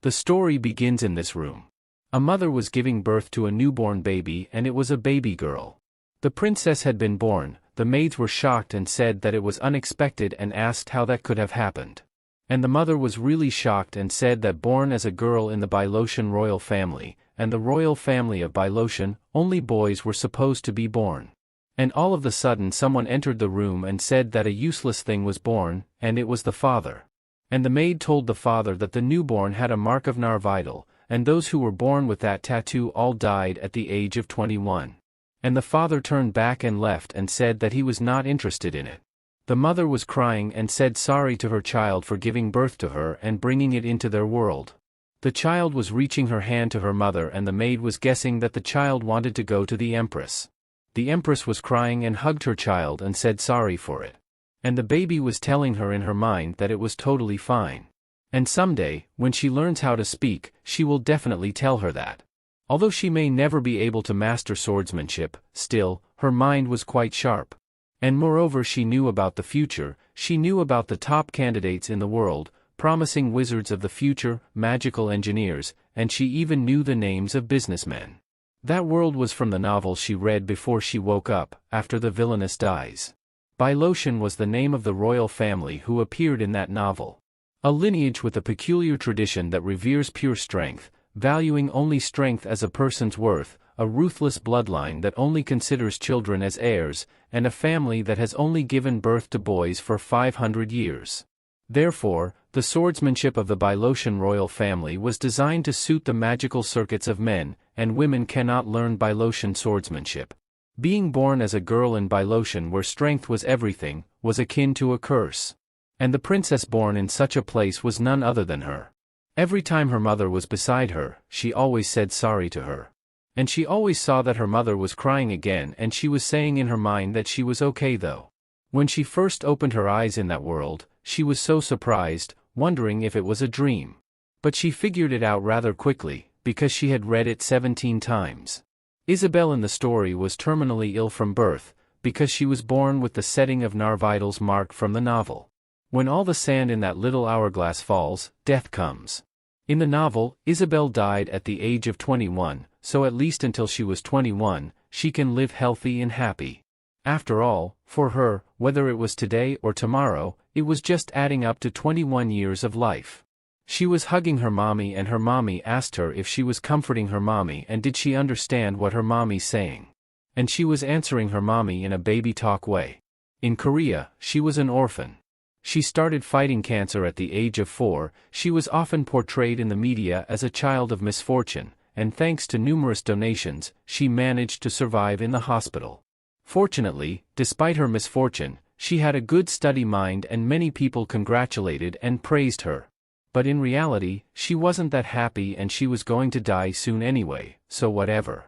The story begins in this room. A mother was giving birth to a newborn baby, and it was a baby girl. The princess had been born. The maids were shocked and said that it was unexpected and asked how that could have happened. And the mother was really shocked and said that born as a girl in the Bylocian royal family, and the royal family of Bylocian, only boys were supposed to be born. And all of a sudden someone entered the room and said that a useless thing was born, and it was the father. And the maid told the father that the newborn had a mark of Narvidal, and those who were born with that tattoo all died at the age of 21. And the father turned back and left and said that he was not interested in it. The mother was crying and said sorry to her child for giving birth to her and bringing it into their world. The child was reaching her hand to her mother, and the maid was guessing that the child wanted to go to the empress. The empress was crying and hugged her child and said sorry for it. And the baby was telling her in her mind that it was totally fine. And someday, when she learns how to speak, she will definitely tell her that. Although she may never be able to master swordsmanship, still, her mind was quite sharp. And moreover, she knew about the future. She knew about the top candidates in the world, promising wizards of the future, magical engineers, and she even knew the names of businessmen. That world was from the novel she read before she woke up, after the Villainous dies. Bylocian was the name of the royal family who appeared in that novel. A lineage with a peculiar tradition that reveres pure strength, valuing only strength as a person's worth, a ruthless bloodline that only considers children as heirs, and a family that has only given birth to boys for 500 years. Therefore, the swordsmanship of the Bylocian royal family was designed to suit the magical circuits of men, and women cannot learn Bylocian swordsmanship. Being born as a girl in Bylocian, where strength was everything, was akin to a curse. And the princess born in such a place was none other than her. Every time her mother was beside her, she always said sorry to her. And she always saw that her mother was crying again, and she was saying in her mind that she was okay though. When she first opened her eyes in that world, she was so surprised, wondering if it was a dream. But she figured it out rather quickly, because she had read it 17 times. Isabel in the story was terminally ill from birth, because she was born with the setting of Narvidal's mark from the novel. When all the sand in that little hourglass falls, death comes. In the novel, Isabel died at the age of 21, so at least until she was 21, she can live healthy and happy. After all, for her, whether it was today or tomorrow, it was just adding up to 21 years of life. She was hugging her mommy, and her mommy asked her if she was comforting her mommy and did she understand what her mommy's saying. And she was answering her mommy in a baby talk way. In Korea, she was an orphan. She started fighting cancer at the age of 4, she was often portrayed in the media as a child of misfortune, and thanks to numerous donations, she managed to survive in the hospital. Fortunately, despite her misfortune, she had a good study mind and many people congratulated and praised her. But in reality, she wasn't that happy and she was going to die soon anyway, so whatever.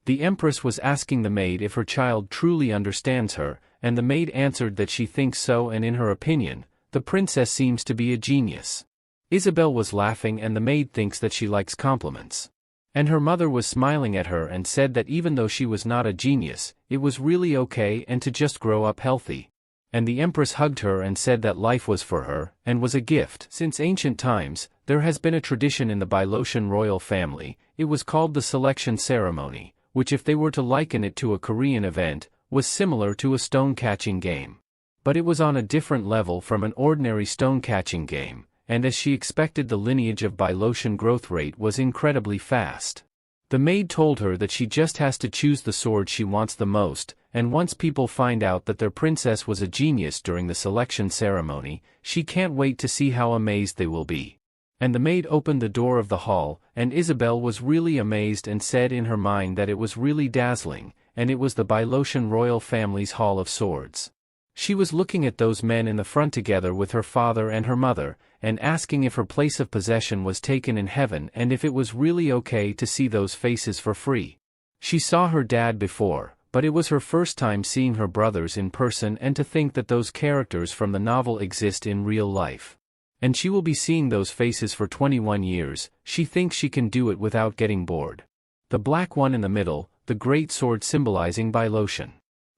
The empress was asking the maid if her child truly understands her, and the maid answered that she thinks so, and in her opinion, the princess seems to be a genius. Isabel was laughing and the maid thinks that she likes compliments. And her mother was smiling at her and said that even though she was not a genius, it was really okay and to just grow up healthy. And the empress hugged her and said that life was for her, and was a gift. Since ancient times, there has been a tradition in the Bylocian royal family, it was called the selection ceremony, which if they were to liken it to a Korean event, was similar to a stone-catching game. But it was on a different level from an ordinary stone-catching game, and as she expected, the lineage of Bylocian growth rate was incredibly fast. The maid told her that she just has to choose the sword she wants the most, and once people find out that their princess was a genius during the selection ceremony, she can't wait to see how amazed they will be. And the maid opened the door of the hall, and Isabel was really amazed and said in her mind that it was really dazzling, and it was the Bylocian royal family's hall of swords. She was looking at those men in the front together with her father and her mother, and asking if her place of possession was taken in heaven and if it was really okay to see those faces for free. She saw her dad before, but it was her first time seeing her brothers in person, and to think that those characters from the novel exist in real life. And she will be seeing those faces for 21 years, she thinks she can do it without getting bored. The black one in the middle, the great sword symbolizing Bylocian.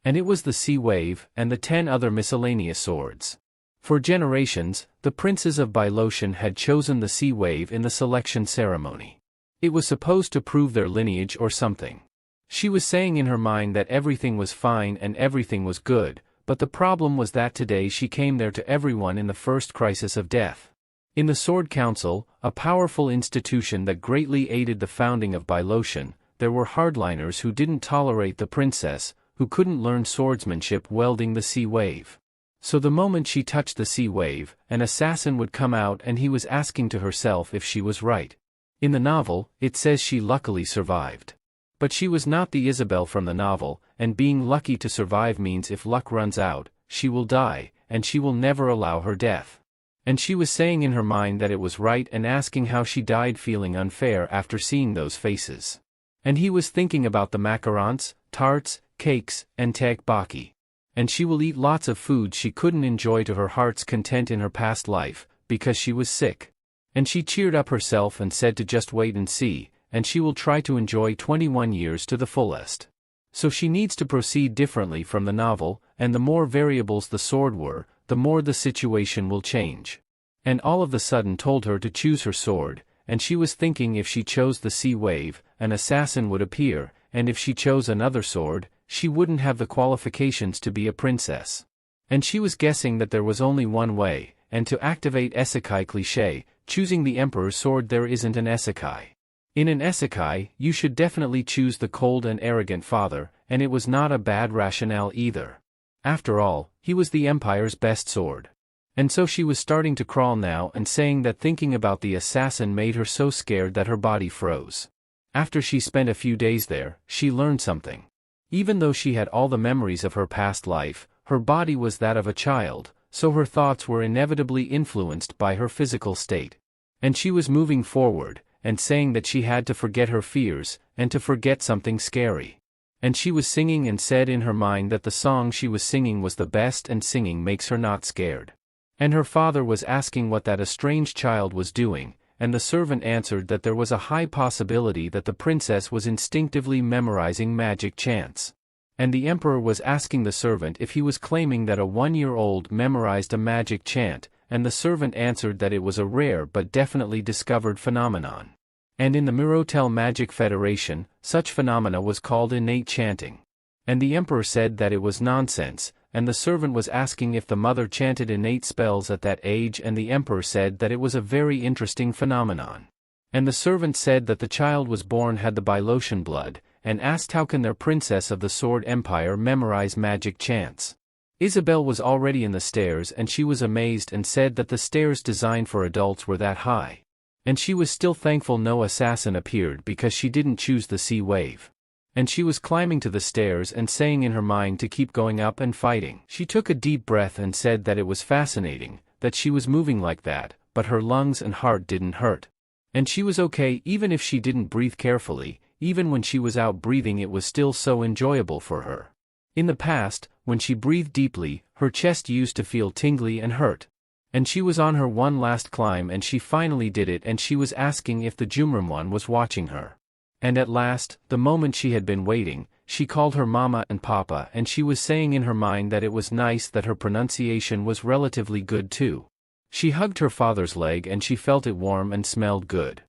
And it was the sea wave, and the 10 other miscellaneous swords. For generations, the princes of Bilotian had chosen the sea wave in the selection ceremony. It was supposed to prove their lineage or something. She was saying in her mind that everything was fine and everything was good, but the problem was that today she came there to everyone in the first crisis of death. In the Sword Council, a powerful institution that greatly aided the founding of Bilotian, there were hardliners who didn't tolerate the princess, who couldn't learn swordsmanship welding the sea wave. So the moment she touched the sea wave, an assassin would come out and he was asking to herself if she was right. In the novel, it says she luckily survived. But she was not the Isabel from the novel, and being lucky to survive means if luck runs out, she will die, and she will never allow her death. And she was saying in her mind that it was right and asking how she died, feeling unfair after seeing those faces. And he was thinking about the macarons, tarts, cakes, and tteokbokki. And she will eat lots of food she couldn't enjoy to her heart's content in her past life, because she was sick. And she cheered up herself and said to just wait and see, and she will try to enjoy 21 years to the fullest. So she needs to proceed differently from the novel, and the more variables the sword were, the more the situation will change. And all of the sudden told her to choose her sword, and she was thinking if she chose the sea wave, an assassin would appear, and if she chose another sword, she wouldn't have the qualifications to be a princess. And she was guessing that there was only one way, and to activate isekai cliché, choosing the emperor's sword. There isn't an isekai. In an isekai, you should definitely choose the cold and arrogant father, and it was not a bad rationale either. After all, he was the empire's best sword. And so she was starting to crawl now and saying that thinking about the assassin made her so scared that her body froze. After she spent a few days there, she learned something. Even though she had all the memories of her past life, her body was that of a child, so her thoughts were inevitably influenced by her physical state. And she was moving forward, and saying that she had to forget her fears, and to forget something scary. And she was singing and said in her mind that the song she was singing was the best and singing makes her not scared. And her father was asking what that estranged child was doing, and the servant answered that there was a high possibility that the princess was instinctively memorizing magic chants. And the emperor was asking the servant if he was claiming that a 1-year-old memorized a magic chant, and the servant answered that it was a rare but definitely discovered phenomenon. And in the Mirotel Magic Federation, such phenomena was called innate chanting. And the emperor said that it was nonsense, and the servant was asking if the mother chanted innate spells at that age, and the emperor said that it was a very interesting phenomenon. And the servant said that the child was born had the Bilotian blood, and asked how can their princess of the Sword Empire memorize magic chants. Isabel was already in the stairs and she was amazed and said that the stairs designed for adults were that high. And she was still thankful no assassin appeared because she didn't choose the sea wave. And she was climbing to the stairs and saying in her mind to keep going up and fighting. She took a deep breath and said that it was fascinating, that she was moving like that, but her lungs and heart didn't hurt. And she was okay even if she didn't breathe carefully, even when she was out breathing it was still so enjoyable for her. In the past, when she breathed deeply, her chest used to feel tingly and hurt. And she was on her one last climb and she finally did it and she was asking if the Jumramwan was watching her. And at last, the moment she had been waiting, she called her mama and papa and she was saying in her mind that it was nice that her pronunciation was relatively good too. She hugged her father's leg and she felt it warm and smelled good.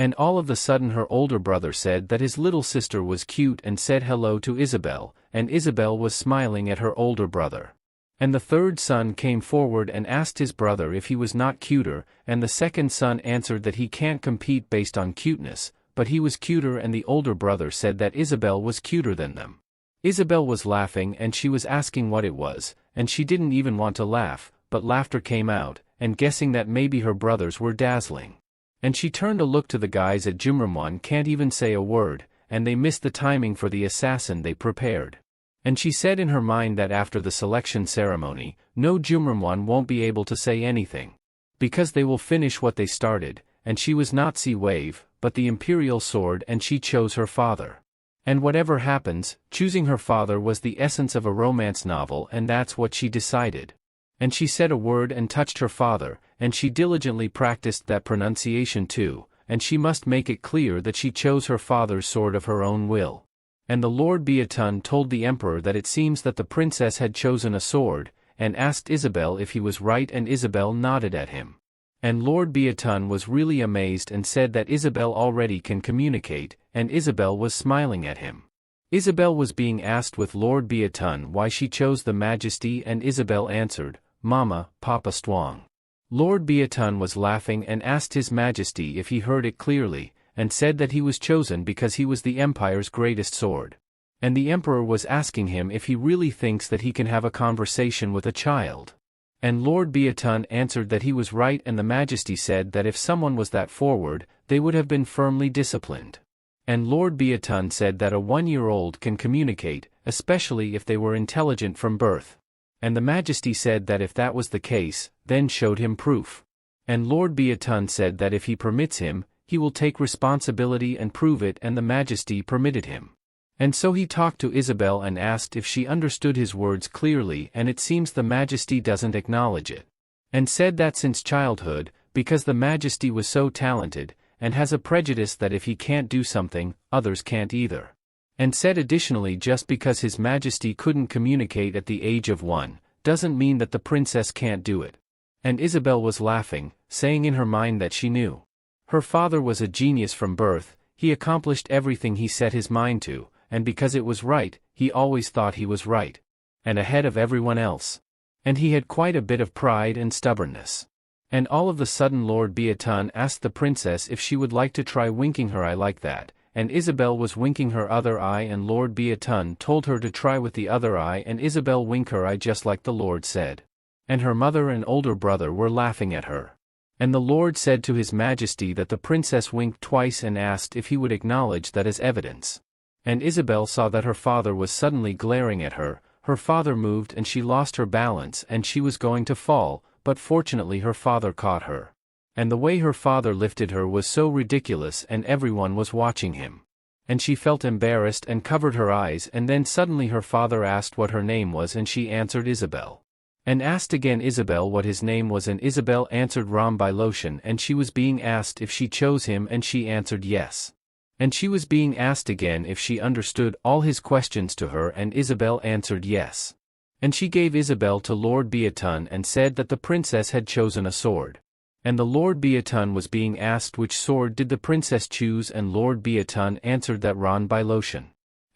And all of a sudden her older brother said that his little sister was cute and said hello to Isabel, and Isabel was smiling at her older brother. And the third son came forward and asked his brother if he was not cuter, and the second son answered that he can't compete based on cuteness, but he was cuter, and the older brother said that Isabel was cuter than them. Isabel was laughing and she was asking what it was, and she didn't even want to laugh, but laughter came out, and guessing that maybe her brothers were dazzling. And she turned to look to the guys at Jumramwan can't even say a word, and they missed the timing for the assassin they prepared. And she said in her mind that after the selection ceremony, no Jumramwan won't be able to say anything. Because they will finish what they started, and she was not Sea Wave, but the Imperial Sword and she chose her father. And whatever happens, choosing her father was the essence of a romance novel and that's what she decided. And she said a word and touched her father, and she diligently practiced that pronunciation too, and she must make it clear that she chose her father's sword of her own will. And the Lord Beatun told the emperor that it seems that the princess had chosen a sword, and asked Isabel if he was right, and Isabel nodded at him. And Lord Beaton was really amazed and said that Isabel already can communicate, and Isabel was smiling at him. Isabel was being asked with Lord Beaton why she chose the Majesty, and Isabel answered, "Mama, Papa Stwang." Lord Beaton was laughing and asked His Majesty if he heard it clearly, and said that he was chosen because he was the Empire's greatest sword. And the Emperor was asking him if he really thinks that he can have a conversation with a child. And Lord Beaton answered that he was right, and the Majesty said that if someone was that forward, they would have been firmly disciplined. And Lord Beaton said that a 1-year-old can communicate, especially if they were intelligent from birth. And the Majesty said that if that was the case, then showed him proof. And Lord Beaton said that if he permits him, he will take responsibility and prove it, and the Majesty permitted him. And so he talked to Isabel and asked if she understood his words clearly, and it seems the Majesty doesn't acknowledge it. And said that since childhood, because the Majesty was so talented, and has a prejudice that if he can't do something, others can't either. And said additionally just because His Majesty couldn't communicate at the age of 1, doesn't mean that the princess can't do it. And Isabel was laughing, saying in her mind that she knew. Her father was a genius from birth, he accomplished everything he set his mind to, and because it was right, he always thought he was right. And ahead of everyone else. And he had quite a bit of pride and stubbornness. And all of a sudden Lord Beaton asked the princess if she would like to try winking her eye like that, and Isabel was winking her other eye, and Lord Beaton told her to try with the other eye, and Isabel winked her eye just like the Lord said. And her mother and older brother were laughing at her. And the Lord said to His Majesty that the princess winked twice and asked if he would acknowledge that as evidence. And Isabel saw that her father was suddenly glaring at her, her father moved and she lost her balance and she was going to fall, but fortunately her father caught her. And the way her father lifted her was so ridiculous, and everyone was watching him. And she felt embarrassed and covered her eyes, and then suddenly her father asked what her name was, and she answered Isabel. And asked again Isabel what his name was, and Isabel answered Ram, and she was being asked if she chose him, and she answered yes. And she was being asked again if she understood all his questions to her, and Isabel answered yes. And she gave Isabel to Lord Beaton and said that the princess had chosen a sword. And the Lord Beaton was being asked which sword did the princess choose, and Lord Beaton answered that Ran Bilotian.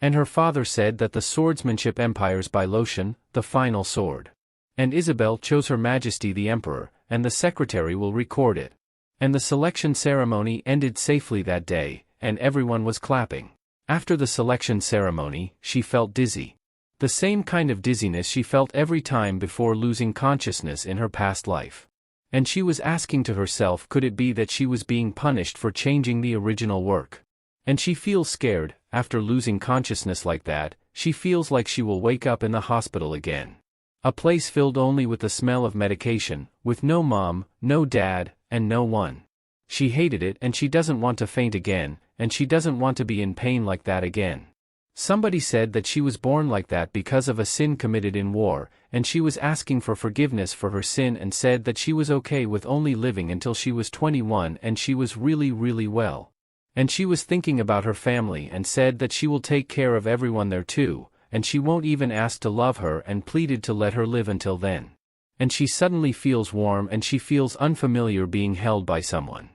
And her father said that the swordsmanship Empire's Bilotian, the final sword. And Isabel chose Her Majesty the Emperor, and the secretary will record it. And the selection ceremony ended safely that day, and everyone was clapping. After the selection ceremony, she felt dizzy. The same kind of dizziness she felt every time before losing consciousness in her past life. And she was asking to herself, could it be that she was being punished for changing the original work? And she feels scared. After losing consciousness like that, she feels like she will wake up in the hospital again. A place filled only with the smell of medication, with no mom, no dad, and no one. She hated it, and she doesn't want to faint again, and she doesn't want to be in pain like that again. Somebody said that she was born like that because of a sin committed in war, and she was asking for forgiveness for her sin and said that she was okay with only living until she was 21, and she was really well. And she was thinking about her family and said that she will take care of everyone there too, and she won't even ask to love her, and pleaded to let her live until then. And she suddenly feels warm, and she feels unfamiliar being held by someone.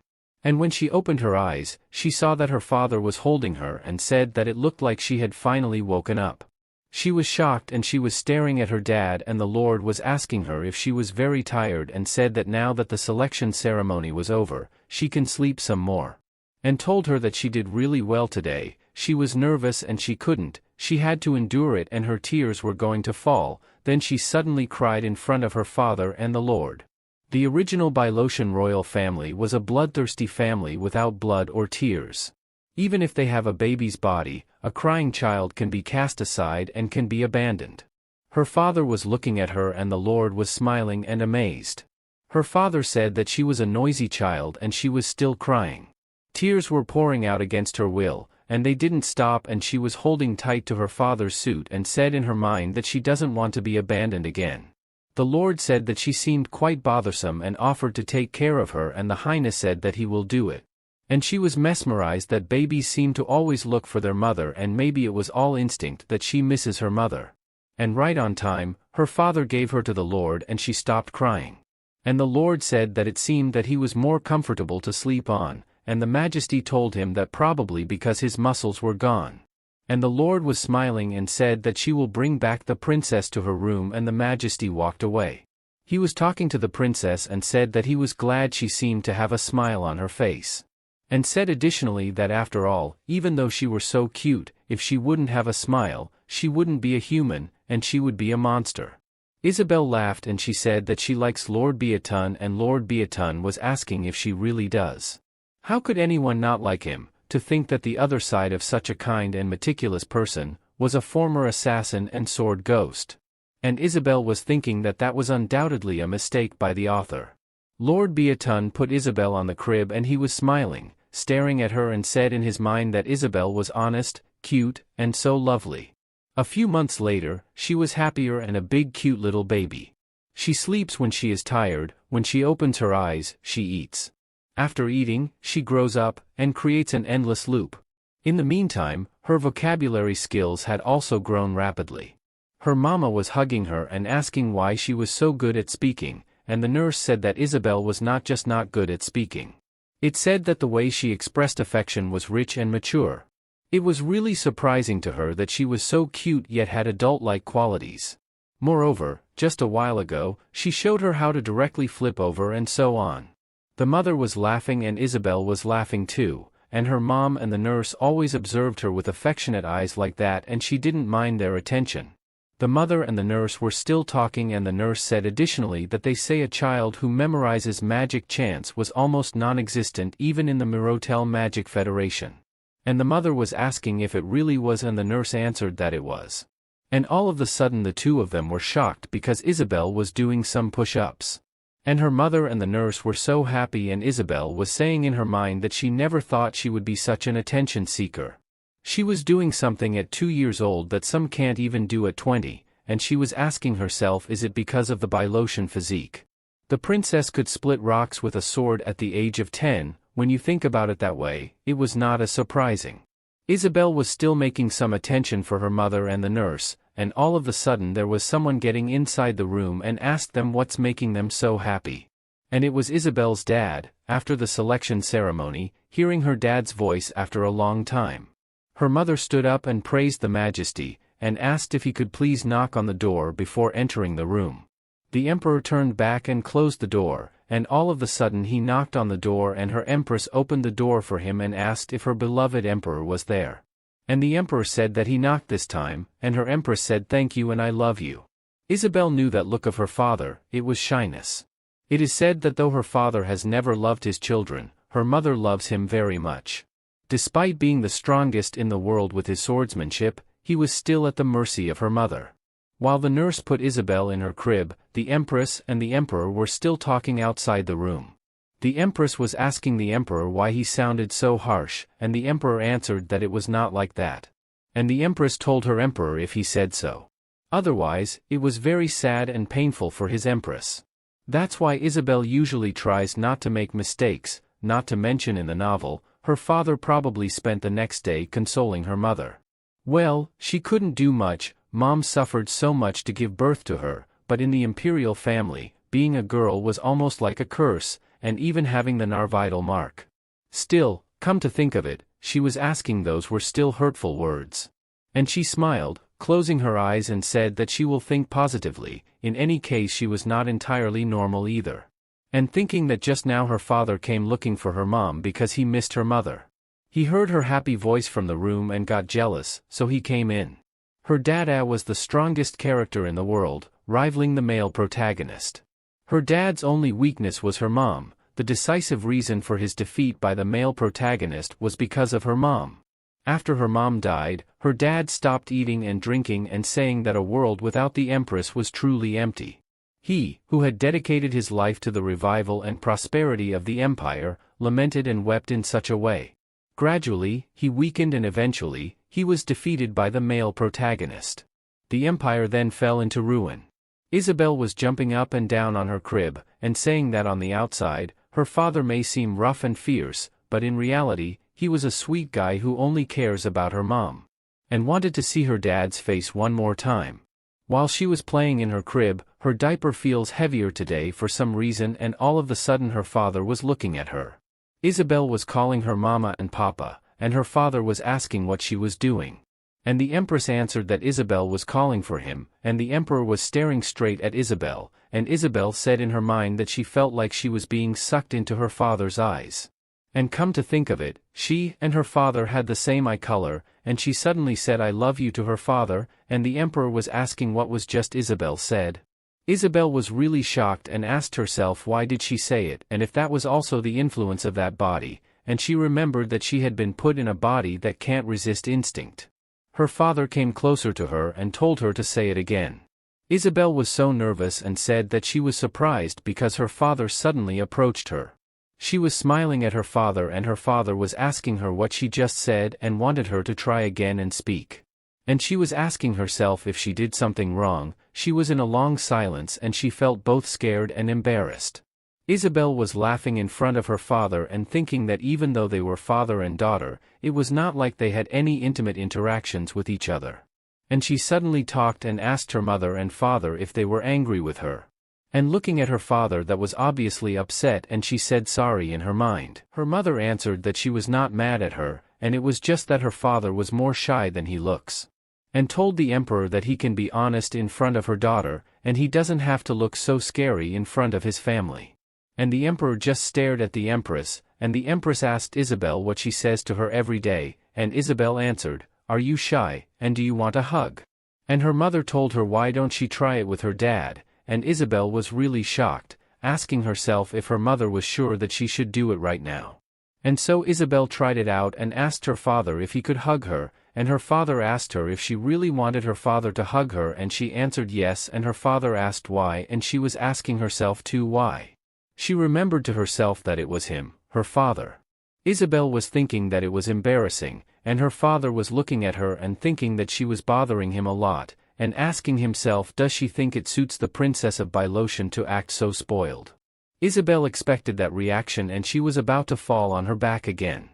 And when she opened her eyes, she saw that her father was holding her and said that it looked like she had finally woken up. She was shocked, and she was staring at her dad, and the Lord was asking her if she was very tired, and said that now that the selection ceremony was over, she can sleep some more. And told her that she did really well today. She was nervous and she couldn't, she had to endure it, and her tears were going to fall. Then she suddenly cried in front of her father and the Lord. The original Bilotian royal family was a bloodthirsty family without blood or tears. Even if they have a baby's body, a crying child can be cast aside and can be abandoned. Her father was looking at her, and the Lord was smiling and amazed. Her father said that she was a noisy child and she was still crying. Tears were pouring out against her will, and they didn't stop, and she was holding tight to her father's suit and said in her mind that she doesn't want to be abandoned again. The Lord said that she seemed quite bothersome and offered to take care of her, and the Highness said that he will do it. And she was mesmerized that babies seem to always look for their mother, and maybe it was all instinct that she misses her mother. And right on time, her father gave her to the Lord and she stopped crying. And the Lord said that it seemed that he was more comfortable to sleep on, and the Majesty told him that probably because his muscles were gone. And the Lord was smiling and said that she will bring back the princess to her room, and the Majesty walked away. He was talking to the princess and said that he was glad she seemed to have a smile on her face. And said additionally that after all, even though she were so cute, if she wouldn't have a smile, she wouldn't be a human, and she would be a monster. Isabel laughed and she said that she likes Lord Beaton, and Lord Beaton was asking if she really does. How could anyone not like him, to think that the other side of such a kind and meticulous person was a former assassin and sword ghost? And Isabel was thinking that that was undoubtedly a mistake by the author. Lord Beaton put Isabel on the crib and he was smiling, staring at her, and said in his mind that Isabel was honest, cute, and so lovely. A few months later, she was happier and a big cute little baby. She sleeps when she is tired, when she opens her eyes, she eats. After eating, she grows up, and creates an endless loop. In the meantime, her vocabulary skills had also grown rapidly. Her mama was hugging her and asking why she was so good at speaking, and the nurse said that Isabel was not just not good at speaking. It said that the way she expressed affection was rich and mature. It was really surprising to her that she was so cute yet had adult-like qualities. Moreover, just a while ago, she showed her how to directly flip over and so on. The mother was laughing and Isabel was laughing too, and her mom and the nurse always observed her with affectionate eyes like that, and she didn't mind their attention. The mother and the nurse were still talking, and the nurse said additionally that they say a child who memorizes magic chants was almost non-existent even in the Mirotel Magic Federation. And the mother was asking if it really was, and the nurse answered that it was. And all of a sudden the two of them were shocked because Isabel was doing some push-ups. And her mother and the nurse were so happy, and Isabel was saying in her mind that she never thought she would be such an attention seeker. She was doing something at 2 years old that some can't even do at 20, and she was asking herself, is it because of the Bilotian physique? The princess could split rocks with a sword at the age of 10, when you think about it that way, it was not as surprising. Isabel was still making some attention for her mother and the nurse, and all of a sudden there was someone getting inside the room and asked them what's making them so happy. And it was Isabel's dad, after the selection ceremony, hearing her dad's voice after a long time. Her mother stood up and praised the Majesty, and asked if he could please knock on the door before entering the room. The emperor turned back and closed the door, and all of a sudden he knocked on the door, and her empress opened the door for him and asked if her beloved emperor was there. And the emperor said that he knocked this time, and her empress said thank you and I love you. Isabel knew that look of her father, it was shyness. It is said that though her father has never loved his children, her mother loves him very much. Despite being the strongest in the world with his swordsmanship, he was still at the mercy of her mother. While the nurse put Isabel in her crib, the empress and the emperor were still talking outside the room. The empress was asking the emperor why he sounded so harsh, and the emperor answered that it was not like that. And the empress told her emperor if he said so. Otherwise, it was very sad and painful for his empress. That's why Isabel usually tries not to make mistakes, not to mention in the novel, her father probably spent the next day consoling her mother. Well, she couldn't do much. Mom suffered so much to give birth to her, but in the imperial family, being a girl was almost like a curse, and even having the Narvidal mark. Still, come to think of it, she was asking those were still hurtful words. And she smiled, closing her eyes, and said that she will think positively. In any case, she was not entirely normal either. And thinking that just now her father came looking for her mom because he missed her mother. He heard her happy voice from the room and got jealous, so he came in. Her dada was the strongest character in the world, rivaling the male protagonist. Her dad's only weakness was her mom. The decisive reason for his defeat by the male protagonist was because of her mom. After her mom died, her dad stopped eating and drinking and saying that a world without the empress was truly empty. He, who had dedicated his life to the revival and prosperity of the empire, lamented and wept in such a way. Gradually, he weakened and eventually, he was defeated by the male protagonist. The empire then fell into ruin. Isabel was jumping up and down on her crib, and saying that on the outside, her father may seem rough and fierce, but in reality, he was a sweet guy who only cares about her mom. And wanted to see her dad's face one more time. While she was playing in her crib, her diaper feels heavier today for some reason, and all of a sudden her father was looking at her. Isabel was calling her mama and papa, and her father was asking what she was doing. And the Empress answered that Isabel was calling for him, and the Emperor was staring straight at Isabel, and Isabel said in her mind that she felt like she was being sucked into her father's eyes. And come to think of it, she and her father had the same eye color, and she suddenly said "I love you" to her father, and the Emperor was asking what was just Isabel said. Isabel was really shocked and asked herself why did she say it, and if that was also the influence of that body, and she remembered that she had been put in a body that can't resist instinct. Her father came closer to her and told her to say it again. Isabel was so nervous and said that she was surprised because her father suddenly approached her. She was smiling at her father, and her father was asking her what she just said and wanted her to try again and speak. And she was asking herself if she did something wrong. She was in a long silence and she felt both scared and embarrassed. Isabel was laughing in front of her father and thinking that even though they were father and daughter, it was not like they had any intimate interactions with each other. And she suddenly talked and asked her mother and father if they were angry with her. And looking at her father, that was obviously upset, and she said sorry in her mind. Her mother answered that she was not mad at her, and it was just that her father was more shy than he looks. And told the Emperor that he can be honest in front of her daughter, and he doesn't have to look so scary in front of his family. And the Emperor just stared at the Empress, and the Empress asked Isabel what she says to her every day, and Isabel answered, "Are you shy, and do you want a hug?" And her mother told her why don't she try it with her dad, and Isabel was really shocked, asking herself if her mother was sure that she should do it right now. And so Isabel tried it out and asked her father if he could hug her, and her father asked her if she really wanted her father to hug her, and she answered yes, and her father asked why, and she was asking herself too why. She remembered to herself that it was him, her father. Isabel was thinking that it was embarrassing, and her father was looking at her and thinking that she was bothering him a lot, and asking himself, does she think it suits the Princess of Bilotion to act so spoiled? Isabel expected that reaction and she was about to fall on her back again.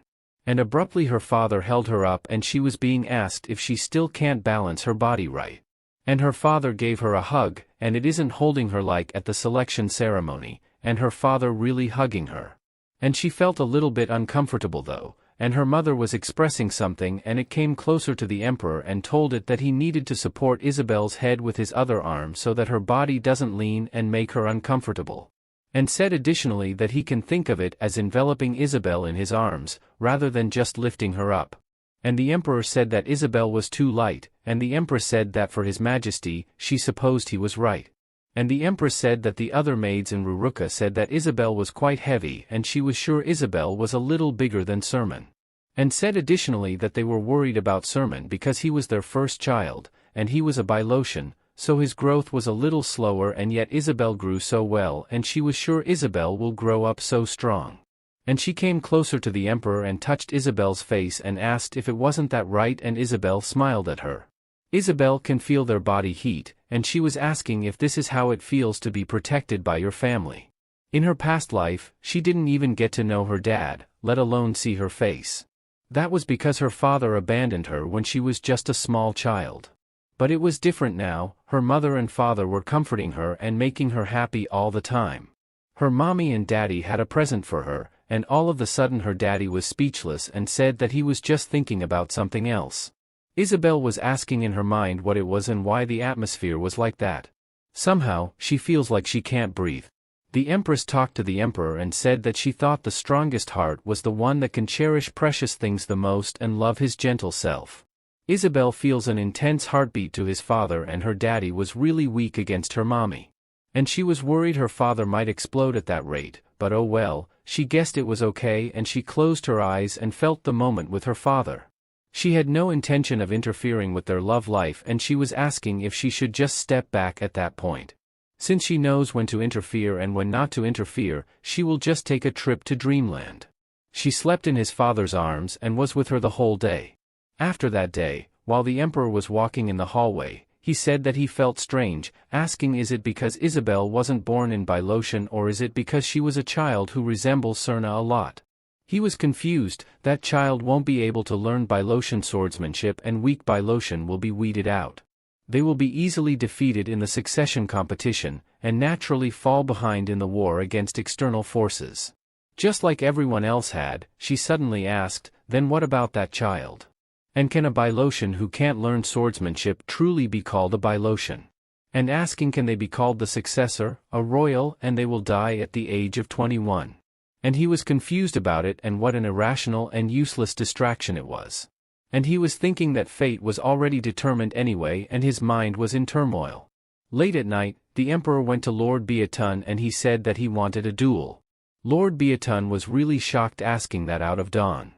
And abruptly her father held her up and she was being asked if she still can't balance her body right. And her father gave her a hug, and it isn't holding her like at the selection ceremony, and her father really hugging her. And she felt a little bit uncomfortable though, and her mother was expressing something, and it came closer to the Emperor and told it that he needed to support Isabel's head with his other arm so that her body doesn't lean and make her uncomfortable. And said additionally that he can think of it as enveloping Isabel in his arms, rather than just lifting her up. And the Emperor said that Isabel was too light, and the Empress said that for His Majesty, she supposed he was right. And the Empress said that the other maids in Ruruka said that Isabel was quite heavy and she was sure Isabel was a little bigger than Sermon. And said additionally that they were worried about Sermon because he was their first child, and he was a Bilotion, so his growth was a little slower, and yet Isabel grew so well and she was sure Isabel will grow up so strong. And she came closer to the Emperor and touched Isabel's face and asked if it wasn't that right, and Isabel smiled at her. Isabel can feel their body heat, and she was asking if this is how it feels to be protected by your family. In her past life, she didn't even get to know her dad, let alone see her face. That was because her father abandoned her when she was just a small child. But it was different now. Her mother and father were comforting her and making her happy all the time. Her mommy and daddy had a present for her, and all of a sudden her daddy was speechless and said that he was just thinking about something else. Isabel was asking in her mind what it was and why the atmosphere was like that. Somehow, she feels like she can't breathe. The Empress talked to the Emperor and said that she thought the strongest heart was the one that can cherish precious things the most and love his gentle self. Isabel feels an intense heartbeat to his father, and her daddy was really weak against her mommy. And she was worried her father might explode at that rate, but oh well, she guessed it was okay, and she closed her eyes and felt the moment with her father. She had no intention of interfering with their love life, and she was asking if she should just step back at that point. Since she knows when to interfere and when not to interfere, she will just take a trip to Dreamland. She slept in his father's arms and was with her the whole day. After that day, while the Emperor was walking in the hallway, he said that he felt strange, asking is it because Isabel wasn't born in Bilotion, or is it because she was a child who resembles Serna a lot? He was confused. That child won't be able to learn Bilotion swordsmanship, and weak Bilotion will be weeded out. They will be easily defeated in the succession competition, and naturally fall behind in the war against external forces. Just like everyone else had, she suddenly asked, then what about that child? And can a Bilotian who can't learn swordsmanship truly be called a Bilotian? And asking can they be called the successor, a royal, and they will die at the age of 21. And he was confused about it, and what an irrational and useless distraction it was. And he was thinking that fate was already determined anyway, and his mind was in turmoil. Late at night, the emperor went to Lord Beatun and he said that he wanted a duel. Lord Beatun was really shocked asking that out of dawn.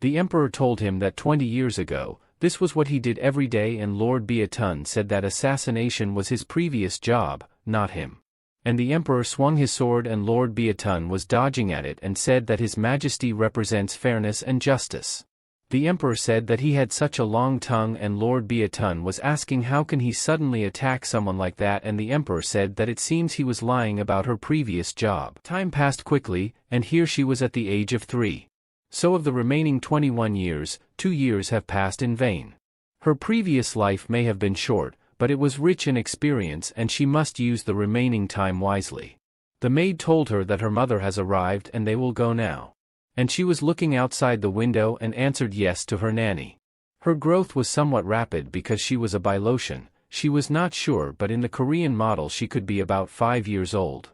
The emperor told him that 20 years ago, this was what he did every day, and Lord Beatun said that assassination was his previous job, not him. And the emperor swung his sword and Lord Beatun was dodging at it and said that His Majesty represents fairness and justice. The emperor said that he had such a long tongue, and Lord Beatun was asking how can he suddenly attack someone like that, and the emperor said that it seems he was lying about her previous job. Time passed quickly, and here she was at the age of 3. So of the remaining 21 years, 2 years have passed in vain. Her previous life may have been short, but it was rich in experience and she must use the remaining time wisely. The maid told her that her mother has arrived and they will go now. And she was looking outside the window and answered yes to her nanny. Her growth was somewhat rapid because she was a Bilotian. She was not sure, but in the Korean model she could be about 5 years old.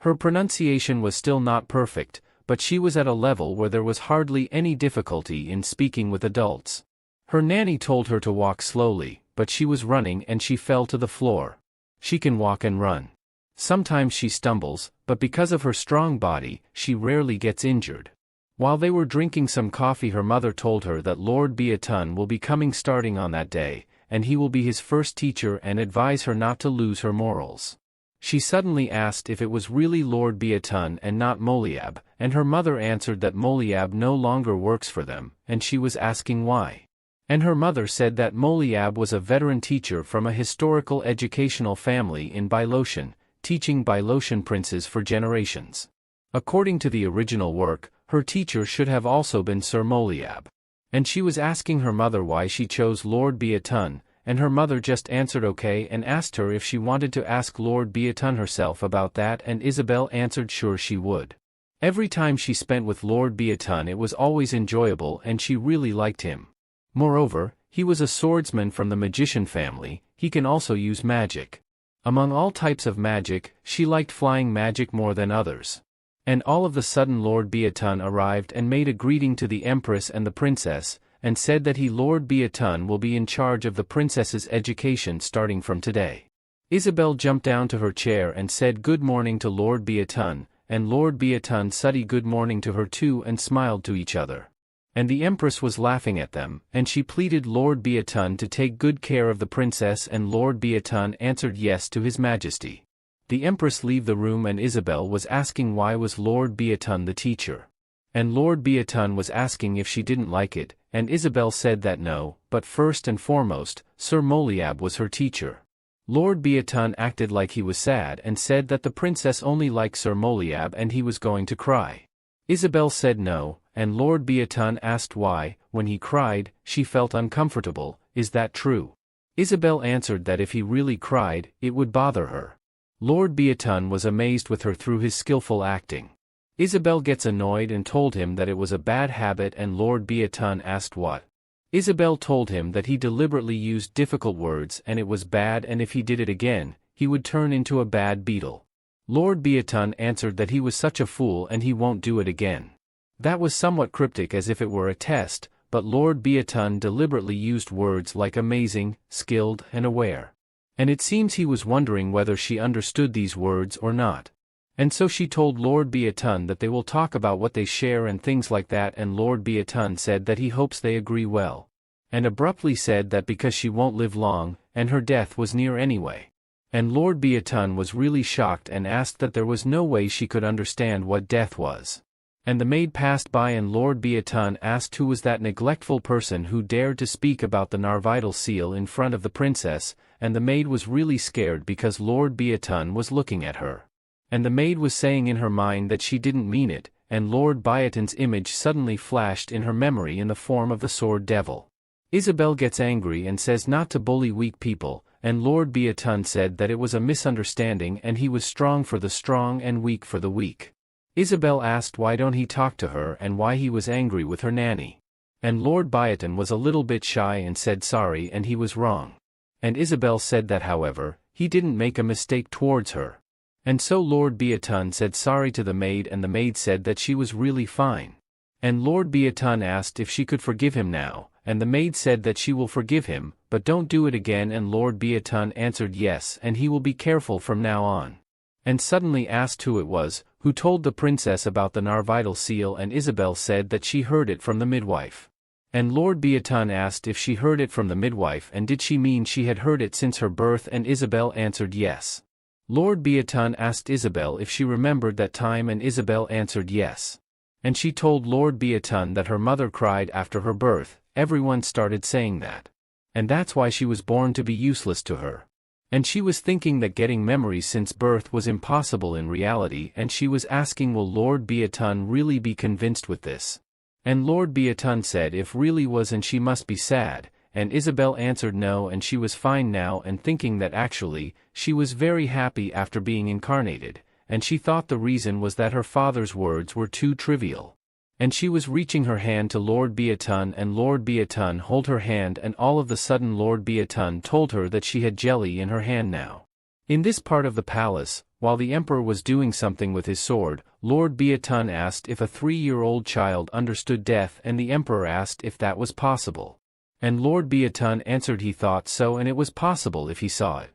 Her pronunciation was still not perfect, but she was at a level where there was hardly any difficulty in speaking with adults. Her nanny told her to walk slowly, but she was running and she fell to the floor. She can walk and run. Sometimes she stumbles, but because of her strong body, she rarely gets injured. While they were drinking some coffee, her mother told her that Lord Beatun will be coming starting on that day, and he will be his first teacher, and advise her not to lose her morals. She suddenly asked if it was really Lord Beatun and not Moliab, and her mother answered that Moliab no longer works for them, and she was asking why. And her mother said that Moliab was a veteran teacher from a historical educational family in Bilotian, teaching Bilotian princes for generations. According to the original work, her teacher should have also been Sir Moliab. And she was asking her mother why she chose Lord Beatun, and her mother just answered okay and asked her if she wanted to ask Lord Beatun herself about that, and Isabel answered sure she would. Every time she spent with Lord Beatun it was always enjoyable and she really liked him. Moreover, he was a swordsman from the magician family, he can also use magic. Among all types of magic, she liked flying magic more than others. And all of a sudden Lord Beatun arrived and made a greeting to the empress and the princess, and said that he, Lord Beatun, will be in charge of the princess's education starting from today. Isabel jumped down to her chair and said good morning to Lord Beatun, and Lord Beatun said good morning to her too and smiled to each other. And the empress was laughing at them, and she pleaded Lord Beatun to take good care of the princess, and Lord Beatun answered yes to His Majesty. The empress leave the room and Isabel was asking why was Lord Beatun the teacher. And Lord Beatun was asking if she didn't like it, and Isabel said that no, but first and foremost, Sir Moliab was her teacher. Lord Beatun acted like he was sad and said that the princess only liked Sir Moliab and he was going to cry. Isabel said no, and Lord Beatun asked why. When he cried, she felt uncomfortable. Is that true? Isabel answered that if he really cried, it would bother her. Lord Beatun was amazed with her through his skillful acting. Isabel gets annoyed and told him that it was a bad habit, and Lord Beatun asked what. Isabel told him that he deliberately used difficult words and it was bad, and if he did it again, he would turn into a bad beetle. Lord Beatun answered that he was such a fool and he won't do it again. That was somewhat cryptic as if it were a test, but Lord Beatun deliberately used words like amazing, skilled, and aware. And it seems he was wondering whether she understood these words or not. And so she told Lord Beatun that they will talk about what they share and things like that, and Lord Beatun said that he hopes they agree well. And abruptly said that because she won't live long, and her death was near anyway. And Lord Beatun was really shocked and asked that there was no way she could understand what death was. And the maid passed by and Lord Beatun asked who was that neglectful person who dared to speak about the Narvital seal in front of the princess, and the maid was really scared because Lord Beatun was looking at her. And the maid was saying in her mind that she didn't mean it, and Lord Beatun's image suddenly flashed in her memory in the form of the sword devil. Isabel gets angry and says not to bully weak people, and Lord Beatun said that it was a misunderstanding and he was strong for the strong and weak for the weak. Isabel asked why don't he talk to her and why he was angry with her nanny. And Lord Beatun was a little bit shy and said sorry and he was wrong. And Isabel said that however, he didn't make a mistake towards her. And so Lord Beatun said sorry to the maid and the maid said that she was really fine. And Lord Beatun asked if she could forgive him now, and the maid said that she will forgive him, but don't do it again, and Lord Beatun answered yes and he will be careful from now on. And suddenly asked who it was, who told the princess about the Narvital seal, and Isabel said that she heard it from the midwife. And Lord Beatun asked if she heard it from the midwife and did she mean she had heard it since her birth, and Isabel answered yes. Lord Beatun asked Isabel if she remembered that time and Isabel answered yes. And she told Lord Beatun that her mother cried after her birth. Everyone started saying that. And that's why she was born to be useless to her. And she was thinking that getting memories since birth was impossible in reality, and she was asking will Lord Beatun really be convinced with this? And Lord Beatun said if really was and she must be sad, and Isabel answered no and she was fine now, and thinking that actually, she was very happy after being incarnated, and she thought the reason was that her father's words were too trivial. And she was reaching her hand to Lord Beatun and Lord Beatun held her hand, and all of the sudden Lord Beatun told her that she had jelly in her hand now. In this part of the palace, while the emperor was doing something with his sword, Lord Beatun asked if a 3-year-old child understood death, and the emperor asked if that was possible. And Lord Beatun answered he thought so and it was possible if he saw it.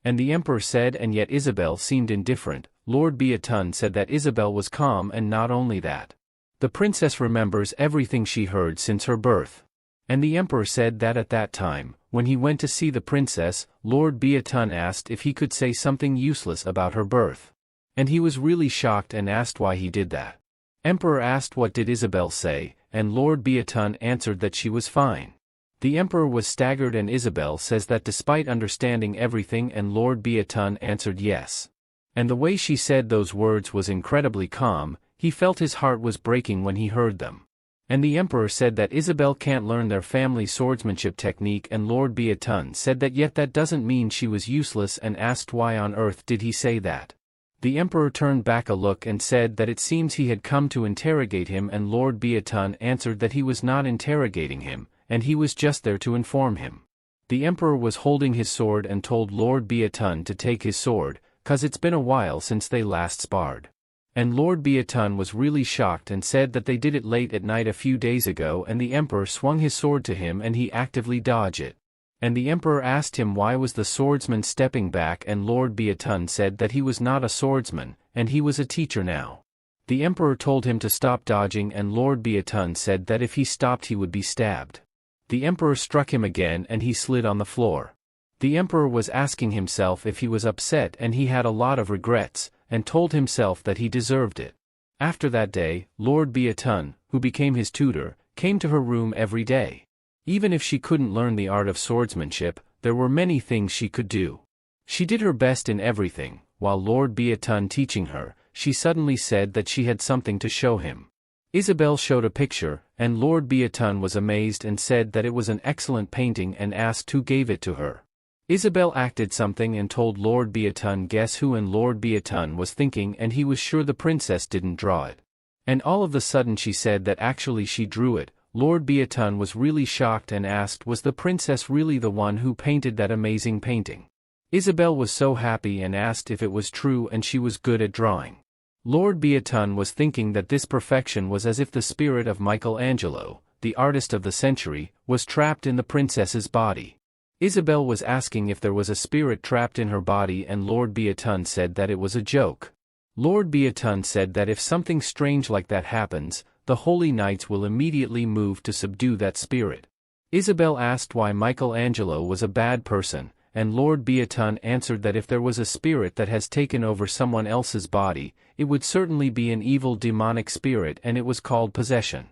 And the emperor said, and yet Isabel seemed indifferent. Lord Beatun said that Isabel was calm, and not only that. The princess remembers everything she heard since her birth. And the emperor said that at that time, when he went to see the princess, Lord Beatun asked if he could say something useless about her birth. And he was really shocked and asked why he did that. Emperor asked what did Isabel say, and Lord Beatun answered that she was fine. The emperor was staggered, and Isabel says that despite understanding everything, and Lord Beatun answered yes. And the way she said those words was incredibly calm. He felt his heart was breaking when he heard them. And the emperor said that Isabel can't learn their family swordsmanship technique, and Lord Beatun said that yet that doesn't mean she was useless, and asked why on earth did he say that. The emperor turned back a look and said that it seems he had come to interrogate him, and Lord Beatun answered that he was not interrogating him, and he was just there to inform him. The emperor was holding his sword and told Lord Beatun to take his sword, 'cause it's been a while since they last sparred. And Lord Beatun was really shocked and said that they did it late at night a few days ago, and the emperor swung his sword to him and he actively dodged it. And the emperor asked him why was the swordsman stepping back, and Lord Beatun said that he was not a swordsman, and he was a teacher now. The emperor told him to stop dodging, and Lord Beatun said that if he stopped he would be stabbed. The emperor struck him again and he slid on the floor. The emperor was asking himself if he was upset, and he had a lot of regrets, and told himself that he deserved it. After that day, Lord Beatun, who became his tutor, came to her room every day. Even if she couldn't learn the art of swordsmanship, there were many things she could do. She did her best in everything. While Lord Beatun teaching her, she suddenly said that she had something to show him. Isabel showed a picture, and Lord Beatun was amazed and said that it was an excellent painting and asked who gave it to her. Isabel acted something and told Lord Beatun guess who, and Lord Beatun was thinking and he was sure the princess didn't draw it. And all of a sudden she said that actually she drew it. Lord Beatun was really shocked and asked was the princess really the one who painted that amazing painting. Isabel was so happy and asked if it was true, and she was good at drawing. Lord Beatun was thinking that this perfection was as if the spirit of Michelangelo, the artist of the century, was trapped in the princess's body. Isabel was asking if there was a spirit trapped in her body, and Lord Beatun said that it was a joke. Lord Beatun said that if something strange like that happens, the holy knights will immediately move to subdue that spirit. Isabel asked why Michelangelo was a bad person, and Lord Beatun answered that if there was a spirit that has taken over someone else's body, it would certainly be an evil demonic spirit, and it was called possession.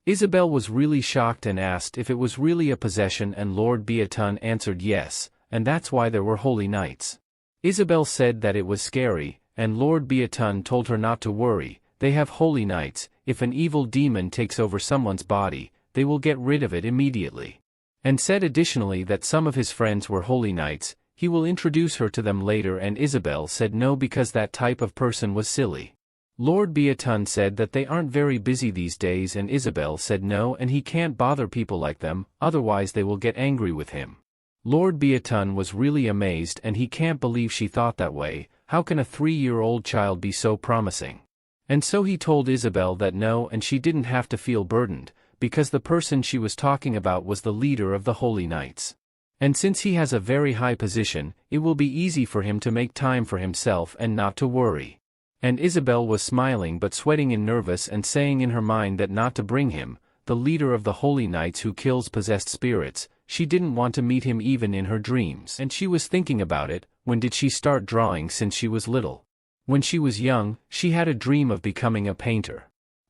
Isabel was really shocked and asked if it was really a possession, and Lord Beatun answered yes, and that's why there were holy knights. Isabel said that it was scary, and Lord Beatun told her not to worry, they have holy knights. If an evil demon takes over someone's body, they will get rid of it immediately. And said additionally that some of his friends were holy knights. He will introduce her to them later, and Isabel said no because that type of person was silly. Lord Beaton said that they aren't very busy these days, and Isabel said no, and he can't bother people like them, otherwise they will get angry with him. Lord Beaton was really amazed, and he can't believe she thought that way. How can a 3-year-old child be so promising? And so he told Isabel that no, and she didn't have to feel burdened, because the person she was talking about was the leader of the Holy Knights. And since he has a very high position, it will be easy for him to make time for himself and not to worry. And Isabel was smiling but sweating and nervous and saying in her mind that not to bring him, the leader of the Holy Knights who kills possessed spirits. She didn't want to meet him even in her dreams. And she was thinking about it. When did she start drawing? Since she was little. When she was young, she had a dream of becoming a painter.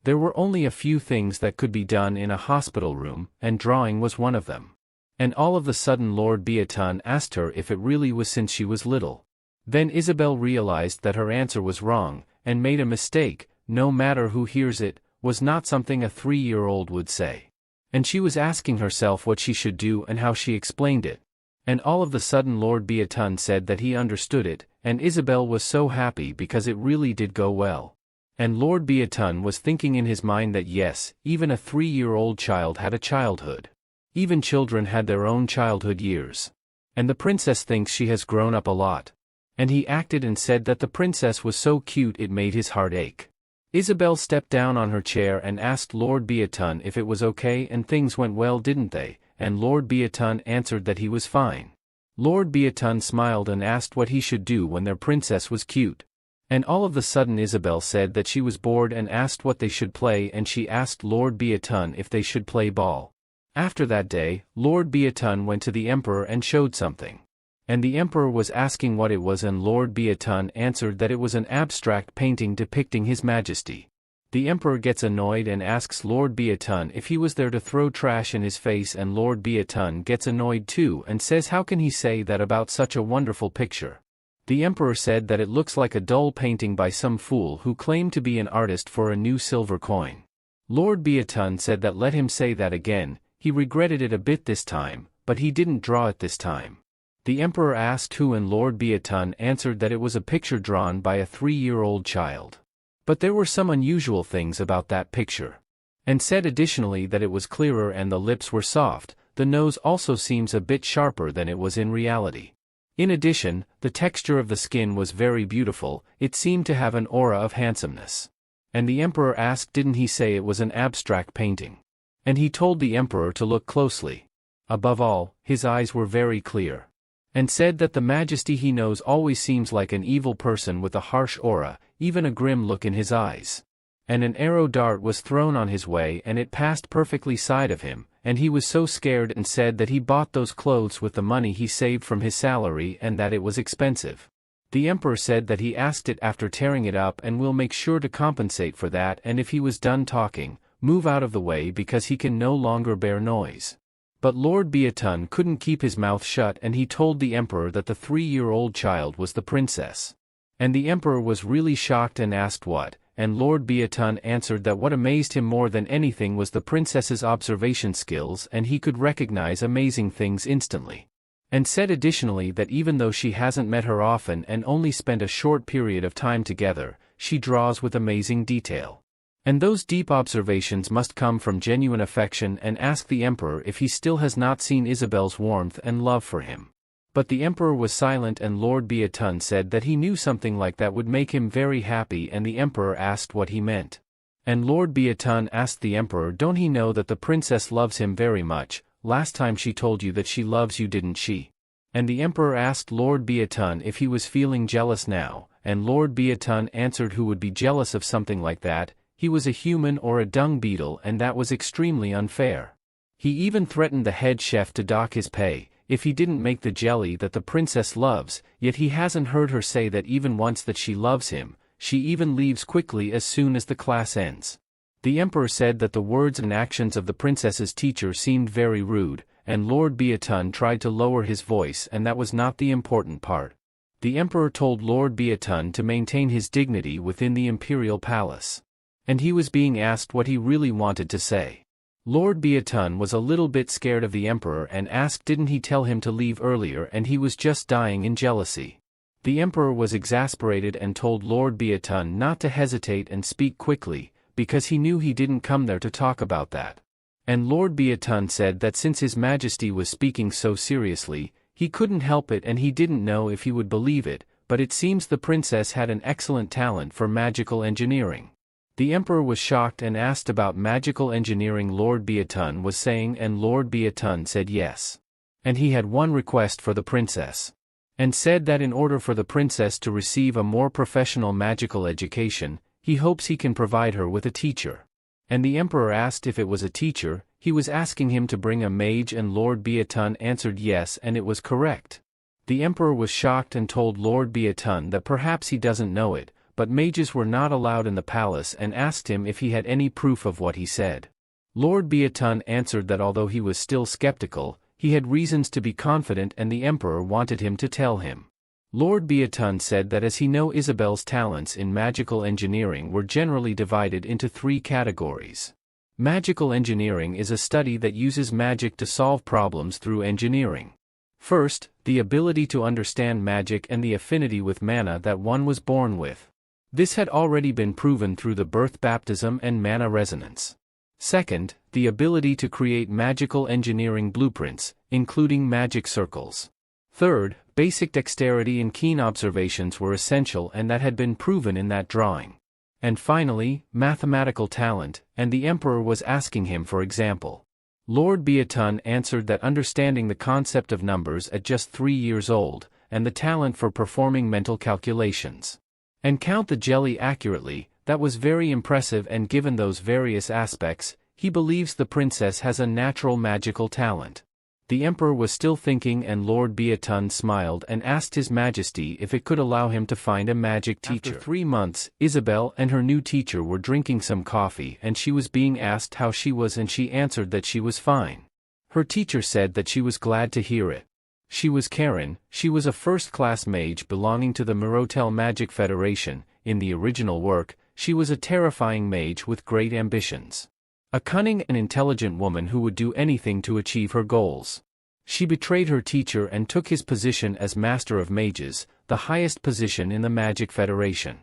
There were only a few things that could be done in a hospital room, and drawing was one of them. And all of a sudden Lord Beaton asked her if it really was since she was little. Then Isabel realized that her answer was wrong, and made a mistake. No matter who hears it, was not something a 3-year-old would say. And she was asking herself what she should do and how she explained it. And all of a sudden Lord Beaton said that he understood it, and Isabel was so happy because it really did go well. And Lord Beaton was thinking in his mind that yes, even a 3-year-old child had a childhood. Even children had their own childhood years. And the princess thinks she has grown up a lot. And he acted and said that the princess was so cute it made his heart ache. Isabel stepped down on her chair and asked Lord Beaton if it was okay, and things went well, didn't they? And Lord Beaton answered that he was fine. Lord Beaton smiled and asked what he should do when their princess was cute. And all of a sudden Isabel said that she was bored and asked what they should play, and she asked Lord Beaton if they should play ball. After that day, Lord Beaton went to the emperor and showed something. And the emperor was asking what it was, and Lord Beaton answered that it was an abstract painting depicting His Majesty. The emperor gets annoyed and asks Lord Beaton if he was there to throw trash in his face, and Lord Beaton gets annoyed too and says how can he say that about such a wonderful picture. The emperor said that it looks like a dull painting by some fool who claimed to be an artist for a new silver coin. Lord Beaton said that let him say that again. He regretted it a bit this time, but he didn't draw it this time. The emperor asked who, and Lord Beaton answered that it was a picture drawn by a 3-year-old child. But there were some unusual things about that picture. And said additionally that it was clearer and the lips were soft. The nose also seems a bit sharper than it was in reality. In addition, the texture of the skin was very beautiful. It seemed to have an aura of handsomeness. And the emperor asked didn't he say it was an abstract painting? And he told the emperor to look closely. Above all, his eyes were very clear. And said that the Majesty he knows always seems like an evil person with a harsh aura, even a grim look in his eyes. And an arrow dart was thrown on his way and it passed perfectly side of him, and he was so scared and said that he bought those clothes with the money he saved from his salary and that it was expensive. The emperor said that he asked it after tearing it up and will make sure to compensate for that, and if he was done talking, move out of the way because he can no longer bear noise. But Lord Beaton couldn't keep his mouth shut, and he told the emperor that the 3-year-old child was the princess. And the emperor was really shocked and asked what, and Lord Beaton answered that what amazed him more than anything was the princess's observation skills, and he could recognize amazing things instantly. And said additionally that even though she hasn't met her often and only spent a short period of time together, she draws with amazing detail. And those deep observations must come from genuine affection, and asked the emperor if he still has not seen Isabel's warmth and love for him. But the emperor was silent, and Lord Beaton said that he knew something like that would make him very happy, and the emperor asked what he meant. And Lord Beaton asked the emperor, don't he know that the princess loves him very much? Last time she told you that she loves you, didn't she? And the emperor asked Lord Beaton if he was feeling jealous now, and Lord Beaton answered who would be jealous of something like that? He was a human or a dung beetle, and that was extremely unfair. He even threatened the head chef to dock his pay if he didn't make the jelly that the princess loves, yet he hasn't heard her say that even once that she loves him. She even leaves quickly as soon as the class ends. The emperor said that the words and actions of the princess's teacher seemed very rude, and Lord Beaton tried to lower his voice, and that was not the important part. The emperor told Lord Beaton to maintain his dignity within the imperial palace. And he was being asked what he really wanted to say. Lord Beatun was a little bit scared of the emperor and asked didn't he tell him to leave earlier and he was just dying in jealousy. The emperor was exasperated and told Lord Beatun not to hesitate and speak quickly, because he knew he didn't come there to talk about that. And Lord Beatun said that since His Majesty was speaking so seriously, he couldn't help it and he didn't know if he would believe it, but it seems the princess had an excellent talent for magical engineering. The emperor was shocked and asked about magical engineering Lord Beatun was saying and Lord Beatun said yes. And he had one request for the princess. And said that in order for the princess to receive a more professional magical education, he hopes he can provide her with a teacher. And the emperor asked if it was a teacher, he was asking him to bring a mage and Lord Beatun answered yes and it was correct. The emperor was shocked and told Lord Beatun that perhaps he doesn't know it, but mages were not allowed in the palace and asked him if he had any proof of what he said. Lord Beatun answered that although he was still skeptical, he had reasons to be confident and the emperor wanted him to tell him. Lord Beatun said that as he knew Isabel's talents in magical engineering were generally divided into 3 categories. Magical engineering is a study that uses magic to solve problems through engineering. First, the ability to understand magic and the affinity with mana that one was born with. This had already been proven through the birth baptism and mana resonance. Second, the ability to create magical engineering blueprints, including magic circles. Third, basic dexterity and keen observations were essential and that had been proven in that drawing. And finally, mathematical talent, and the emperor was asking him for example. Lord Beatun answered that understanding the concept of numbers at just 3 years old, and the talent for performing mental calculations. And count the jelly accurately, that was very impressive and given those various aspects, he believes the princess has a natural magical talent. The emperor was still thinking and Lord Beatun smiled and asked His Majesty if it could allow him to find a magic teacher. After 3 months, Isabel and her new teacher were drinking some coffee and she was being asked how she was and she answered that she was fine. Her teacher said that she was glad to hear it. She was Karen, she was a first-class mage belonging to the Mirotel Magic Federation. In the original work, she was a terrifying mage with great ambitions. A cunning and intelligent woman who would do anything to achieve her goals. She betrayed her teacher and took his position as Master of Mages, the highest position in the Magic Federation.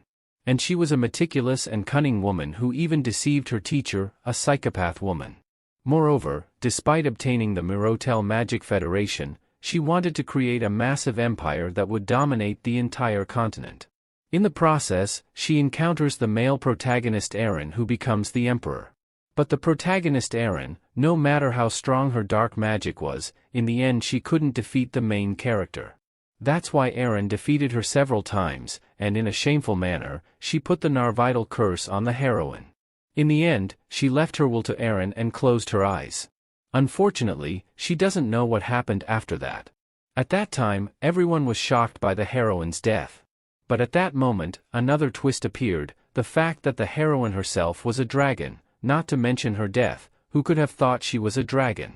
And she was a meticulous and cunning woman who even deceived her teacher, a psychopath woman. Moreover, despite obtaining the Mirotel Magic Federation, she wanted to create a massive empire that would dominate the entire continent. In the process, she encounters the male protagonist Aaron who becomes the emperor. But the protagonist Aaron, no matter how strong her dark magic was, in the end she couldn't defeat the main character. That's why Aaron defeated her several times, and in a shameful manner, she put the Narvital curse on the heroine. In the end, she left her will to Aaron and closed her eyes. Unfortunately, she doesn't know what happened after that. At that time, everyone was shocked by the heroine's death. But at that moment, another twist appeared, the fact that the heroine herself was a dragon. Not to mention her death, who could have thought she was a dragon?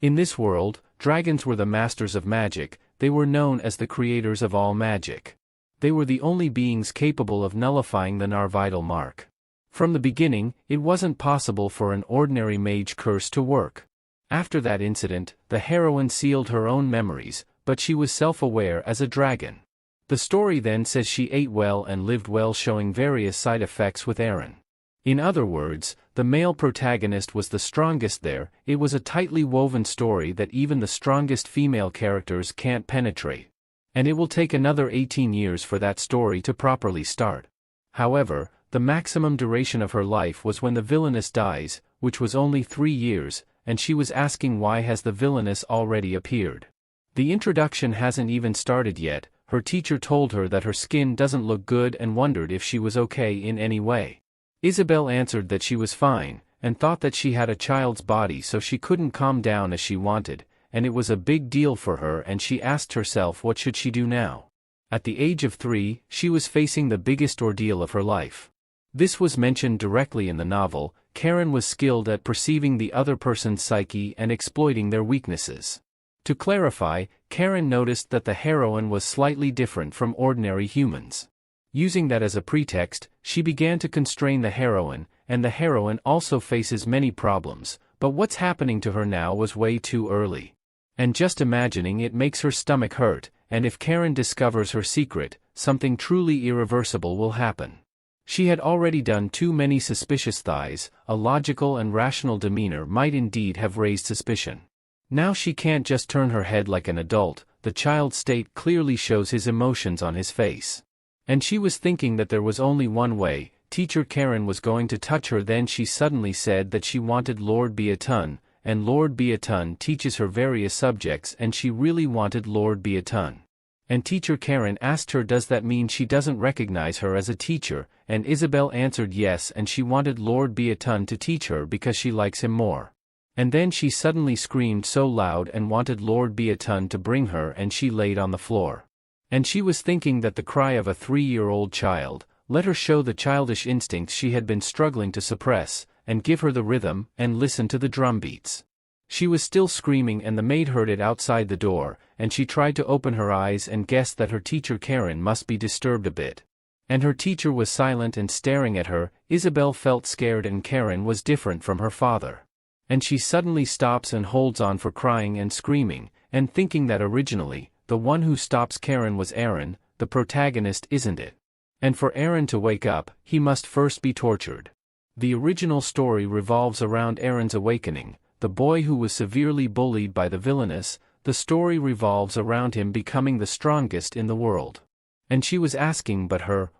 In this world, dragons were the masters of magic, they were known as the creators of all magic. They were the only beings capable of nullifying the Narvital mark. From the beginning, it wasn't possible for an ordinary mage curse to work. After that incident, the heroine sealed her own memories, but she was self-aware as a dragon. The story then says she ate well and lived well, showing various side effects with Aaron. In other words, the male protagonist was the strongest there. It was a tightly woven story that even the strongest female characters can't penetrate. And it will take another 18 years for that story to properly start. However, the maximum duration of her life was when the Villainous dies, which was only 3 years, and she was asking why has the Villainous already appeared. The introduction hasn't even started yet. Her teacher told her that her skin doesn't look good and wondered if she was okay in any way. Isabel answered that she was fine, and thought that she had a child's body so she couldn't calm down as she wanted, and it was a big deal for her and she asked herself what should she do now. At the age of 3, she was facing the biggest ordeal of her life. This was mentioned directly in the novel. Karen was skilled at perceiving the other person's psyche and exploiting their weaknesses. To clarify, Karen noticed that the heroine was slightly different from ordinary humans. Using that as a pretext, she began to constrain the heroine, and the heroine also faces many problems, But what's happening to her now was way too early. And just imagining it makes her stomach hurt, and if Karen discovers her secret, something truly irreversible will happen. She had already done too many suspicious things. A logical and rational demeanor might indeed have raised suspicion. Now she can't just turn her head like an adult, the child state clearly shows his emotions on his face. And she was thinking that there was only one way. Teacher Karen was going to touch her, then she suddenly said that she wanted Lord Beaton, and Lord Beaton teaches her various subjects and she really wanted Lord Beaton. And Teacher Karen asked her, does that mean she doesn't recognize her as a teacher, and Isabel answered yes, and she wanted Lord Beaton to teach her because she likes him more. And then she suddenly screamed so loud and wanted Lord Beaton to bring her, and she laid on the floor. And she was thinking that the cry of a 3-year-old child, let her show the childish instincts she had been struggling to suppress, and give her the rhythm, and listen to the drum beats. She was still screaming and the maid heard it outside the door, and she tried to open her eyes and guessed that her teacher Karen must be disturbed a bit. And her teacher was silent and staring at her. Isabel felt scared and Karen was different from her father. And she suddenly stops and holds on for crying and screaming, and thinking that originally, the one who stops Karen was Aaron, the protagonist, isn't it? And for Aaron to wake up, he must first be tortured. The original story revolves around Aaron's awakening, the boy who was severely bullied by the Villainous. The story revolves around him becoming the strongest in the world. And she was asking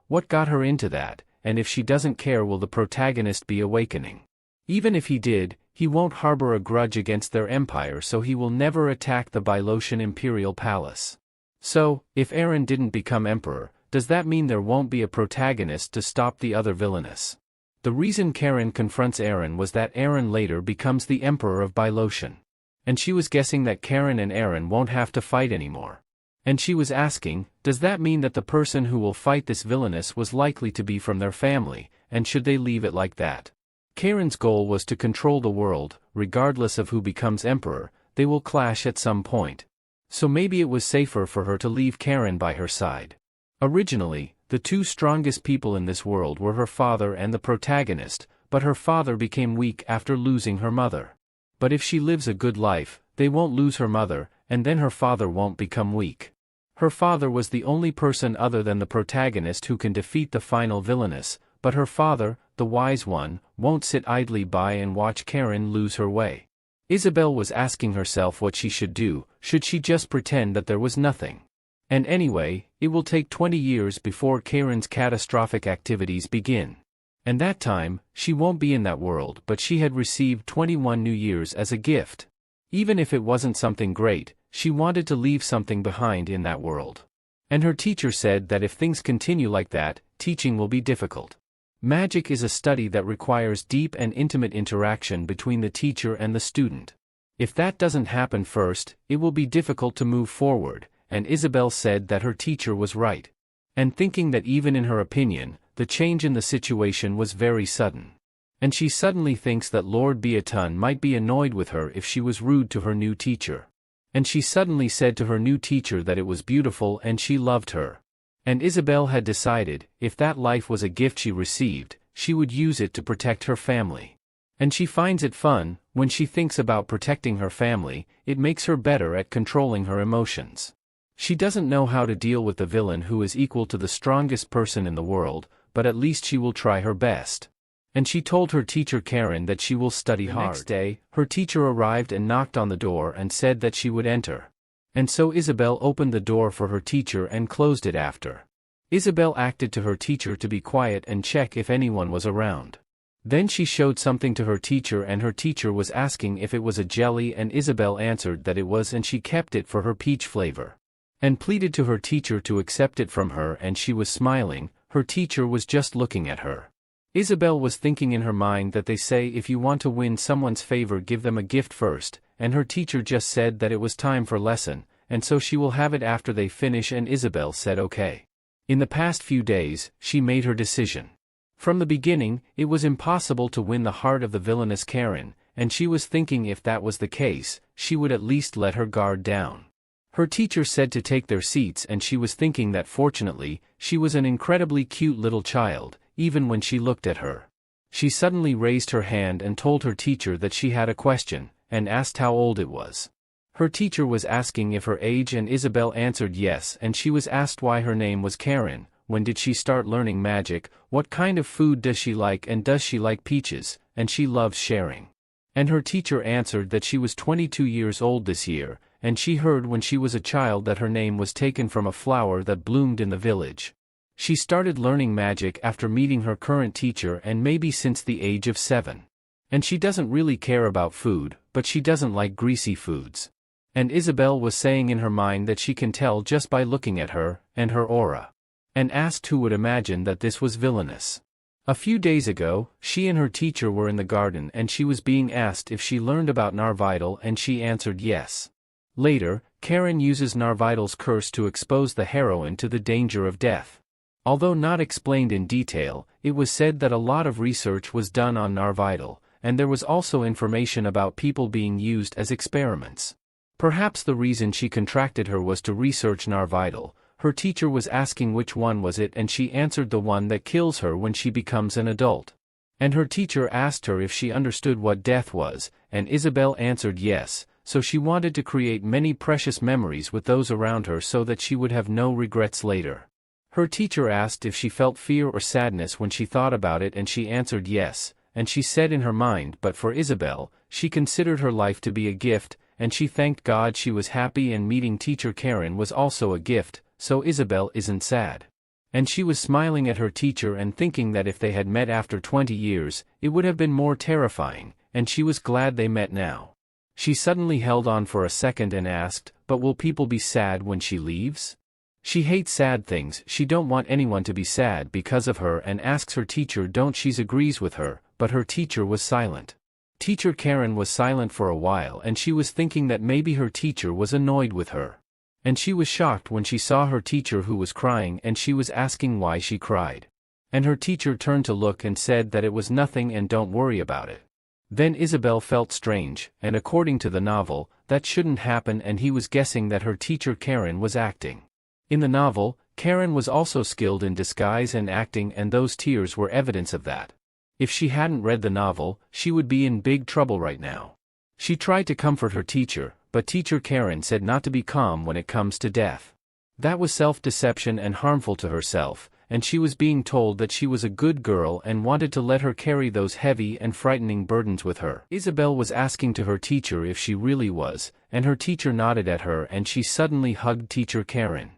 what got her into that, and if she doesn't care, will the protagonist be awakening? Even if he did, he won't harbor a grudge against their empire, so he will never attack the Bylosian imperial palace. So, if Aaron didn't become emperor, does that mean there won't be a protagonist to stop the other Villainous? The reason Karen confronts Aaron was that Aaron later becomes the emperor of Bylosian. And she was guessing that Karen and Aaron won't have to fight anymore. And she was asking, does that mean that the person who will fight this Villainous was likely to be from their family, and should they leave it like that? Karen's goal was to control the world. Regardless of who becomes emperor, they will clash at some point. So maybe it was safer for her to leave Karen by her side. Originally, the two strongest people in this world were her father and the protagonist, but her father became weak after losing her mother. But if she lives a good life, they won't lose her mother, and then her father won't become weak. Her father was the only person other than the protagonist who can defeat the final Villainous, but her father, the wise one, won't sit idly by and watch Karen lose her way. Isabel was asking herself what she should do. Should she just pretend that there was nothing? And anyway, it will take 20 years before Karen's catastrophic activities begin. And that time, she won't be in that world, but she had received 21 New Years as a gift. Even if it wasn't something great, she wanted to leave something behind in that world. And her teacher said that if things continue like that, teaching will be difficult. Magic is a study that requires deep and intimate interaction between the teacher and the student. If that doesn't happen first, it will be difficult to move forward, and Isabel said that her teacher was right. And thinking that even in her opinion, the change in the situation was very sudden. And she suddenly thinks that Lord Beaton might be annoyed with her if she was rude to her new teacher. And she suddenly said to her new teacher that it was beautiful and she loved her. And Isabel had decided, if that life was a gift she received, she would use it to protect her family. And she finds it fun. When she thinks about protecting her family, it makes her better at controlling her emotions. She doesn't know how to deal with the villain who is equal to the strongest person in the world, but at least she will try her best. And she told her teacher Karen that she will study hard. The next day, her teacher arrived and knocked on the door and said that she would enter. And so Isabel opened the door for her teacher and closed it after. Isabel acted to her teacher to be quiet and check if anyone was around. Then she showed something to her teacher and her teacher was asking if it was a jelly and Isabel answered that it was and she kept it for her peach flavor. And pleaded to her teacher to accept it from her and she was smiling. Her teacher was just looking at her. Isabel was thinking in her mind that they say if you want to win someone's favor give them a gift first, and her teacher just said that it was time for lesson, and so she will have it after they finish and Isabel said okay. In the past few days, she made her decision. From the beginning, it was impossible to win the heart of the villainous Karen, and she was thinking if that was the case, she would at least let her guard down. Her teacher said to take their seats and she was thinking that fortunately, she was an incredibly cute little child, even when she looked at her. She suddenly raised her hand and told her teacher that she had a question, and asked how old it was. Her teacher was asking if her age, and Isabel answered yes, and she was asked why her name was Karen, when did she start learning magic, what kind of food does she like, and does she like peaches, and she loves sharing. And her teacher answered that she was 22 years old this year, and she heard when she was a child that her name was taken from a flower that bloomed in the village. She started learning magic after meeting her current teacher and maybe since the age of 7. And she doesn't really care about food, but she doesn't like greasy foods. And Isabel was saying in her mind that she can tell just by looking at her, and her aura. And asked who would imagine that this was Villainous. A few days ago, she and her teacher were in the garden and she was being asked if she learned about Narvidal and she answered yes. Later, Karen uses Narvidal's curse to expose the heroine to the danger of death. Although not explained in detail, it was said that a lot of research was done on Narvidal, and there was also information about people being used as experiments. Perhaps the reason she contracted her was to research Narvidal. Her teacher was asking which one was it and she answered the one that kills her when she becomes an adult. And her teacher asked her if she understood what death was, and Isabel answered yes, so she wanted to create many precious memories with those around her so that she would have no regrets later. Her teacher asked if she felt fear or sadness when she thought about it and she answered yes, and she said in her mind but for Isabel, she considered her life to be a gift, and she thanked God she was happy and meeting teacher Karen was also a gift. So Isabel isn't sad. And she was smiling at her teacher and thinking that if they had met after 20 years, it would have been more terrifying, and she was glad they met now. She suddenly held on for a second and asked, but will people be sad when she leaves? She hates sad things, she don't want anyone to be sad because of her and asks her teacher don't she agrees with her, but her teacher was silent. Teacher Karen was silent for a while and she was thinking that maybe her teacher was annoyed with her. And she was shocked when she saw her teacher who was crying and she was asking why she cried. And her teacher turned to look and said that it was nothing and don't worry about it. Then Isabel felt strange, and according to the novel, that shouldn't happen and he was guessing that her teacher Karen was acting. In the novel, Karen was also skilled in disguise and acting and those tears were evidence of that. If she hadn't read the novel, she would be in big trouble right now. She tried to comfort her teacher, but teacher Karen said not to be calm when it comes to death. That was self-deception and harmful to herself, and she was being told that she was a good girl and wanted to let her carry those heavy and frightening burdens with her. Isabel was asking to her teacher if she really was, and her teacher nodded at her and she suddenly hugged teacher Karen.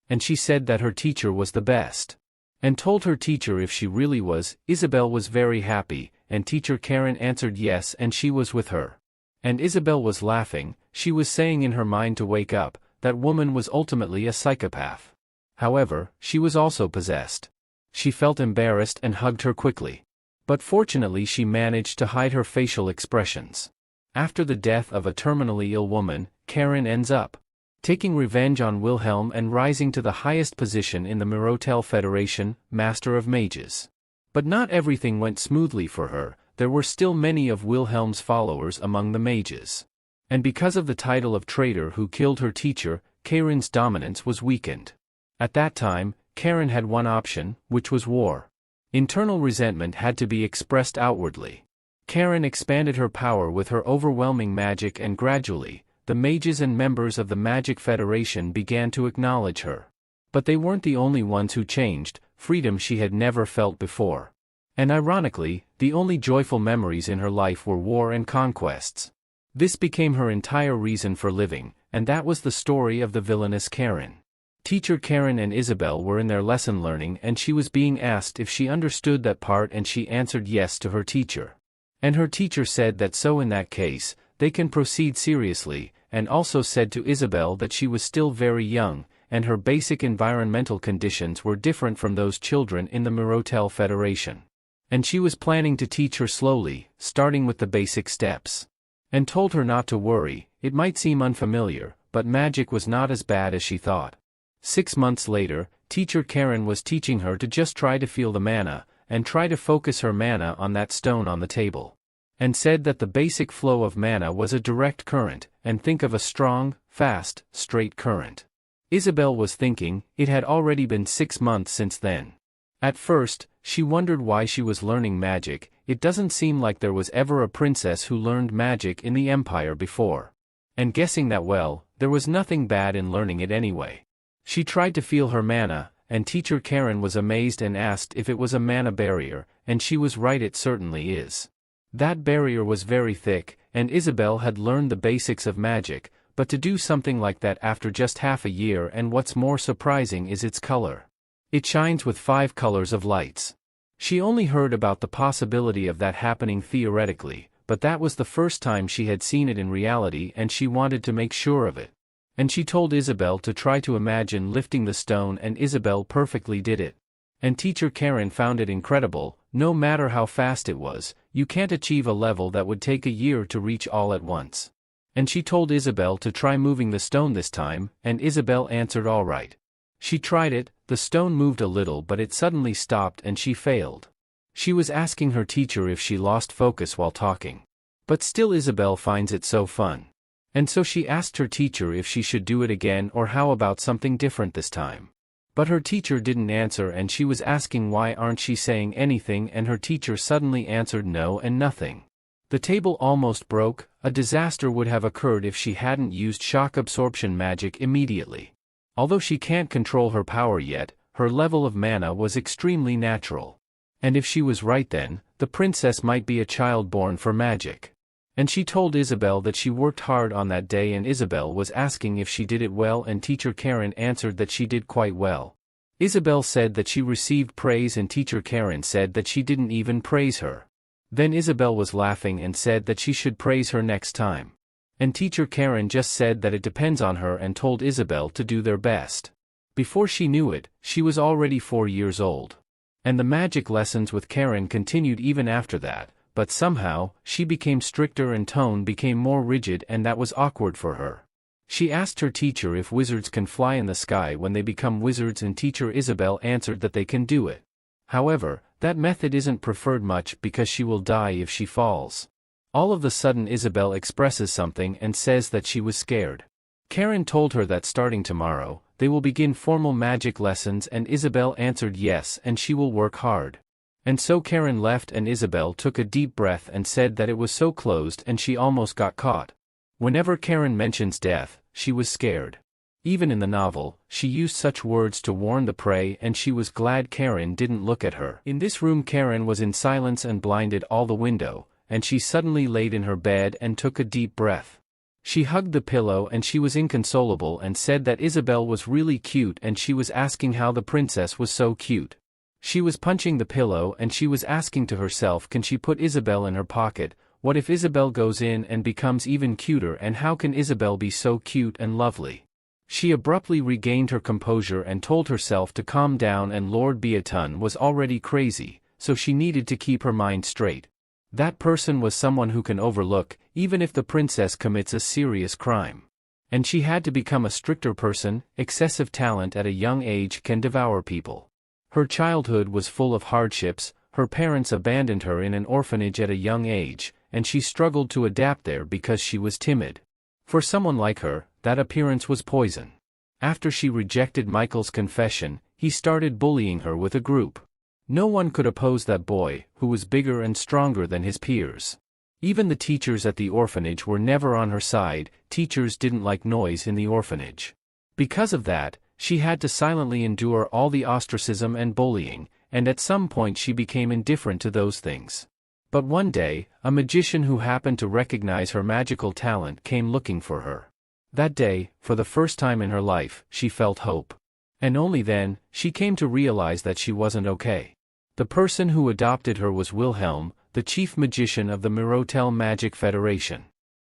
And she said that her teacher was the best. And told her teacher if she really was. Isabel was very happy, and teacher Karen answered yes and she was with her. And Isabel was laughing, she was saying in her mind to wake up, that woman was ultimately a psychopath. However, she was also possessed. She felt embarrassed and hugged her quickly. But fortunately she managed to hide her facial expressions. After the death of a terminally ill woman, Karen ends up taking revenge on Wilhelm and rising to the highest position in the Mirotel Federation, Master of Mages. But not everything went smoothly for her. There were still many of Wilhelm's followers among the mages. And because of the title of traitor who killed her teacher, Karen's dominance was weakened. At that time, Karen had one option, which was war. Internal resentment had to be expressed outwardly. Karen expanded her power with her overwhelming magic and gradually, the mages and members of the Magic Federation began to acknowledge her. But they weren't the only ones who changed, freedom she had never felt before. And ironically, the only joyful memories in her life were war and conquests. This became her entire reason for living, and that was the story of the villainous Karen. Teacher Karen and Isabel were in their lesson learning and she was being asked if she understood that part and she answered yes to her teacher. And her teacher said that so in that case, they can proceed seriously, and also said to Isabel that she was still very young, and her basic environmental conditions were different from those children in the Mirotel Federation. And she was planning to teach her slowly, starting with the basic steps. And told her not to worry, it might seem unfamiliar, but magic was not as bad as she thought. 6 months later, teacher Karen was teaching her to just try to feel the mana, and try to focus her mana on that stone on the table. And said that the basic flow of mana was a direct current, and think of a strong, fast, straight current. Isabel was thinking, it had already been 6 months since then. At first, she wondered why she was learning magic. It doesn't seem like there was ever a princess who learned magic in the Empire before. And guessing that well, there was nothing bad in learning it anyway. She tried to feel her mana, and teacher Karen was amazed and asked if it was a mana barrier, and she was right, it certainly is. That barrier was very thick, and Isabel had learned the basics of magic, but to do something like that after just half a year, and what's more surprising is its color. It shines with 5 colors of lights. She only heard about the possibility of that happening theoretically, but that was the first time she had seen it in reality, and she wanted to make sure of it. And she told Isabel to try to imagine lifting the stone, and Isabel perfectly did it. And teacher Karen found it incredible. No matter how fast it was, you can't achieve a level that would take a year to reach all at once. And she told Isabel to try moving the stone this time, and Isabel answered all right. She tried it, the stone moved a little, but it suddenly stopped and she failed. She was asking her teacher if she lost focus while talking. But still Isabel finds it so fun. And so she asked her teacher if she should do it again, or how about something different this time. But her teacher didn't answer, and she was asking why aren't she saying anything, and her teacher suddenly answered no and nothing. The table almost broke. A disaster would have occurred if she hadn't used shock absorption magic immediately. Although she can't control her power yet, her level of mana was extremely natural. And if she was right, then the princess might be a child born for magic. And she told Isabel that she worked hard on that day, and Isabel was asking if she did it well, and teacher Karen answered that she did quite well. Isabel said that she received praise, and teacher Karen said that she didn't even praise her. Then Isabel was laughing and said that she should praise her next time. And teacher Karen just said that it depends on her and told Isabel to do their best. Before she knew it, she was already 4 years old. And the magic lessons with Karen continued even after that, but somehow, she became stricter and tone became more rigid, and that was awkward for her. She asked her teacher if wizards can fly in the sky when they become wizards, and teacher Isabel answered that they can do it. However, that method isn't preferred much because she will die if she falls. All of a sudden Isabel expresses something and says that she was scared. Karen told her that starting tomorrow, they will begin formal magic lessons, and Isabel answered yes, and she will work hard. And so Karen left, and Isabel took a deep breath and said that it was so closed and she almost got caught. Whenever Karen mentions death, she was scared. Even in the novel, she used such words to warn the prey, and she was glad Karen didn't look at her. In this room Karen was in silence and blinded all the window, and she suddenly laid in her bed and took a deep breath. She hugged the pillow and she was inconsolable and said that Isabel was really cute, and she was asking how the princess was so cute. She was punching the pillow and she was asking to herself, can she put Isabel in her pocket? What if Isabel goes in and becomes even cuter, and how can Isabel be so cute and lovely? She abruptly regained her composure and told herself to calm down, and Lord Beaton was already crazy, so she needed to keep her mind straight. That person was someone who can overlook, even if the princess commits a serious crime. And she had to become a stricter person. Excessive talent at a young age can devour people. Her childhood was full of hardships. Her parents abandoned her in an orphanage at a young age, and she struggled to adapt there because she was timid. For someone like her, that appearance was poison. After she rejected Michael's confession, he started bullying her with a group. No one could oppose that boy, who was bigger and stronger than his peers. Even the teachers at the orphanage were never on her side. Teachers didn't like noise in the orphanage. Because of that, she had to silently endure all the ostracism and bullying, and at some point she became indifferent to those things. But one day, a magician who happened to recognize her magical talent came looking for her. That day, for the first time in her life, she felt hope. And only then, she came to realize that she wasn't okay. The person who adopted her was Wilhelm, the chief magician of the Mirotel Magic Federation.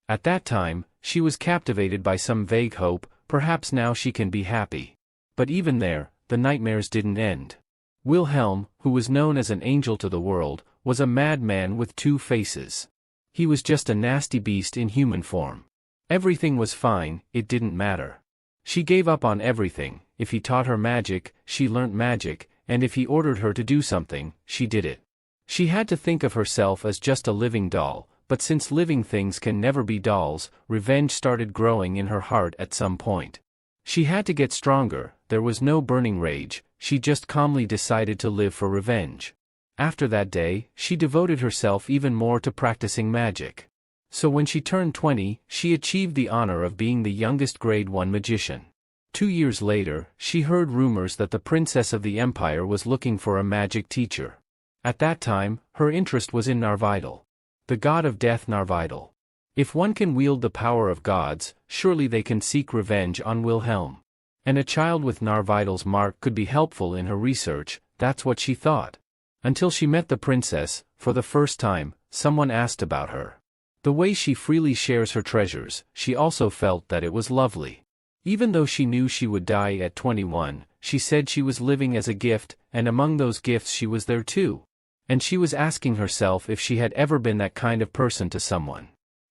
At that time, she was captivated by some vague hope. Perhaps now she can be happy. But even there, the nightmares didn't end. Wilhelm, who was known as an angel to the world, was a madman with 2 faces. He was just a nasty beast in human form. Everything was fine, it didn't matter. She gave up on everything. If he taught her magic, she learnt magic, and if he ordered her to do something, she did it. She had to think of herself as just a living doll, but since living things can never be dolls, revenge started growing in her heart at some point. She had to get stronger. There was no burning rage. She just calmly decided to live for revenge. After that day, she devoted herself even more to practicing magic. So when she turned 20, she achieved the honor of being the youngest grade 1 magician. 2 years later, she heard rumors that the princess of the empire was looking for a magic teacher. At that time, her interest was in Narvidal, the god of death. Narvidal. If one can wield the power of gods, surely they can seek revenge on Wilhelm. And a child with Narvidal's mark could be helpful in her research, that's what she thought. Until she met the princess, for the first time, someone asked about her. The way she freely shares her treasures, she also felt that it was lovely. Even though she knew she would die at 21, she said she was living as a gift, and among those gifts she was there too. And she was asking herself if she had ever been that kind of person to someone.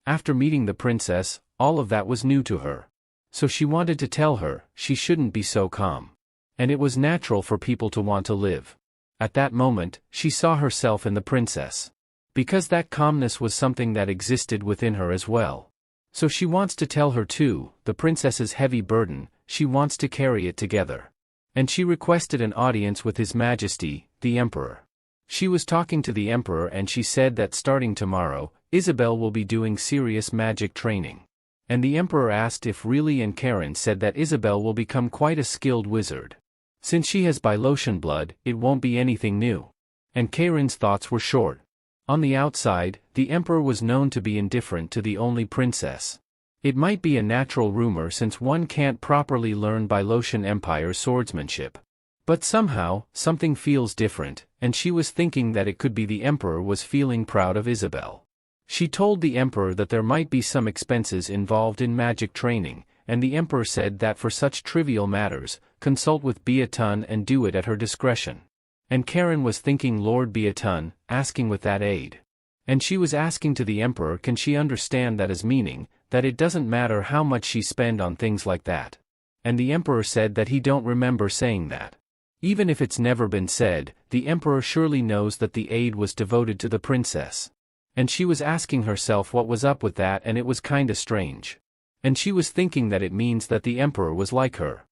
After meeting the princess, all of that was new to her. So she wanted to tell her, she shouldn't be so calm. And it was natural for people to want to live. At that moment, she saw herself in the princess. Because that calmness was something that existed within her as well. So she wants to tell her too, the princess's heavy burden, she wants to carry it together. And she requested an audience with His Majesty, the Emperor. She was talking to the Emperor and she said that starting tomorrow, Isabel will be doing serious magic training. And the Emperor asked if really, and Karen said that Isabel will become quite a skilled wizard. Since she has Bilotian blood, it won't be anything new. And Karen's thoughts were short. On the outside, the Emperor was known to be indifferent to the only princess. It might be a natural rumor since one can't properly learn Bilotian Empire swordsmanship. But somehow, something feels different, and she was thinking that it could be the Emperor was feeling proud of Isabel. She told the Emperor that there might be some expenses involved in magic training, and the Emperor said that for such trivial matters, consult with Beatun and do it at her discretion. And Karen was thinking Lord Beatun, asking with that aid. And she was asking to the Emperor, can she understand that as meaning, that it doesn't matter how much she spend on things like that. And the Emperor said that he don't remember saying that. Even if it's never been said, the Emperor surely knows that the aid was devoted to the princess. And she was asking herself what was up with that, and it was kinda strange. And she was thinking that it means that the Emperor was like her.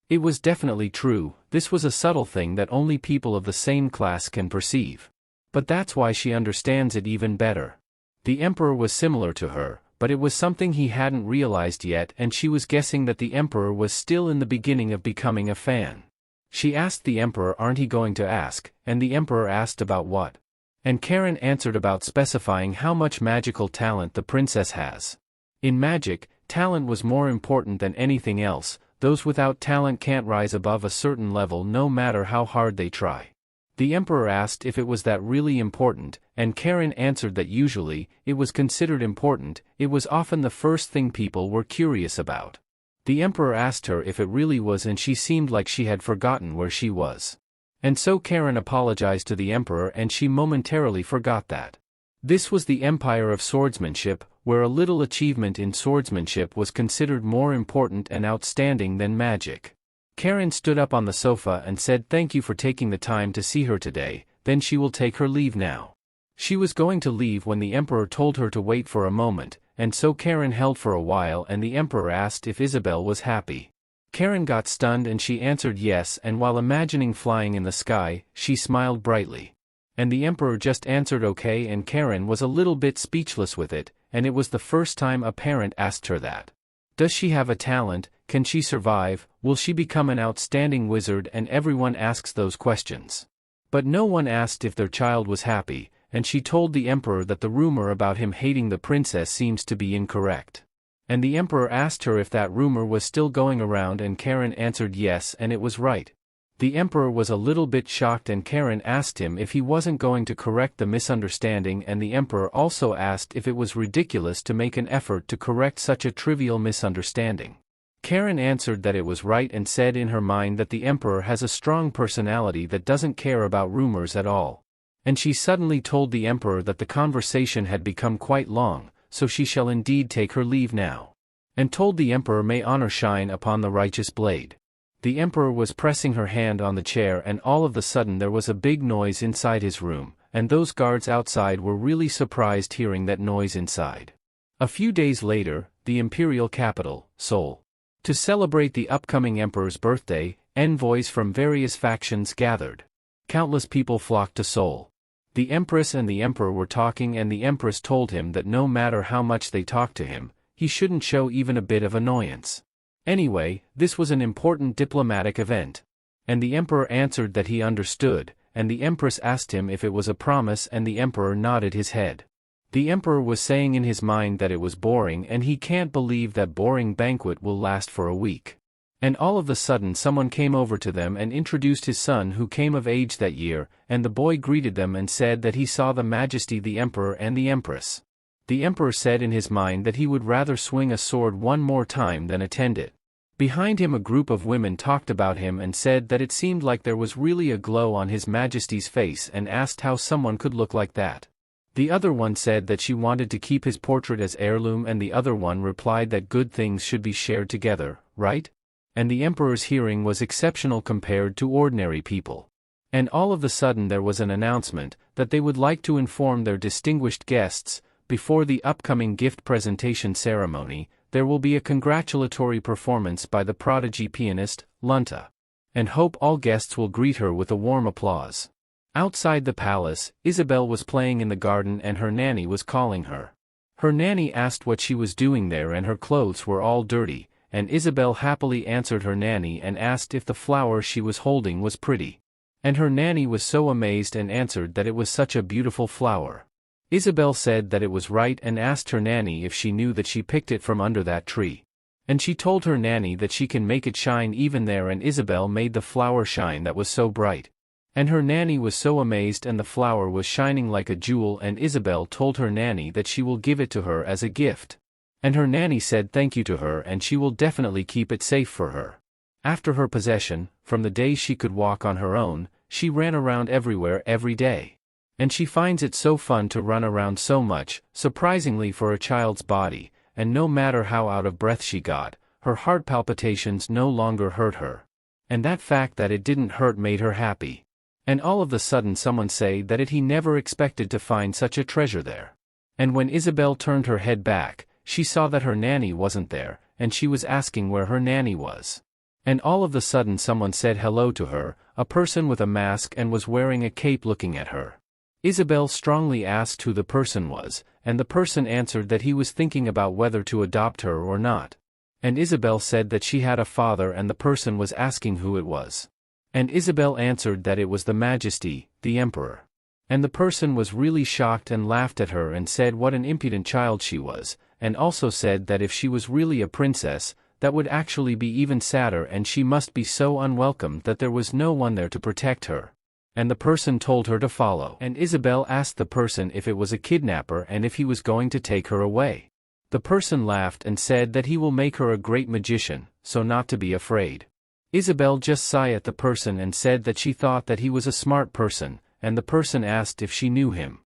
It was definitely true, this was a subtle thing that only people of the same class can perceive. But that's why she understands it even better. The Emperor was similar to her, but it was something he hadn't realized yet, and she was guessing that the Emperor was still in the beginning of becoming a fan. She asked the Emperor, aren't he going to ask, and the Emperor asked about what? And Karen answered about specifying how much magical talent the princess has. In magic, talent was more important than anything else. Those without talent can't rise above a certain level no matter how hard they try. The Emperor asked if it was that really important, and Karen answered that usually, it was considered important, it was often the first thing people were curious about. The Emperor asked her if it really was, and she seemed like she had forgotten where she was. And so Karen apologized to the Emperor and she momentarily forgot that. This was the empire of swordsmanship, where a little achievement in swordsmanship was considered more important and outstanding than magic. Karen stood up on the sofa and said thank you for taking the time to see her today, then she will take her leave now. She was going to leave when the Emperor told her to wait for a moment, and so Karen held for a while and the Emperor asked if Isabel was happy. Karen got stunned and she answered yes, and while imagining flying in the sky, she smiled brightly. And the Emperor just answered okay, and Karen was a little bit speechless with it, and it was the first time a parent asked her that. Does she have a talent? Can she survive? Will she become an outstanding wizard? And everyone asks those questions. But no one asked if their child was happy, and she told the Emperor that the rumor about him hating the princess seems to be incorrect. And the Emperor asked her if that rumor was still going around, and Karen answered yes, and it was right. The Emperor was a little bit shocked, and Karen asked him if he wasn't going to correct the misunderstanding, and the Emperor also asked if it was ridiculous to make an effort to correct such a trivial misunderstanding. Karen answered that it was right and said in her mind that the Emperor has a strong personality that doesn't care about rumors at all. And she suddenly told the Emperor that the conversation had become quite long, so she shall indeed take her leave now. And told the Emperor may honor shine upon the righteous blade. The Emperor was pressing her hand on the chair, and all of a sudden there was a big noise inside his room, and those guards outside were really surprised hearing that noise inside. A few days later, the imperial capital, Seoul. To celebrate the upcoming Emperor's birthday, envoys from various factions gathered. Countless people flocked to Seoul. The Empress and the Emperor were talking and the Empress told him that no matter how much they talked to him, he shouldn't show even a bit of annoyance. Anyway, this was an important diplomatic event. And the Emperor answered that he understood, and the Empress asked him if it was a promise and the Emperor nodded his head. The Emperor was saying in his mind that it was boring and he can't believe that boring banquet will last for a week. And all of a sudden someone came over to them and introduced his son who came of age that year, and the boy greeted them and said that he saw the Majesty the Emperor and the Empress. The Emperor said in his mind that he would rather swing a sword one more time than attend it. Behind him a group of women talked about him and said that it seemed like there was really a glow on His Majesty's face and asked how someone could look like that. The other one said that she wanted to keep his portrait as heirloom and the other one replied that good things should be shared together, right? And the Emperor's hearing was exceptional compared to ordinary people. And all of a sudden there was an announcement that they would like to inform their distinguished guests, before the upcoming gift presentation ceremony, there will be a congratulatory performance by the prodigy pianist, Lunta. And hope all guests will greet her with a warm applause. Outside the palace, Isabel was playing in the garden and her nanny was calling her. Her nanny asked what she was doing there and her clothes were all dirty, and Isabel happily answered her nanny and asked if the flower she was holding was pretty. And her nanny was so amazed and answered that it was such a beautiful flower. Isabel said that it was right and asked her nanny if she knew that she picked it from under that tree. And she told her nanny that she can make it shine even there and Isabel made the flower shine that was so bright. And her nanny was so amazed and the flower was shining like a jewel and Isabel told her nanny that she will give it to her as a gift. And her nanny said thank you to her and she will definitely keep it safe for her. After her possession, from the day she could walk on her own, she ran around everywhere every day. And she finds it so fun to run around so much, surprisingly for a child's body, and no matter how out of breath she got, her heart palpitations no longer hurt her. And that fact that it didn't hurt made her happy. And all of a sudden someone said that he never expected to find such a treasure there. And when Isabel turned her head back, she saw that her nanny wasn't there, and she was asking where her nanny was. And all of a sudden someone said hello to her, a person with a mask and was wearing a cape looking at her. Isabel strongly asked who the person was, and the person answered that he was thinking about whether to adopt her or not. And Isabel said that she had a father and the person was asking who it was. And Isabel answered that it was the Majesty, the Emperor. And the person was really shocked and laughed at her and said what an impudent child she was, and also said that if she was really a princess, that would actually be even sadder and she must be so unwelcome that there was no one there to protect her. And the person told her to follow. And Isabel asked the person if it was a kidnapper and if he was going to take her away. The person laughed and said that he will make her a great magician, so not to be afraid. Isabel just sighed at the person and said that she thought that he was a smart person, and the person asked if she knew him.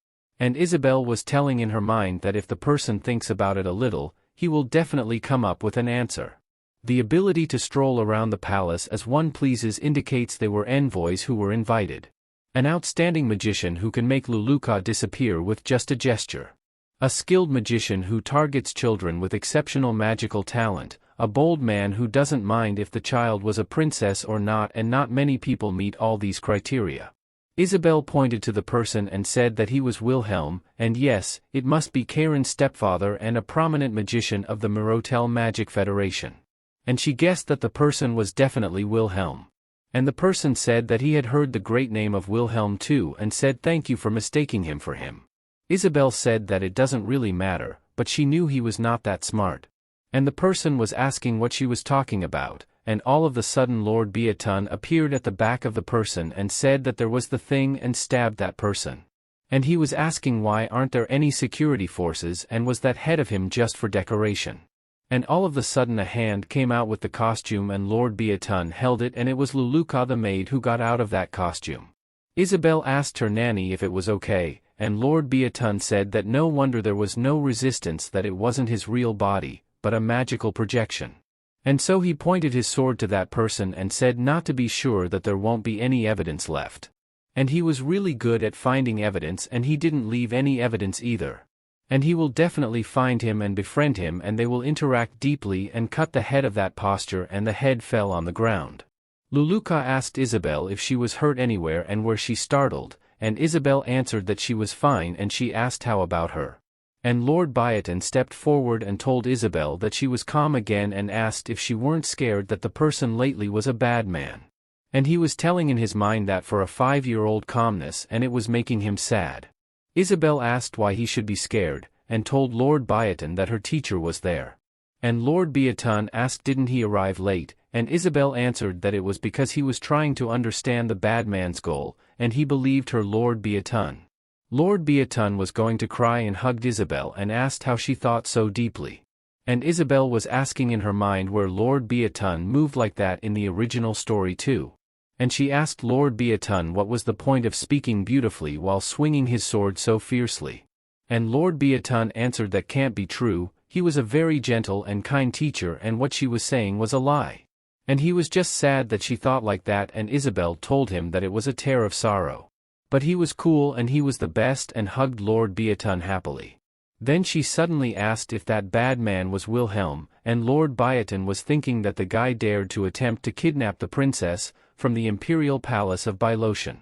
And Isabel was telling in her mind that if the person thinks about it a little, he will definitely come up with an answer. The ability to stroll around the palace as one pleases indicates they were envoys who were invited. An outstanding magician who can make Luluka disappear with just a gesture. A skilled magician who targets children with exceptional magical talent, a bold man who doesn't mind if the child was a princess or not, and not many people meet all these criteria. Isabel pointed to the person and said that he was Wilhelm, and yes, it must be Karen's stepfather and a prominent magician of the Mirotel Magic Federation. And she guessed that the person was definitely Wilhelm. And the person said that he had heard the great name of Wilhelm too and said thank you for mistaking him for him. Isabel said that it doesn't really matter, but she knew he was not that smart. And the person was asking what she was talking about, and all of a sudden Lord Beaton appeared at the back of the person and said that there was the thing and stabbed that person. And he was asking why aren't there any security forces and was that head of him just for decoration. And all of a sudden a hand came out with the costume and Lord Beaton held it and it was Luluka the maid who got out of that costume. Isabel asked her nanny if it was okay, and Lord Beaton said that no wonder there was no resistance, that it wasn't his real body, but a magical projection. And so he pointed his sword to that person and said not to be sure that there won't be any evidence left. And he was really good at finding evidence and he didn't leave any evidence either. And he will definitely find him and befriend him and they will interact deeply and cut the head of that posture and the head fell on the ground. Luluka asked Isabel if she was hurt anywhere and where she startled, and Isabel answered that she was fine and she asked how about her. And Lord Biotin stepped forward and told Isabel that she was calm again and asked if she weren't scared that the person lately was a bad man. And he was telling in his mind that for a 5-year-old calmness and it was making him sad. Isabel asked why he should be scared, and told Lord Biotin that her teacher was there. And Lord Biotin asked didn't he arrive late, and Isabel answered that it was because he was trying to understand the bad man's goal, and he believed her. Lord Biotin. Lord Biotin was going to cry and hugged Isabel and asked how she thought so deeply. And Isabel was asking in her mind where Lord Biotin moved like that in the original story too. And she asked Lord Biotin what was the point of speaking beautifully while swinging his sword so fiercely. And Lord Biotin answered that can't be true, he was a very gentle and kind teacher and what she was saying was a lie. And he was just sad that she thought like that, and Isabel told him that it was a tear of sorrow. But he was cool and he was the best and hugged Lord Biotin happily. Then she suddenly asked if that bad man was Wilhelm, and Lord Biotin was thinking that the guy dared to attempt to kidnap the princess from the imperial palace of Bilotion.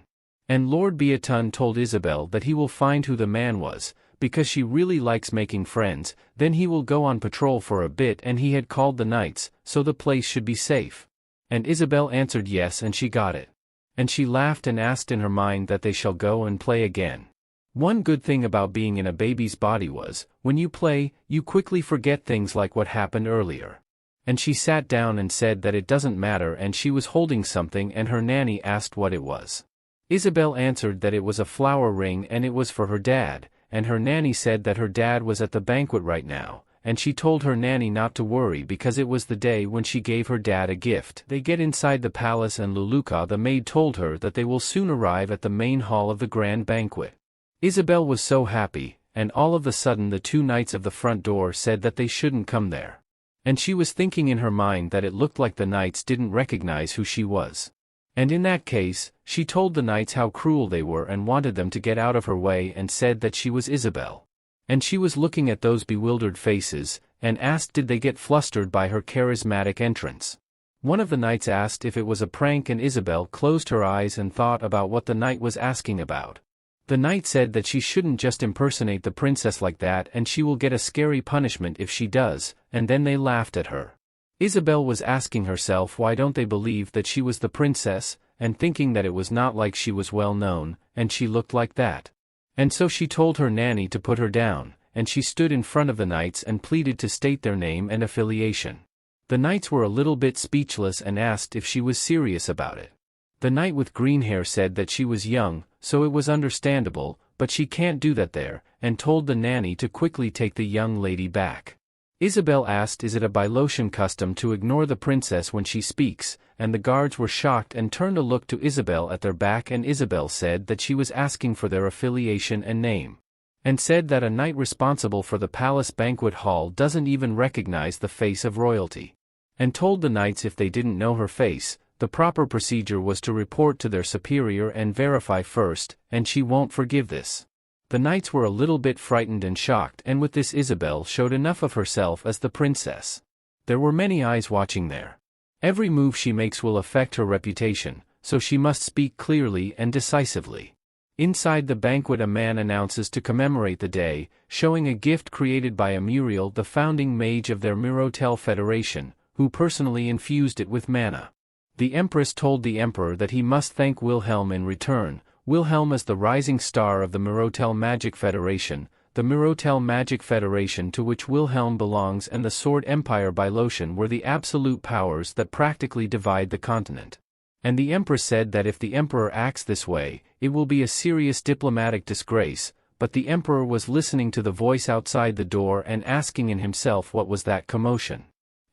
And Lord Biotin told Isabel that he will find who the man was, because she really likes making friends, then he will go on patrol for a bit and he had called the knights, so the place should be safe. And Isabel answered yes and she got it. And she laughed and asked in her mind that they shall go and play again. One good thing about being in a baby's body was, when you play, you quickly forget things like what happened earlier. And she sat down and said that it doesn't matter, and she was holding something and her nanny asked what it was. Isabel answered that it was a flower ring and it was for her dad, and her nanny said that her dad was at the banquet right now. And she told her nanny not to worry because it was the day when she gave her dad a gift. They get inside the palace and Luluka the maid told her that they will soon arrive at the main hall of the grand banquet. Isabel was so happy, and all of a sudden the 2 knights of the front door said that they shouldn't come there. And she was thinking in her mind that it looked like the knights didn't recognize who she was. And in that case, she told the knights how cruel they were and wanted them to get out of her way and said that she was Isabel. And she was looking at those bewildered faces, and asked did they get flustered by her charismatic entrance. One of the knights asked if it was a prank and Isabel closed her eyes and thought about what the knight was asking about. The knight said that she shouldn't just impersonate the princess like that and she will get a scary punishment if she does, and then they laughed at her. Isabel was asking herself why don't they believe that she was the princess, and thinking that it was not like she was well known, and she looked like that. And so she told her nanny to put her down, and she stood in front of the knights and pleaded to state their name and affiliation. The knights were a little bit speechless and asked if she was serious about it. The knight with green hair said that she was young, so it was understandable, but she can't do that there, and told the nanny to quickly take the young lady back. Isabel asked is it a Bilotian custom to ignore the princess when she speaks, and the guards were shocked and turned to look to Isabel at their back, and Isabel said that she was asking for their affiliation and name. And said that a knight responsible for the palace banquet hall doesn't even recognize the face of royalty. And told the knights if they didn't know her face, the proper procedure was to report to their superior and verify first, and she won't forgive this. The knights were a little bit frightened and shocked, and with this Isabel showed enough of herself as the princess. There were many eyes watching there. Every move she makes will affect her reputation, so she must speak clearly and decisively. Inside the banquet a man announces to commemorate the day, showing a gift created by a Muriel, the founding mage of their Mirotel Federation, who personally infused it with mana. The Empress told the Emperor that he must thank Wilhelm in return. Wilhelm is the rising star of the Mirotel Magic Federation, the Mirotel Magic Federation to which Wilhelm belongs, and the Sword Empire Bilotion were the absolute powers that practically divide the continent. And the Empress said that if the Emperor acts this way, it will be a serious diplomatic disgrace, but the Emperor was listening to the voice outside the door and asking in himself what was that commotion.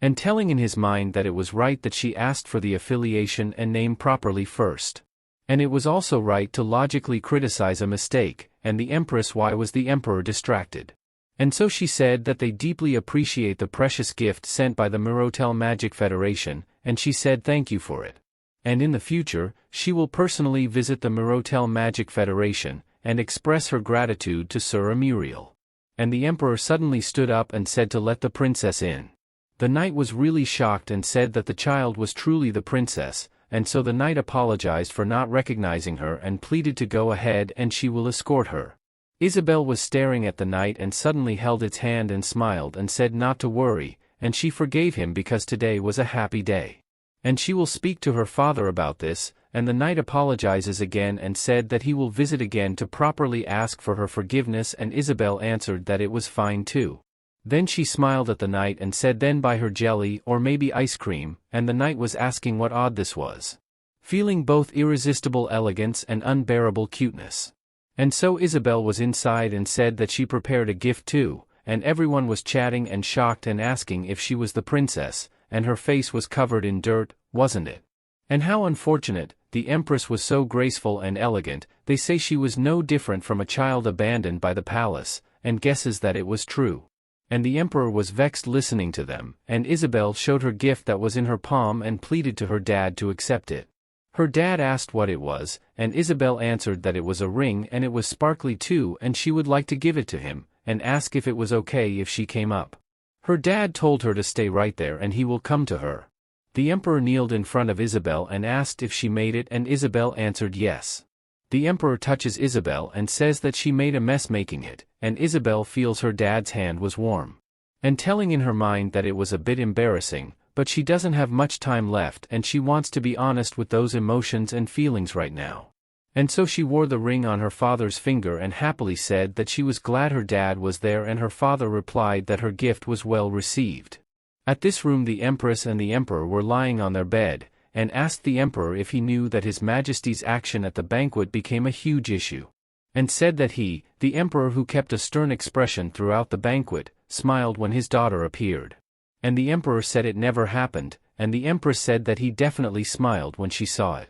And telling in his mind that it was right that she asked for the affiliation and name properly first. And it was also right to logically criticize a mistake, and the Empress why was the Emperor distracted. And so she said that they deeply appreciate the precious gift sent by the Mirotel Magic Federation, and she said thank you for it. And in the future, she will personally visit the Mirotel Magic Federation, and express her gratitude to Sir Muriel. And the Emperor suddenly stood up and said to let the princess in. The knight was really shocked and said that the child was truly the princess, and so the knight apologized for not recognizing her and pleaded to go ahead and she will escort her. Isabel was staring at the knight and suddenly held its hand and smiled and said not to worry, and she forgave him because today was a happy day. And she will speak to her father about this, and the knight apologizes again and said that he will visit again to properly ask for her forgiveness, and Isabel answered that it was fine too. Then she smiled at the knight and said then buy her jelly or maybe ice cream, and the knight was asking what odd this was. Feeling both irresistible elegance and unbearable cuteness. And so Isabel was inside and said that she prepared a gift too, and everyone was chatting and shocked and asking if she was the princess, and her face was covered in dirt, wasn't it? And how unfortunate, the empress was so graceful and elegant, they say she was no different from a child abandoned by the palace, and guesses that it was true. And the emperor was vexed listening to them, and Isabel showed her gift that was in her palm and pleaded to her dad to accept it. Her dad asked what it was, and Isabel answered that it was a ring and it was sparkly too and she would like to give it to him, and ask if it was okay if she came up. Her dad told her to stay right there and he will come to her. The emperor kneeled in front of Isabel and asked if she made it, and Isabel answered yes. The emperor touches Isabel and says that she made a mess making it, and Isabel feels her dad's hand was warm. And telling in her mind that it was a bit embarrassing, but she doesn't have much time left and she wants to be honest with those emotions and feelings right now. And so she wore the ring on her father's finger and happily said that she was glad her dad was there, and her father replied that her gift was well received. At this room the empress and the emperor were lying on their bed, and asked the emperor if he knew that his majesty's action at the banquet became a huge issue. And said that he, the emperor who kept a stern expression throughout the banquet, smiled when his daughter appeared. And the emperor said it never happened, and the empress said that he definitely smiled when she saw it.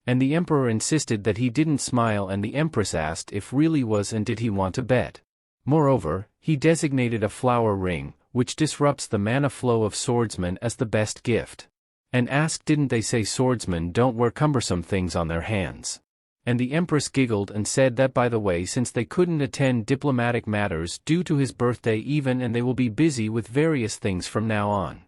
And the emperor insisted that he didn't smile, and the empress asked if really was and did he want to bet. Moreover, he designated a flower ring, which disrupts the mana flow of swordsmen, as the best gift. And asked didn't they say swordsmen don't wear cumbersome things on their hands. And the empress giggled and said that by the way, since they couldn't attend diplomatic matters due to his birthday even, and they will be busy with various things from now on.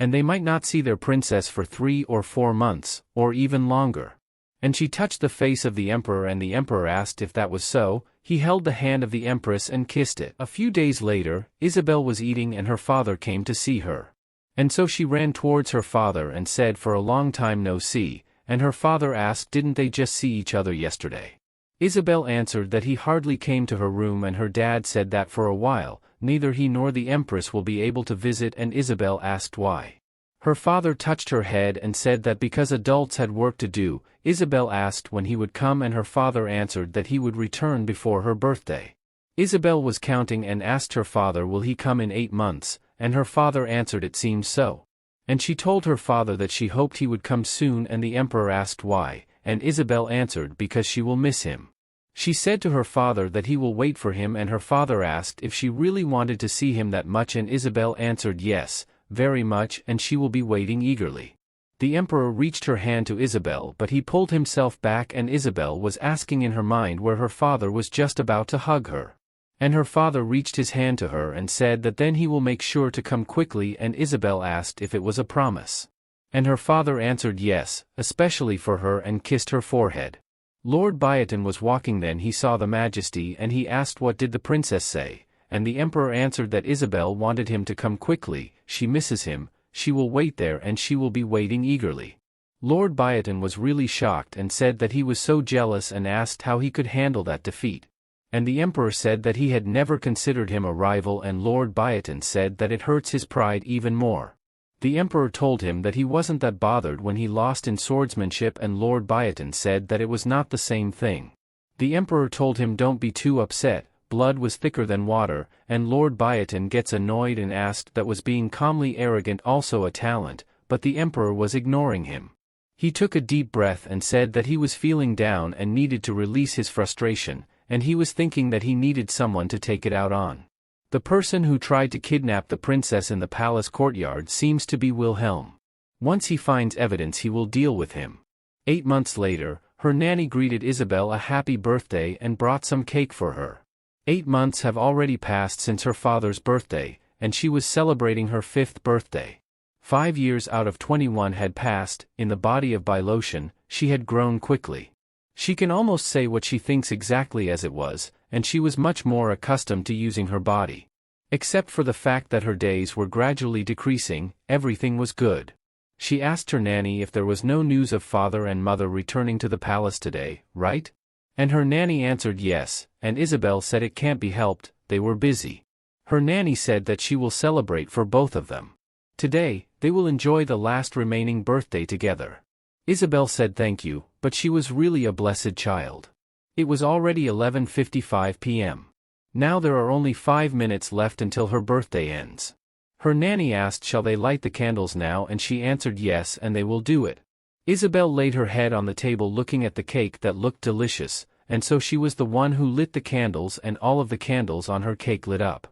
And they might not see their princess for 3 or 4 months, or even longer. And she touched the face of the emperor, and the emperor asked if that was so. He held the hand of the empress and kissed it. A few days later, Isabel was eating and her father came to see her. And so she ran towards her father and said for a long time no see, and her father asked didn't they just see each other yesterday. Isabel answered that he hardly came to her room, and her dad said that for a while, neither he nor the empress will be able to visit, and Isabel asked why. Her father touched her head and said that because adults had work to do. Isabel asked when he would come, and her father answered that he would return before her birthday. Isabel was counting and asked her father will he come in 8 months, and her father answered it seems so. And she told her father that she hoped he would come soon, and the emperor asked why, and Isabel answered because she will miss him. She said to her father that he will wait for him, and her father asked if she really wanted to see him that much, and Isabel answered yes, very much, and she will be waiting eagerly. The emperor reached her hand to Isabel, but he pulled himself back, and Isabel was asking in her mind where her father was just about to hug her. And her father reached his hand to her and said that then he will make sure to come quickly, and Isabel asked if it was a promise. And her father answered yes, especially for her, and kissed her forehead. Lord Biotin was walking then he saw the majesty, and he asked what did the princess say, and the emperor answered that Isabel wanted him to come quickly, she misses him, she will wait there and she will be waiting eagerly. Lord Biotin was really shocked and said that he was so jealous and asked how he could handle that defeat. And the emperor said that he had never considered him a rival, and Lord Biotin said that it hurts his pride even more. The emperor told him that he wasn't that bothered when he lost in swordsmanship, and Lord Biotin said that it was not the same thing. The emperor told him don't be too upset, blood was thicker than water, and Lord Biotin gets annoyed and asked that was being calmly arrogant also a talent, but the emperor was ignoring him. He took a deep breath and said that he was feeling down and needed to release his frustration, and he was thinking that he needed someone to take it out on. The person who tried to kidnap the princess in the palace courtyard seems to be Wilhelm. Once he finds evidence he will deal with him. 8 months later, her nanny greeted Isabel a happy birthday and brought some cake for her. 8 months have already passed since her father's birthday, and she was celebrating her 5th birthday. 5 years out of 21 had passed. In the body of Bilotian, she had grown quickly. She can almost say what she thinks exactly as it was, and she was much more accustomed to using her body. Except for the fact that her days were gradually decreasing, everything was good. She asked her nanny if there was no news of father and mother returning to the palace today, right? And her nanny answered yes, and Isabel said it can't be helped, they were busy. Her nanny said that she will celebrate for both of them. Today, they will enjoy the last remaining birthday together. Isabel said thank you, but she was really a blessed child. It was already 11:55 p.m. Now there are only 5 minutes left until her birthday ends. Her nanny asked shall they light the candles now, and she answered yes, and they will do it. Isabel laid her head on the table looking at the cake that looked delicious, and so she was the one who lit the candles, and all of the candles on her cake lit up.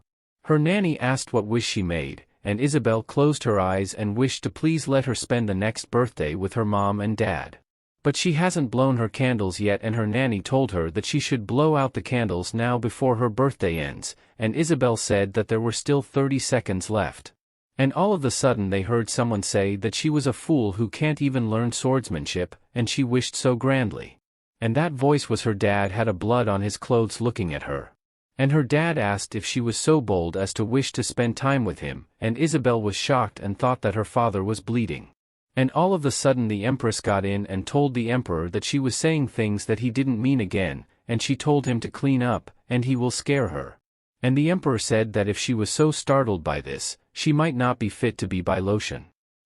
Her nanny asked what wish she made, and Isabel closed her eyes and wished to please let her spend the next birthday with her mom and dad. But she hasn't blown her candles yet, and her nanny told her that she should blow out the candles now before her birthday ends, and Isabel said that there were still 30 seconds left. And all of a sudden they heard someone say that she was a fool who can't even learn swordsmanship, and she wished so grandly. And that voice was her dad, had a blood on his clothes looking at her. And her dad asked if she was so bold as to wish to spend time with him, and Isabel was shocked and thought that her father was bleeding. And all of a sudden the Empress got in and told the Emperor that she was saying things that he didn't mean again, and she told him to clean up, and he will scare her. And the Emperor said that if she was so startled by this, she might not be fit to be Bilotian.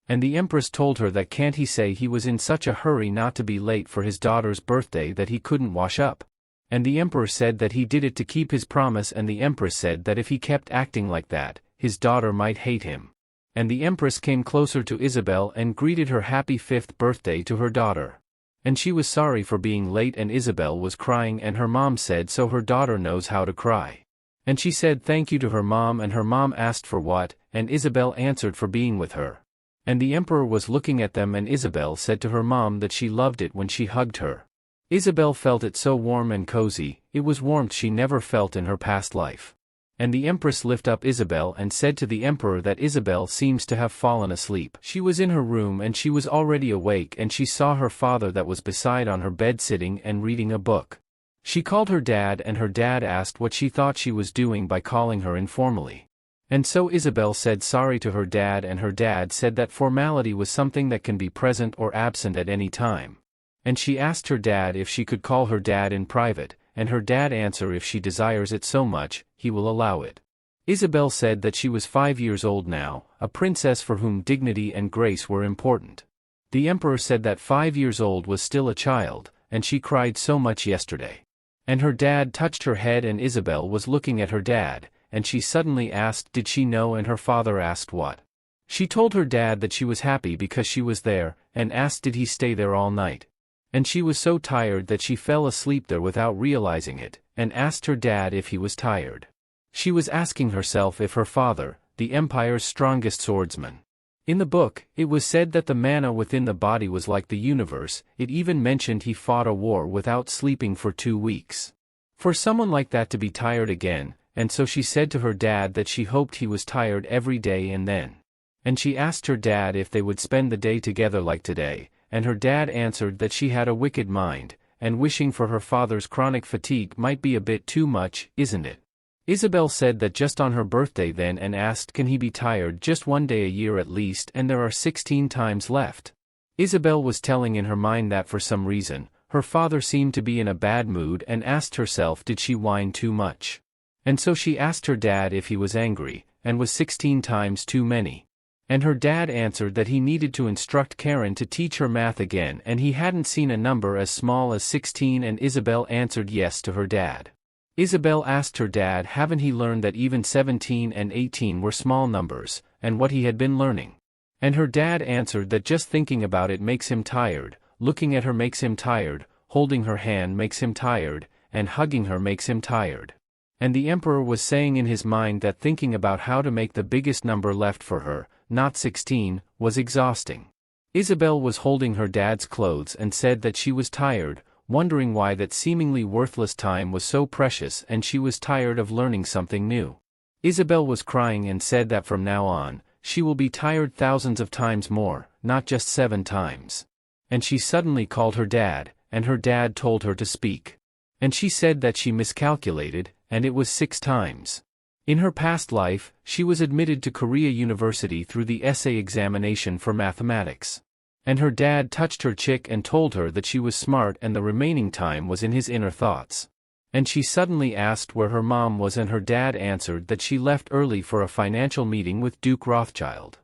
And the Empress told her that can't he say he was in such a hurry not to be late for his daughter's birthday that he couldn't wash up. And the Emperor said that he did it to keep his promise, and the Empress said that if he kept acting like that, his daughter might hate him. And the Empress came closer to Isabel and greeted her happy 5th birthday to her daughter. And she was sorry for being late, and Isabel was crying, and her mom said so her daughter knows how to cry. And she said thank you to her mom, and her mom asked for what, and Isabel answered for being with her. And the Emperor was looking at them, and Isabel said to her mom that she loved it when she hugged her. Isabel felt it so warm and cozy, it was warmth she never felt in her past life. And the Empress lifted up Isabel and said to the Emperor that Isabel seems to have fallen asleep. She was in her room and she was already awake, and she saw her father that was beside on her bed sitting and reading a book. She called her dad, and her dad asked what she thought she was doing by calling her informally. And so Isabel said sorry to her dad, and her dad said that formality was something that can be present or absent at any time. And she asked her dad if she could call her dad in private, and her dad answered if she desires it so much, he will allow it. Isabel said that she was 5 years old now, a princess for whom dignity and grace were important. The Emperor said that 5 years old was still a child, and she cried so much yesterday. And her dad touched her head, and Isabel was looking at her dad, and she suddenly asked did she know, and her father asked what. She told her dad that she was happy because she was there, and asked did he stay there all night. And she was so tired that she fell asleep there without realizing it, and asked her dad if he was tired. She was asking herself if her father, the empire's strongest swordsman. In the book, it was said that the mana within the body was like the universe. It even mentioned he fought a war without sleeping for 2 weeks. For someone like that to be tired again, and so she said to her dad that she hoped he was tired every day and then. And she asked her dad if they would spend the day together like today, and her dad answered that she had a wicked mind, and wishing for her father's chronic fatigue might be a bit too much, isn't it? Isabel said that just on her birthday then, and asked can he be tired just one day a year at least, and there are 16 times left. Isabel was telling in her mind that for some reason, her father seemed to be in a bad mood, and asked herself did she whine too much. And so she asked her dad if he was angry, and was 16 times too many. And her dad answered that he needed to instruct Karen to teach her math again, and he hadn't seen a number as small as 16, and Isabel answered yes to her dad. Isabel asked her dad haven't he learned that even 17 and 18 were small numbers, and what he had been learning. And her dad answered that just thinking about it makes him tired, looking at her makes him tired, holding her hand makes him tired, and hugging her makes him tired. And the Emperor was saying in his mind that thinking about how to make the biggest number left for her, not 16, was exhausting. Isabel was holding her dad's clothes and said that she was tired, wondering why that seemingly worthless time was so precious, and she was tired of learning something new. Isabel was crying and said that from now on, she will be tired thousands of times more, not just 7 times. And she suddenly called her dad, and her dad told her to speak. And she said that she miscalculated, and it was 6 times. In her past life, she was admitted to Korea University through the essay examination for mathematics. And her dad touched her chick and told her that she was smart and the remaining time was in his inner thoughts. And she suddenly asked where her mom was and her dad answered that she left early for a financial meeting with Duke Rothschild.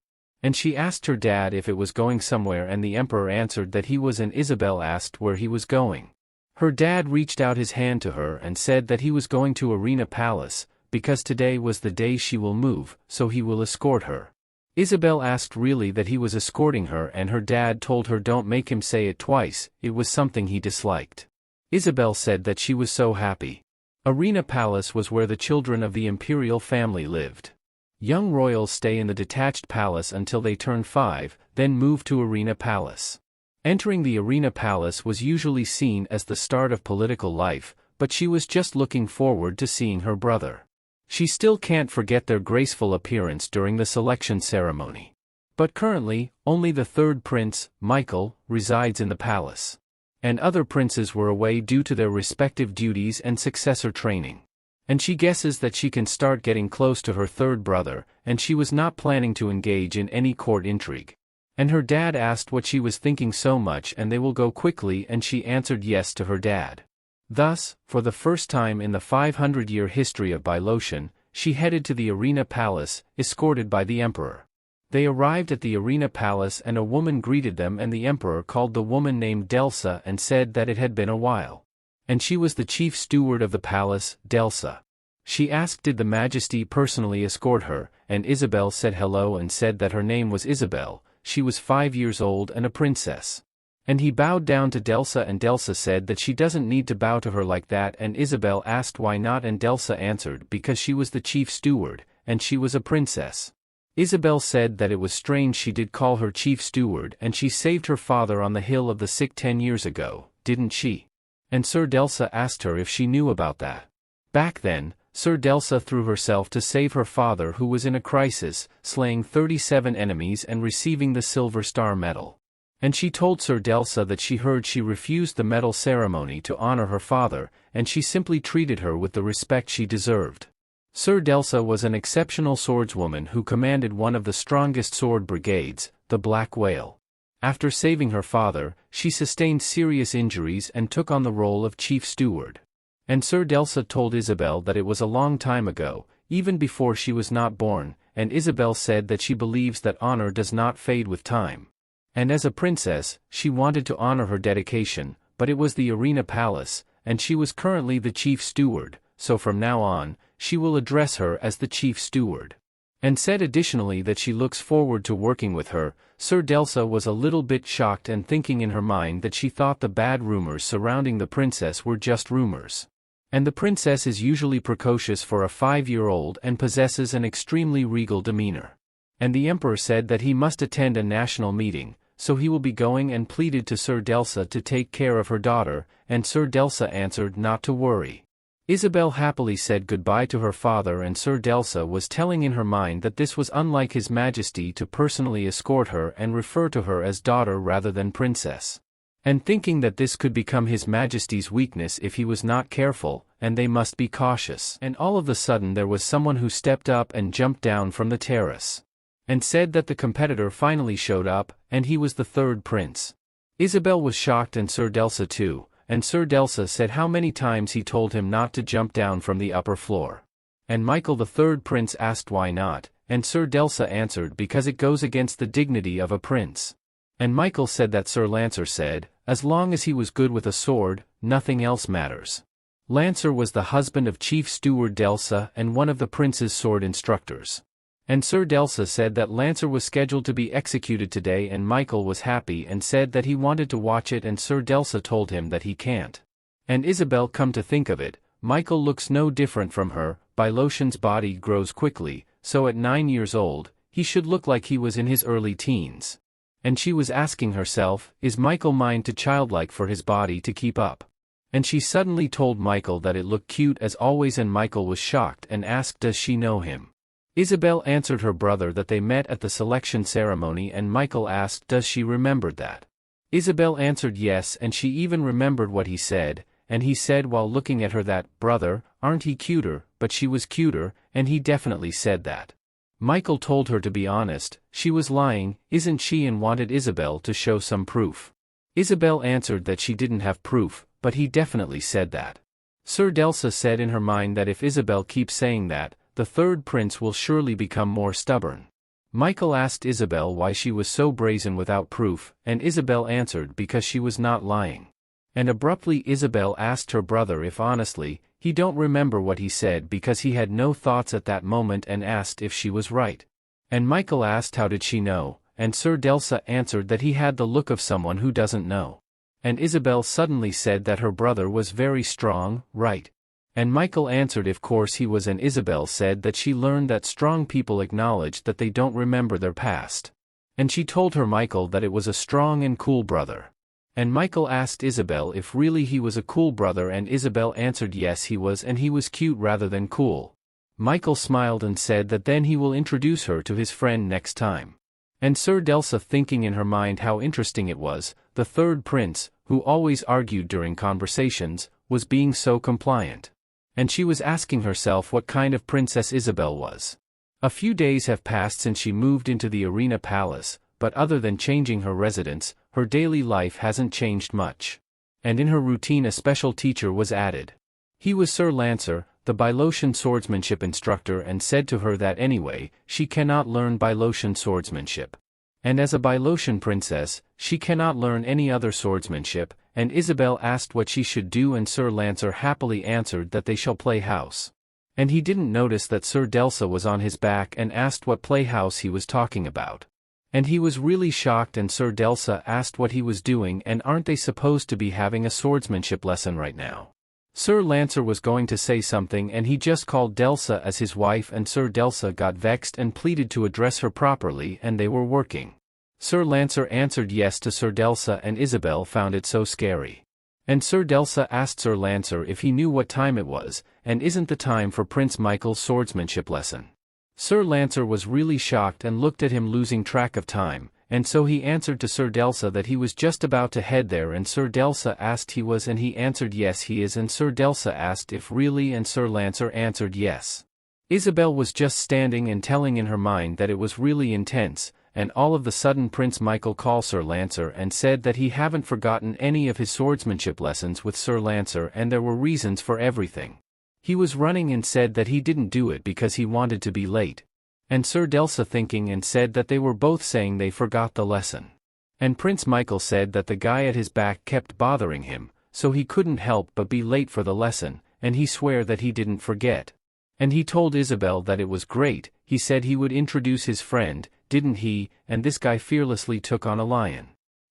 And she asked her dad if it was going somewhere and the emperor answered that he was and Isabel asked where he was going. Her dad reached out his hand to her and said that he was going to Arena Palace, because today was the day she will move, so he will escort her. Isabel asked really that he was escorting her and her dad told her don't make him say it twice, it was something he disliked. Isabel said that she was so happy. Arena Palace was where the children of the imperial family lived. Young royals stay in the detached palace until they turn 5, then move to Arena Palace. Entering the Arena Palace was usually seen as the start of political life, but she was just looking forward to seeing her brother. She still can't forget their graceful appearance during the selection ceremony. But currently, only the 3rd prince, Michael, resides in the palace. And other princes were away due to their respective duties and successor training. And she guesses that she can start getting close to her 3rd brother, and she was not planning to engage in any court intrigue. And her dad asked what she was thinking so much and they will go quickly and she answered yes to her dad. Thus, for the first time in the 500-year history of Bilotion, she headed to the Arena Palace, escorted by the emperor. They arrived at the Arena Palace and a woman greeted them and the emperor called the woman named Delsa and said that it had been a while. And she was the chief steward of the palace, Delsa. She asked did the majesty personally escort her, and Isabel said hello and said that her name was Isabel, she was 5 years old and a princess. And he bowed down to Delsa and Delsa said that she doesn't need to bow to her like that and Isabel asked why not and Delsa answered because she was the chief steward, and she was a princess. Isabel said that it was strange she did call her chief steward and she saved her father on the Hill of the Sick 10 years ago, didn't she? And Sir Delsa asked her if she knew about that. Back then, Sir Delsa threw herself to save her father who was in a crisis, slaying 37 enemies and receiving the Silver Star Medal. And she told Sir Delsa that she heard she refused the medal ceremony to honor her father, and she simply treated her with the respect she deserved. Sir Delsa was an exceptional swordswoman who commanded one of the strongest sword brigades, the Black Whale. After saving her father, she sustained serious injuries and took on the role of chief steward. And Sir Delsa told Isabel that it was a long time ago, even before she was not born, and Isabel said that she believes that honor does not fade with time. And as a princess, she wanted to honor her dedication, but it was the Arena Palace, and she was currently the chief steward, so from now on, she will address her as the chief steward. And said additionally that she looks forward to working with her. Sir Delsa was a little bit shocked and thinking in her mind that she thought the bad rumors surrounding the princess were just rumors. And the princess is usually precocious for a 5-year-old and possesses an extremely regal demeanor. And the emperor said that he must attend a national meeting, so he will be going and pleaded to Sir Delsa to take care of her daughter, and Sir Delsa answered not to worry. Isabel happily said goodbye to her father and Sir Delsa was telling in her mind that this was unlike His Majesty to personally escort her and refer to her as daughter rather than princess. And thinking that this could become His Majesty's weakness if he was not careful, and they must be cautious. And all of a sudden there was someone who stepped up and jumped down from the terrace. And said that the competitor finally showed up, and he was the 3rd prince. Isabel was shocked and Sir Delsa too, and Sir Delsa said how many times he told him not to jump down from the upper floor. And Michael the 3rd prince asked why not, and Sir Delsa answered because it goes against the dignity of a prince. And Michael said that Sir Lancer said, as long as he was good with a sword, nothing else matters. Lancer was the husband of Chief Steward Delsa and one of the prince's sword instructors. And Sir Delsa said that Lancer was scheduled to be executed today and Michael was happy and said that he wanted to watch it and Sir Delsa told him that he can't. And Isabel come to think of it, Michael looks no different from her, Bilotion's body grows quickly, so at 9 years old, he should look like he was in his early teens. And she was asking herself, is Michael mine too childlike for his body to keep up? And she suddenly told Michael that it looked cute as always and Michael was shocked and asked does she know him? Isabel answered her brother that they met at the selection ceremony, and Michael asked does she remember that. Isabel answered yes, and she even remembered what he said, and he said while looking at her that, "Brother, aren't he cuter?" But she was cuter, and he definitely said that. Michael told her to be honest, she was lying, isn't she, and wanted Isabel to show some proof. Isabel answered that she didn't have proof, but he definitely said that. Sir Delsa said in her mind that if Isabel keeps saying that, the third prince will surely become more stubborn. Michael asked Isabel why she was so brazen without proof, and Isabel answered because she was not lying. And abruptly Isabel asked her brother if honestly, he don't remember what he said because he had no thoughts at that moment, and asked if she was right. And Michael asked how did she know, and Sir Delsa answered that he had the look of someone who doesn't know. And Isabel suddenly said that her brother was very strong, right? And Michael answered of course he was, and Isabel said that she learned that strong people acknowledge that they don't remember their past. And she told her Michael that it was a strong and cool brother. And Michael asked Isabel if really he was a cool brother, and Isabel answered yes he was, and he was cute rather than cool. Michael smiled and said that then he will introduce her to his friend next time. And Sir Delsa, thinking in her mind how interesting it was, the third prince, who always argued during conversations, was being so compliant. And she was asking herself what kind of princess Isabel was. A few days have passed since she moved into the Arena Palace, but other than changing her residence, her daily life hasn't changed much. And in her routine a special teacher was added. He was Sir Lancer, the Bilotian swordsmanship instructor, and said to her that anyway, she cannot learn Bilotian swordsmanship. And as a Bilotian princess, she cannot learn any other swordsmanship, and Isabel asked what she should do, and Sir Lancer happily answered that they shall play house. And he didn't notice that Sir Delsa was on his back and asked what playhouse he was talking about. And he was really shocked, and Sir Delsa asked what he was doing, and aren't they supposed to be having a swordsmanship lesson right now? Sir Lancer was going to say something, and he just called Delsa as his wife, and Sir Delsa got vexed and pleaded to address her properly, and they were working. Sir Lancer answered yes to Sir Delsa, and Isabel found it so scary. And Sir Delsa asked Sir Lancer if he knew what time it was, and isn't the time for Prince Michael's swordsmanship lesson. Sir Lancer was really shocked and looked at him losing track of time, and so he answered to Sir Delsa that he was just about to head there, and Sir Delsa asked he was, and he answered yes he is, and Sir Delsa asked if really, and Sir Lancer answered yes. Isabel was just standing and telling in her mind that it was really intense, and all of the sudden Prince Michael called Sir Lancer and said that he haven't forgotten any of his swordsmanship lessons with Sir Lancer, and there were reasons for everything. He was running and said that he didn't do it because he wanted to be late. And Sir Delsa thinking and said that they were both saying they forgot the lesson. And Prince Michael said that the guy at his back kept bothering him, so he couldn't help but be late for the lesson, and he swore that he didn't forget. And he told Isabel that it was great, he said he would introduce his friend, didn't he, and this guy fearlessly took on a lion.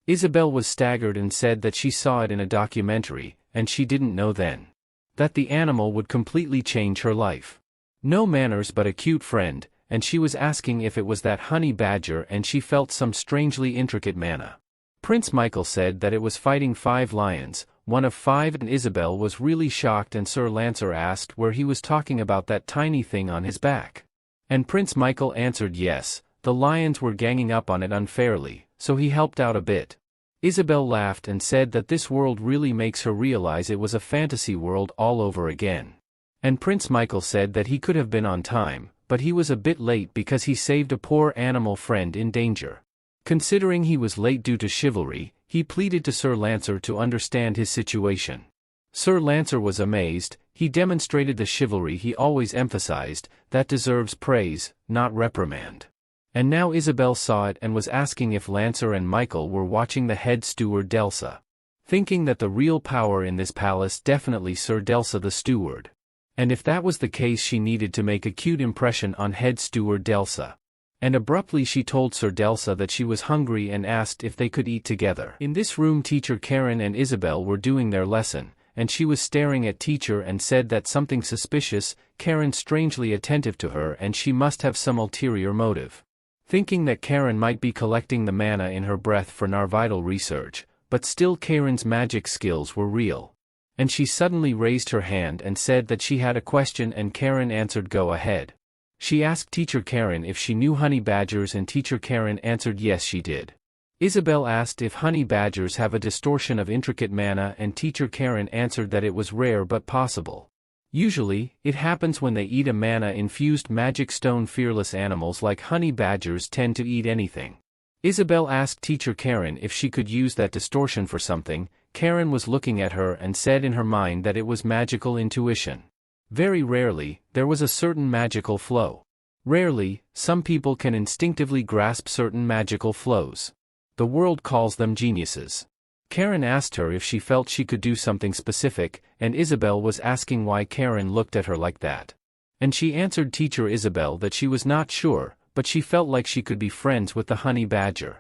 Isabel was staggered and said that she saw it in a documentary, and she didn't know then that the animal would completely change her life. No manners but a cute friend, and she was asking if it was that honey badger, and she felt some strangely intricate manna. Prince Michael said that it was fighting 5 lions, one of 5, and Isabel was really shocked, and Sir Lancer asked where he was talking about that tiny thing on his back. And Prince Michael answered yes, the lions were ganging up on it unfairly, so he helped out a bit. Isabel laughed and said that this world really makes her realize it was a fantasy world all over again. And Prince Michael said that he could have been on time, but he was a bit late because he saved a poor animal friend in danger. Considering he was late due to chivalry, he pleaded to Sir Lancer to understand his situation. Sir Lancer was amazed, he demonstrated the chivalry he always emphasized, that deserves praise, not reprimand. And now Isabel saw it and was asking if Lancer and Michael were watching the head steward Delsa. Thinking that the real power in this palace definitely Sir Delsa the steward. And if that was the case she needed to make a cute impression on head steward Delsa. And abruptly she told Sir Delsa that she was hungry and asked if they could eat together. In this room teacher Karen and Isabel were doing their lesson, and she was staring at teacher and said that something suspicious, Karen strangely attentive to her, and she must have some ulterior motive. Thinking that Karen might be collecting the mana in her breath for Narvital research, but still Karen's magic skills were real. And she suddenly raised her hand and said that she had a question, and Karen answered go ahead. She asked Teacher Karen if she knew honey badgers and Teacher Karen answered yes she did. Isabel asked if honey badgers have a distortion of intricate mana and Teacher Karen answered that it was rare but possible. Usually, it happens when they eat a mana-infused magic stone. Fearless animals like honey badgers tend to eat anything. Isabel asked Teacher Karen if she could use that distortion for something. Karen was looking at her and said in her mind that it was magical intuition. Very rarely, there was a certain magical flow. Rarely, some people can instinctively grasp certain magical flows. The world calls them geniuses. Karen asked her if she felt she could do something specific, and Isabel was asking why Karen looked at her like that. And she answered Teacher Isabel that she was not sure, but she felt like she could be friends with the honey badger.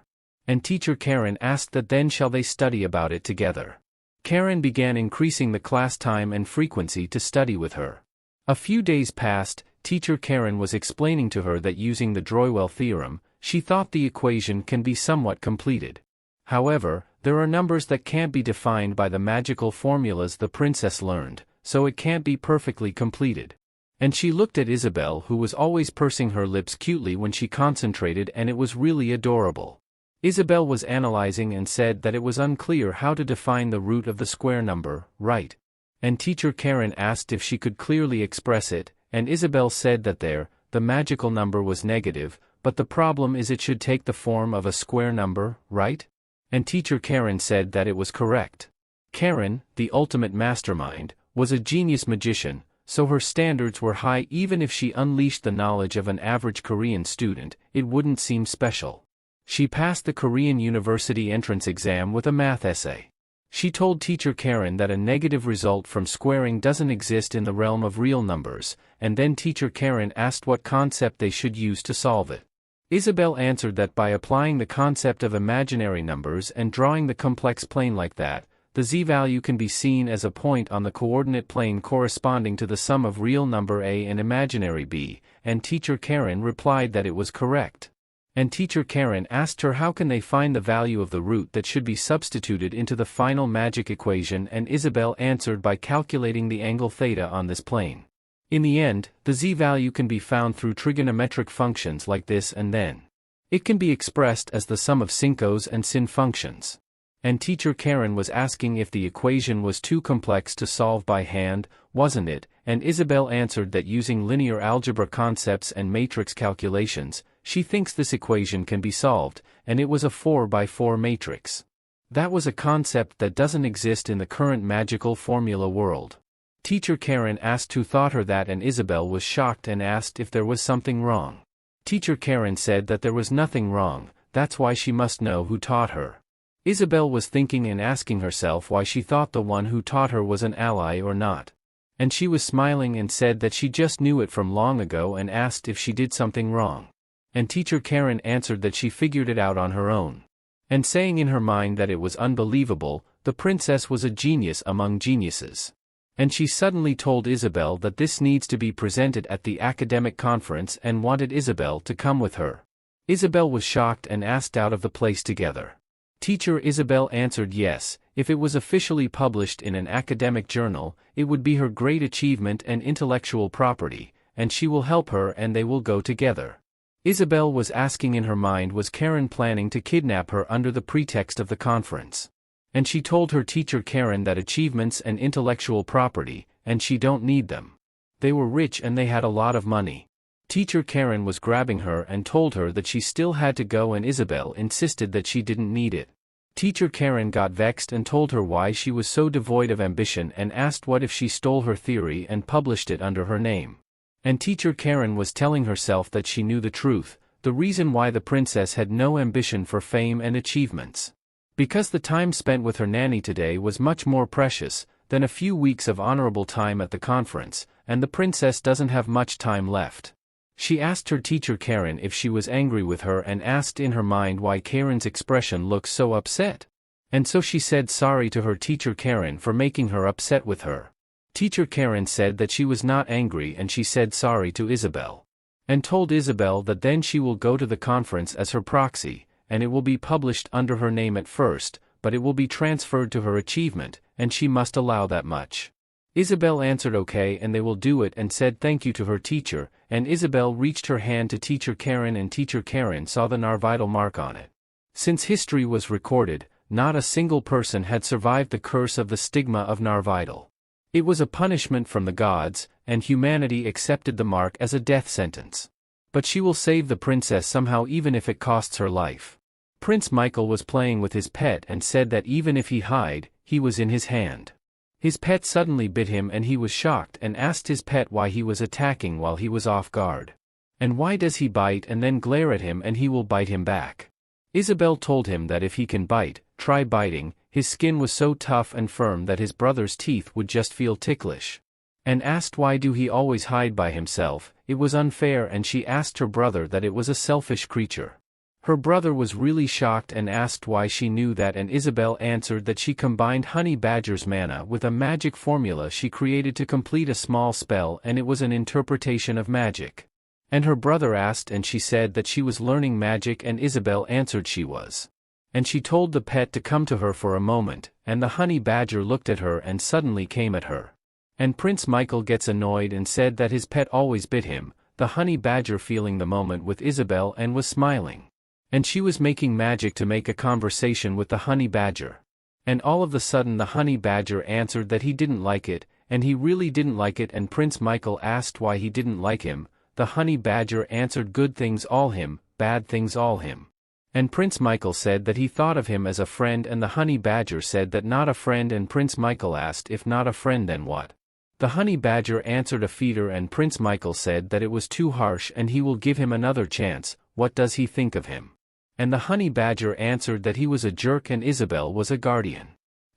And Teacher Karen asked that then shall they study about it together. Karen began increasing the class time and frequency to study with her. A few days passed. Teacher Karen was explaining to her that using the Droywell theorem, she thought the equation can be somewhat completed. However, there are numbers that can't be defined by the magical formulas the princess learned, so it can't be perfectly completed. And she looked at Isabel, who was always pursing her lips cutely when she concentrated, and it was really adorable. Isabel was analyzing and said that it was unclear how to define the root of the square number, right? And Teacher Karen asked if she could clearly express it, and Isabel said that the magical number was negative, but the problem is it should take the form of a square number, right? And Teacher Karen said that it was correct. Karen, the ultimate mastermind, was a genius magician, so her standards were high. Even if she unleashed the knowledge of an average Korean student, it wouldn't seem special. She passed the Korean University entrance exam with a math essay. She told Teacher Karen that a negative result from squaring doesn't exist in the realm of real numbers, and then Teacher Karen asked what concept they should use to solve it. Isabel answered that by applying the concept of imaginary numbers and drawing the complex plane like that, the z-value can be seen as a point on the coordinate plane corresponding to the sum of real number a and imaginary b, and Teacher Karen replied that it was correct. And Teacher Karen asked her how can they find the value of the root that should be substituted into the final magic equation, and Isabel answered by calculating the angle theta on this plane. In the end, the z-value can be found through trigonometric functions like this, and then it can be expressed as the sum of sincos and sin functions. And Teacher Karen was asking if the equation was too complex to solve by hand, wasn't it? And Isabel answered that using linear algebra concepts and matrix calculations, she thinks this equation can be solved, and it was a 4x4 matrix. That was a concept that doesn't exist in the current magical formula world. Teacher Karen asked who taught her that, and Isabel was shocked and asked if there was something wrong. Teacher Karen said that there was nothing wrong, that's why she must know who taught her. Isabel was thinking and asking herself why she thought the one who taught her was an ally or not. And she was smiling and said that she just knew it from long ago and asked if she did something wrong. And Teacher Karen answered that she figured it out on her own. And saying in her mind that it was unbelievable, the princess was a genius among geniuses. And she suddenly told Isabel that this needs to be presented at the academic conference and wanted Isabel to come with her. Isabel was shocked and asked out of the place together. Teacher Isabel answered yes, if it was officially published in an academic journal, it would be her great achievement and intellectual property, and she will help her and they will go together. Isabel was asking in her mind, was Karen planning to kidnap her under the pretext of the conference? And she told her Teacher Karen that achievements and intellectual property, and she don't need them. They were rich and they had a lot of money. Teacher Karen was grabbing her and told her that she still had to go, and Isabel insisted that she didn't need it. Teacher Karen got vexed and told her why she was so devoid of ambition and asked what if she stole her theory and published it under her name. And Teacher Karen was telling herself that she knew the truth, the reason why the princess had no ambition for fame and achievements. Because the time spent with her nanny today was much more precious than a few weeks of honorable time at the conference, and the princess doesn't have much time left. She asked her Teacher Karen if she was angry with her and asked in her mind why Karen's expression looked so upset. And so she said sorry to her Teacher Karen for making her upset with her. Teacher Karen said that she was not angry, and she said sorry to Isabel. And told Isabel that then she will go to the conference as her proxy, and it will be published under her name at first, but it will be transferred to her achievement, and she must allow that much. Isabel answered okay and they will do it and said thank you to her teacher, and Isabel reached her hand to Teacher Karen and Teacher Karen saw the Narvital mark on it. Since history was recorded, not a single person had survived the curse of the stigma of Narvital. It was a punishment from the gods, and humanity accepted the mark as a death sentence. But she will save the princess somehow even if it costs her life. Prince Michael was playing with his pet and said that even if he hid, he was in his hand. His pet suddenly bit him and he was shocked and asked his pet why he was attacking while he was off guard. And why does he bite and then glare at him and he will bite him back? Isabel told him that if he can bite, try biting. His skin was so tough and firm that his brother's teeth would just feel ticklish. And asked why do he always hide by himself. It was unfair and she asked her brother that it was a selfish creature. Her brother was really shocked and asked why she knew that and Isabel answered that she combined Honey Badger's mana with a magic formula she created to complete a small spell and it was an interpretation of magic. And her brother asked and she said that she was learning magic and Isabel answered she was. And she told the pet to come to her for a moment, and the Honey Badger looked at her and suddenly came at her. And Prince Michael gets annoyed and said that his pet always bit him, the Honey Badger feeling the moment with Isabel and was smiling. And she was making magic to make a conversation with the Honey Badger. And all of a sudden the Honey Badger answered that he didn't like it, and he really didn't like it and Prince Michael asked why he didn't like him, the Honey Badger answered good things all him, bad things all him. And Prince Michael said that he thought of him as a friend and the Honey Badger said that not a friend and Prince Michael asked if not a friend then what? The Honey Badger answered a feeder and Prince Michael said that it was too harsh and he will give him another chance, what does he think of him? And the Honey Badger answered that he was a jerk and Isabel was a guardian.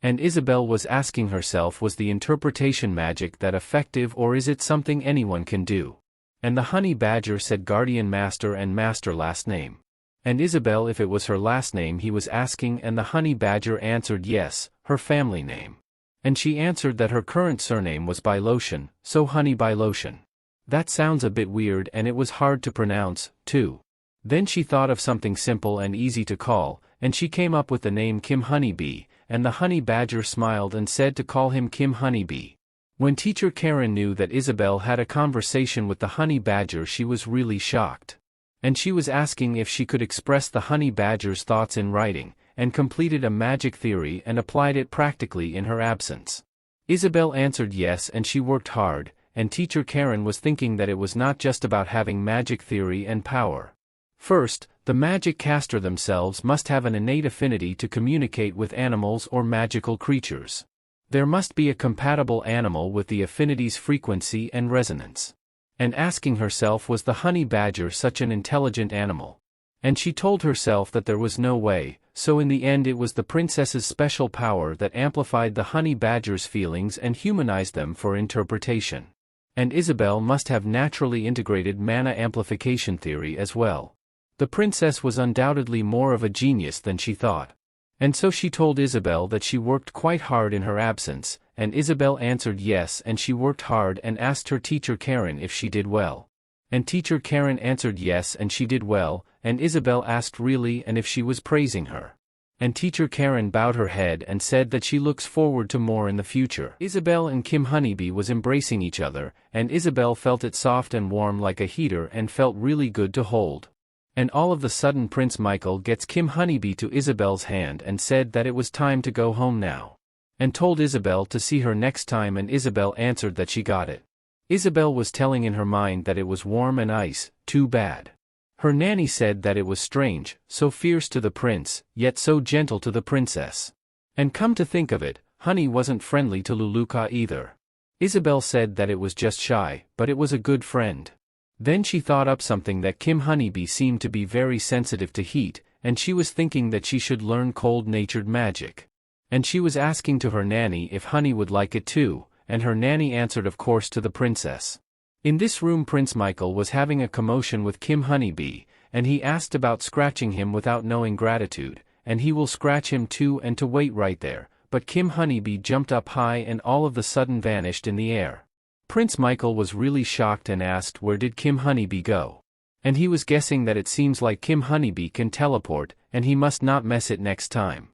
And Isabel was asking herself was the interpretation magic that effective or is it something anyone can do? And the Honey Badger said guardian master and master last name. And Isabel if it was her last name he was asking and the Honey Badger answered yes, her family name. And she answered that her current surname was Bylotion, so Honey Bylotion. That sounds a bit weird and it was hard to pronounce, too. Then she thought of something simple and easy to call, and she came up with the name Kim Honeybee, and the Honey Badger smiled and said to call him Kim Honeybee. When Teacher Karen knew that Isabel had a conversation with the Honey Badger she was really shocked. And she was asking if she could express the Honey Badger's thoughts in writing, and completed a magic theory and applied it practically in her absence. Isabel answered yes and she worked hard, and Teacher Karen was thinking that it was not just about having magic theory and power. First, the magic caster themselves must have an innate affinity to communicate with animals or magical creatures. There must be a compatible animal with the affinity's frequency and resonance. And asking herself was the Honey Badger such an intelligent animal? And she told herself that there was no way, so in the end it was the princess's special power that amplified the Honey Badger's feelings and humanized them for interpretation. And Isabel must have naturally integrated mana amplification theory as well. The princess was undoubtedly more of a genius than she thought. And so she told Isabel that she worked quite hard in her absence, and Isabel answered yes and she worked hard and asked her teacher Karen if she did well. And teacher Karen answered yes and she did well, and Isabel asked really and if she was praising her. And teacher Karen bowed her head and said that she looks forward to more in the future. Isabel and Kim Honeybee was embracing each other, and Isabel felt it soft and warm like a heater and felt really good to hold. And all of a sudden Prince Michael gets Kim Honeybee to Isabel's hand and said that it was time to go home now. And told Isabel to see her next time and Isabel answered that she got it. Isabel was telling in her mind that it was warm and ice, too bad. Her nanny said that it was strange, so fierce to the prince, yet so gentle to the princess. And come to think of it, Honey wasn't friendly to Luluka either. Isabel said that it was just shy, but it was a good friend. Then she thought up something that Kim Honeybee seemed to be very sensitive to heat, and she was thinking that she should learn cold-natured magic. And she was asking to her nanny if Honey would like it too, and her nanny answered of course to the princess. In this room Prince Michael was having a commotion with Kim Honeybee, and he asked about scratching him without knowing gratitude, and he will scratch him too and to wait right there, but Kim Honeybee jumped up high and all of the sudden vanished in the air. Prince Michael was really shocked and asked where did Kim Honeybee go? And he was guessing that it seems like Kim Honeybee can teleport, and he must not mess it next time.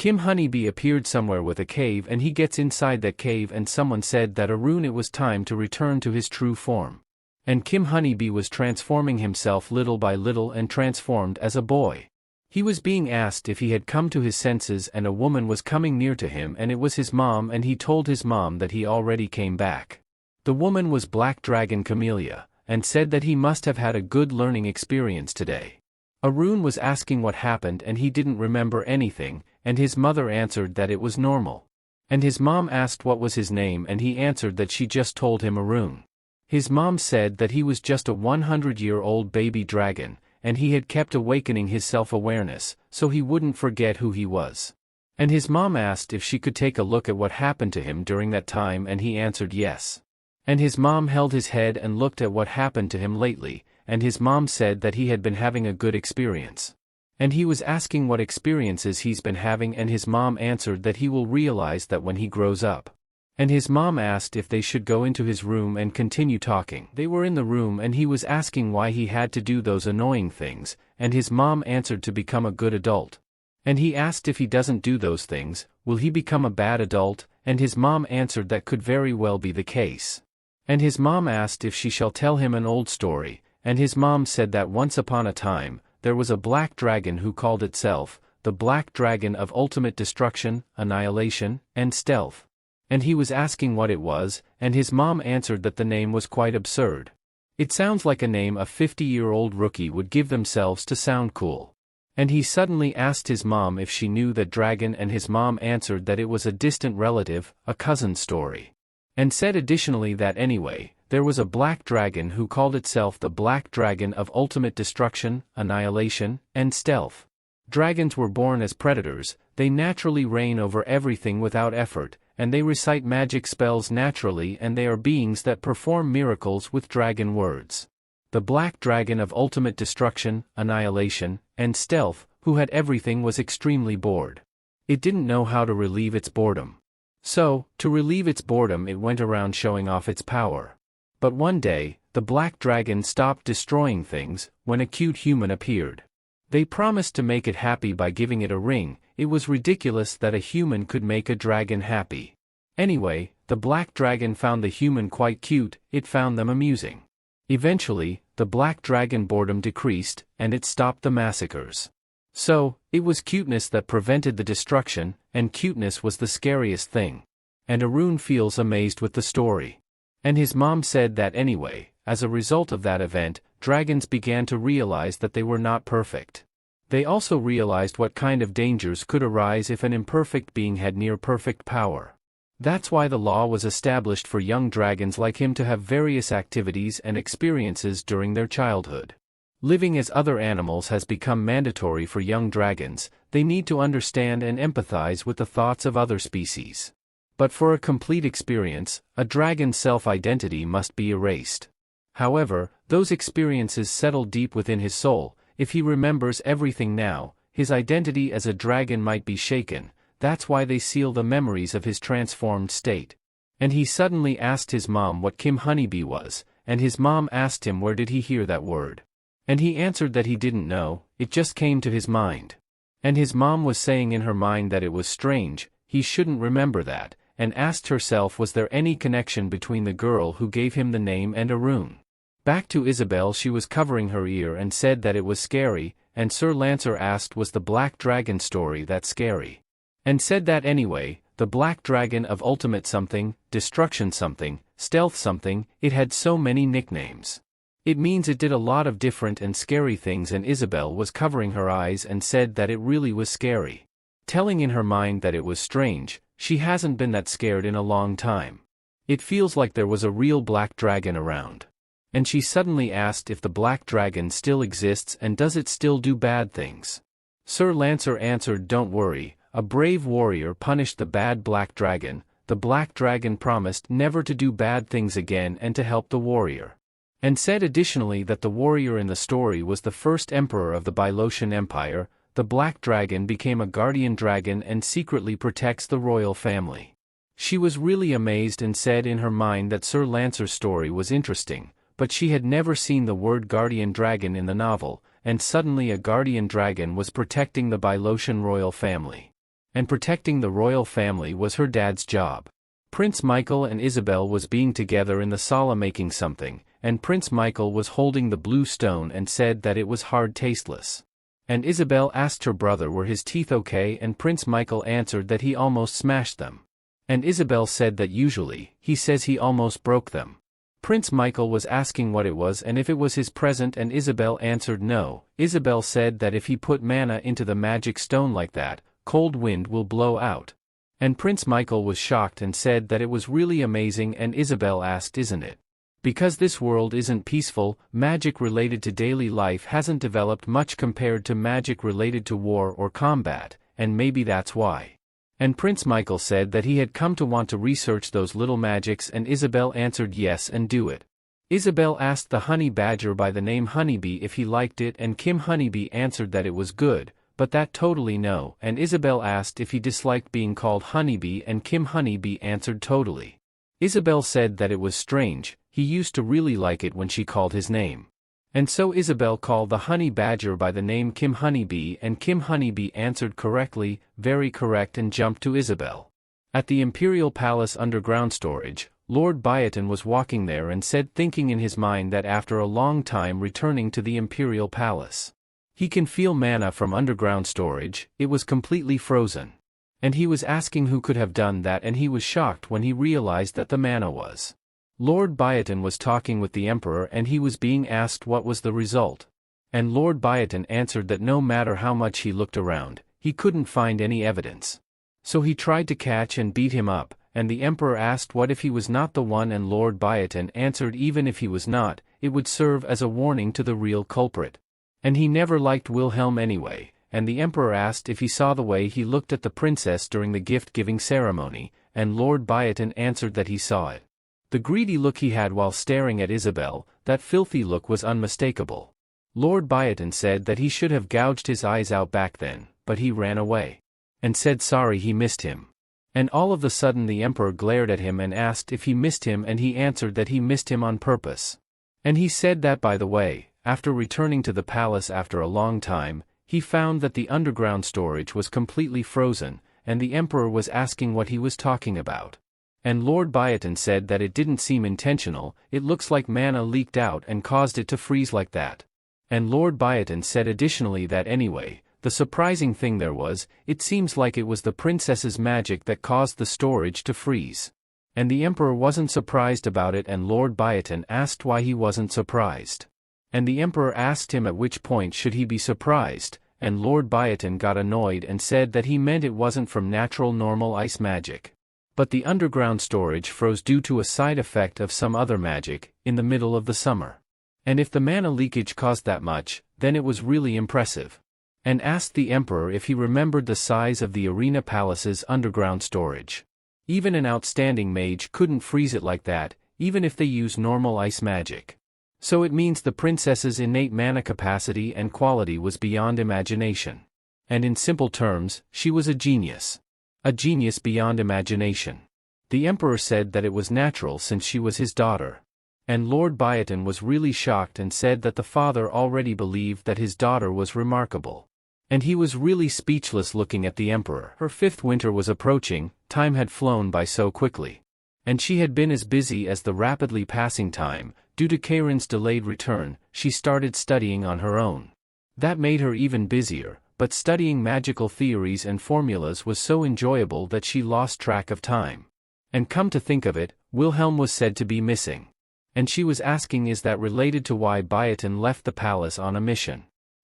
Kim Honeybee appeared somewhere with a cave and he gets inside that cave and someone said that Arun it was time to return to his true form. And Kim Honeybee was transforming himself little by little and transformed as a boy. He was being asked if he had come to his senses and a woman was coming near to him and it was his mom and he told his mom that he already came back. The woman was Black Dragon Camellia, and said that he must have had a good learning experience today. Arun was asking what happened and he didn't remember anything, and his mother answered that it was normal. And his mom asked what was his name and he answered that she just told him Arun. His mom said that he was just a 100-year-old baby dragon, and he had kept awakening his self-awareness, so he wouldn't forget who he was. And his mom asked if she could take a look at what happened to him during that time and he answered yes. And his mom held his head and looked at what happened to him lately, and his mom said that he had been having a good experience. And he was asking what experiences he's been having and his mom answered that he will realize that when he grows up. And his mom asked if they should go into his room and continue talking. They were in the room and he was asking why he had to do those annoying things, and his mom answered to become a good adult. And he asked if he doesn't do those things, will he become a bad adult, and his mom answered that could very well be the case. And his mom asked if she shall tell him an old story, and his mom said that once upon a time, there was a black dragon who called itself the Black Dragon of Ultimate Destruction, Annihilation, and Stealth. And he was asking what it was, and his mom answered that the name was quite absurd. It sounds like a name a 50-year-old rookie would give themselves to sound cool. And he suddenly asked his mom if she knew that dragon and his mom answered that it was a distant relative, a cousin story. And said additionally that anyway, there was a black dragon who called itself the Black Dragon of Ultimate Destruction, Annihilation, and Stealth. Dragons were born as predators, they naturally reign over everything without effort, and they recite magic spells naturally and they are beings that perform miracles with dragon words. The Black Dragon of Ultimate Destruction, Annihilation, and Stealth, who had everything was extremely bored. It didn't know how to relieve its boredom. So, to relieve its boredom it went around showing off its power. But one day, the Black Dragon stopped destroying things, when a cute human appeared. They promised to make it happy by giving it a ring. It was ridiculous that a human could make a dragon happy. Anyway, the Black Dragon found the human quite cute, it found them amusing. Eventually, the Black Dragon boredom decreased, and it stopped the massacres. So, it was cuteness that prevented the destruction, and cuteness was the scariest thing. And Arun feels amazed with the story. And his mom said that anyway, as a result of that event, dragons began to realize that they were not perfect. They also realized what kind of dangers could arise if an imperfect being had near-perfect power. That's why the law was established for young dragons like him to have various activities and experiences during their childhood. Living as other animals has become mandatory for young dragons, they need to understand and empathize with the thoughts of other species. But for a complete experience, a dragon's self-identity must be erased. However, those experiences settle deep within his soul. If he remembers everything now, his identity as a dragon might be shaken. That's why they seal the memories of his transformed state. And he suddenly asked his mom what Kim Honeybee was, and his mom asked him where did he hear that word. And he answered that he didn't know, it just came to his mind. And his mom was saying in her mind that it was strange, he shouldn't remember that, and asked herself was there any connection between the girl who gave him the name and Arun. Back to Isabel, she was covering her ear and said that it was scary, and Sir Lancer asked was the Black Dragon story that scary. And said that anyway, the Black Dragon of Ultimate something, Destruction something, Stealth something, it had so many nicknames. It means it did a lot of different and scary things, and Isabel was covering her eyes and said that it really was scary. Telling in her mind that it was strange, she hasn't been that scared in a long time. It feels like there was a real black dragon around. And she suddenly asked if the Black Dragon still exists and does it still do bad things. Sir Lancer answered, don't worry, a brave warrior punished the bad Black Dragon. The Black Dragon promised never to do bad things again and to help the warrior. And said additionally that the warrior in the story was the first emperor of the Bylosian Empire. The Black Dragon became a guardian dragon and secretly protects the royal family. She was really amazed and said in her mind that Sir Lancer's story was interesting, but she had never seen the word guardian dragon in the novel, and suddenly a guardian dragon was protecting the Bylosian royal family. and protecting the royal family was her dad's job. Prince Michael and Isabel was being together in the sala making something, and Prince Michael was holding the blue stone and said that it was hard tasteless. And Isabel asked her brother were his teeth okay, and Prince Michael answered that he almost smashed them. And Isabel said that usually, he says he almost broke them. Prince Michael was asking what it was and if it was his present, and Isabel answered no. Isabel said that if he put mana into the magic stone like that, cold wind will blow out. And Prince Michael was shocked and said that it was really amazing, and Isabel asked, isn't it? Because this world isn't peaceful, magic related to daily life hasn't developed much compared to magic related to war or combat, and maybe that's why. And Prince Michael said that he had come to want to research those little magics, and Isabel answered yes and do it. Isabel asked the honey badger by the name Honeybee if he liked it, and Kim Honeybee answered that it was good, but that totally no, and Isabel asked if he disliked being called Honeybee, and Kim Honeybee answered totally. Isabel said that it was strange, he used to really like it when she called his name. And so Isabel called the honey badger by the name Kim Honeybee, and Kim Honeybee answered correctly, very correct, and jumped to Isabel. At the Imperial Palace underground storage, Lord Biotin was walking there and said, thinking in his mind that after a long time returning to the Imperial Palace, he can feel mana from underground storage, it was completely frozen. And he was asking who could have done that, and he was shocked when he realized that the mana was. Lord Biotin was talking with the Emperor and he was being asked what was the result. And Lord Biotin answered that no matter how much he looked around, he couldn't find any evidence. So he tried to catch and beat him up, and the Emperor asked what if he was not the one, and Lord Biotin answered even if he was not, it would serve as a warning to the real culprit. And he never liked Wilhelm anyway, and the Emperor asked if he saw the way he looked at the princess during the gift-giving ceremony, and Lord Biotin answered that he saw it. The greedy look he had while staring at Isabel, that filthy look was unmistakable. Lord Biotin said that he should have gouged his eyes out back then, but he ran away. And said sorry he missed him. And all of a sudden the Emperor glared at him and asked if he missed him, and he answered that he missed him on purpose. And he said that, by the way, after returning to the palace after a long time, he found that the underground storage was completely frozen, and the Emperor was asking what he was talking about. And Lord Biotin said that it didn't seem intentional, it looks like mana leaked out and caused it to freeze like that. And Lord Biotin said additionally that anyway, the surprising thing there was, it seems like it was the princess's magic that caused the storage to freeze. And the Emperor wasn't surprised about it, and Lord Biotin asked why he wasn't surprised. And the Emperor asked him at which point should he be surprised, and Lord Biotin got annoyed and said that he meant it wasn't from natural normal ice magic. But the underground storage froze due to a side effect of some other magic, in the middle of the summer. And if the mana leakage caused that much, then it was really impressive. And asked the Emperor if he remembered the size of the Arena Palace's underground storage. Even an outstanding mage couldn't freeze it like that, even if they use normal ice magic. So it means the princess's innate mana capacity and quality was beyond imagination. And in simple terms, she was a genius. A genius beyond imagination. The Emperor said that it was natural since she was his daughter. And Lord Biotin was really shocked and said that the father already believed that his daughter was remarkable. And he was really speechless looking at the Emperor. Her 5th winter was approaching, time had flown by so quickly. And she had been as busy as the rapidly passing time. Due to Karen's delayed return, she started studying on her own. That made her even busier. But studying magical theories and formulas was so enjoyable that she lost track of time. And come to think of it, Wilhelm was said to be missing. And she was asking, is that related to why Biotin left the palace on a mission?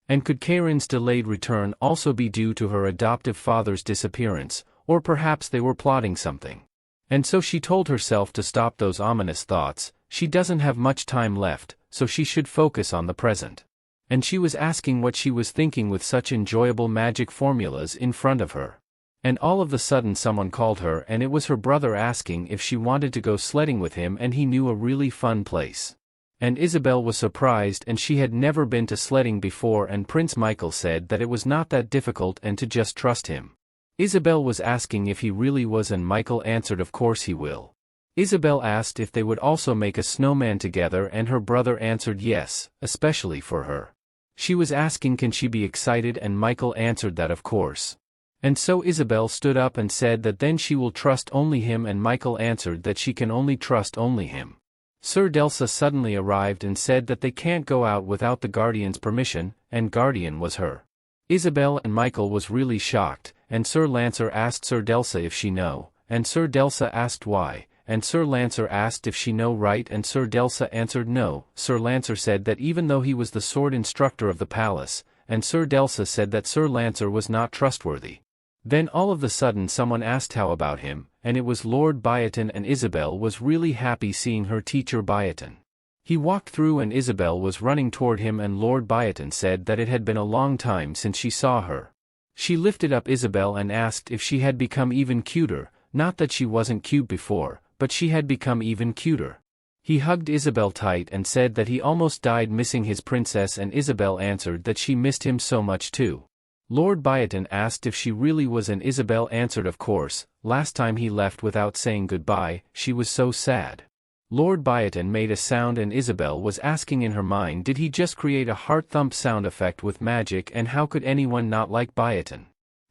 And could Karen's delayed return also be due to her adoptive father's disappearance, or perhaps they were plotting something? And so she told herself to stop those ominous thoughts. She doesn't have much time left, so she should focus on the present. And she was asking what she was thinking with such enjoyable magic formulas in front of her. And all of a sudden someone called her, and it was her brother asking if she wanted to go sledding with him, and he knew a really fun place. And Isabel was surprised, and she had never been to sledding before, and Prince Michael said that it was not that difficult and to just trust him. Isabel was asking if he really was, and Michael answered of course he will. Isabel asked if they would also make a snowman together, and her brother answered yes, especially for her. She was asking can she be excited, and Michael answered that of course. And so Isabel stood up and said that then she will trust only him, and Michael answered that she can only trust only him. Sir Delsa suddenly arrived and said that they can't go out without the Guardian's permission, and Guardian was her. Isabel and Michael was really shocked, and Sir Lancer asked Sir Delsa if she know, and Sir Delsa asked why, and Sir Lancer asked if she know right, and Sir Delsa answered no. Sir Lancer said that even though he was the sword instructor of the palace, and Sir Delsa said that Sir Lancer was not trustworthy. Then all of a sudden someone asked how about him, and it was Lord Biotin, and Isabel was really happy seeing her teacher Biotin. He walked through and Isabel was running toward him, and Lord Biotin said that it had been a long time since she saw her. She lifted up Isabel and asked if she had become even cuter, not that she wasn't cute before, but she had become even cuter. He hugged Isabel tight and said that he almost died missing his princess, and Isabel answered that she missed him so much too. Lord Biotin asked if she really was, and Isabel answered of course, last time he left without saying goodbye, she was so sad. Lord Biotin made a sound and Isabel was asking in her mind, did he just create a heart thump sound effect with magic, and how could anyone not like Biotin?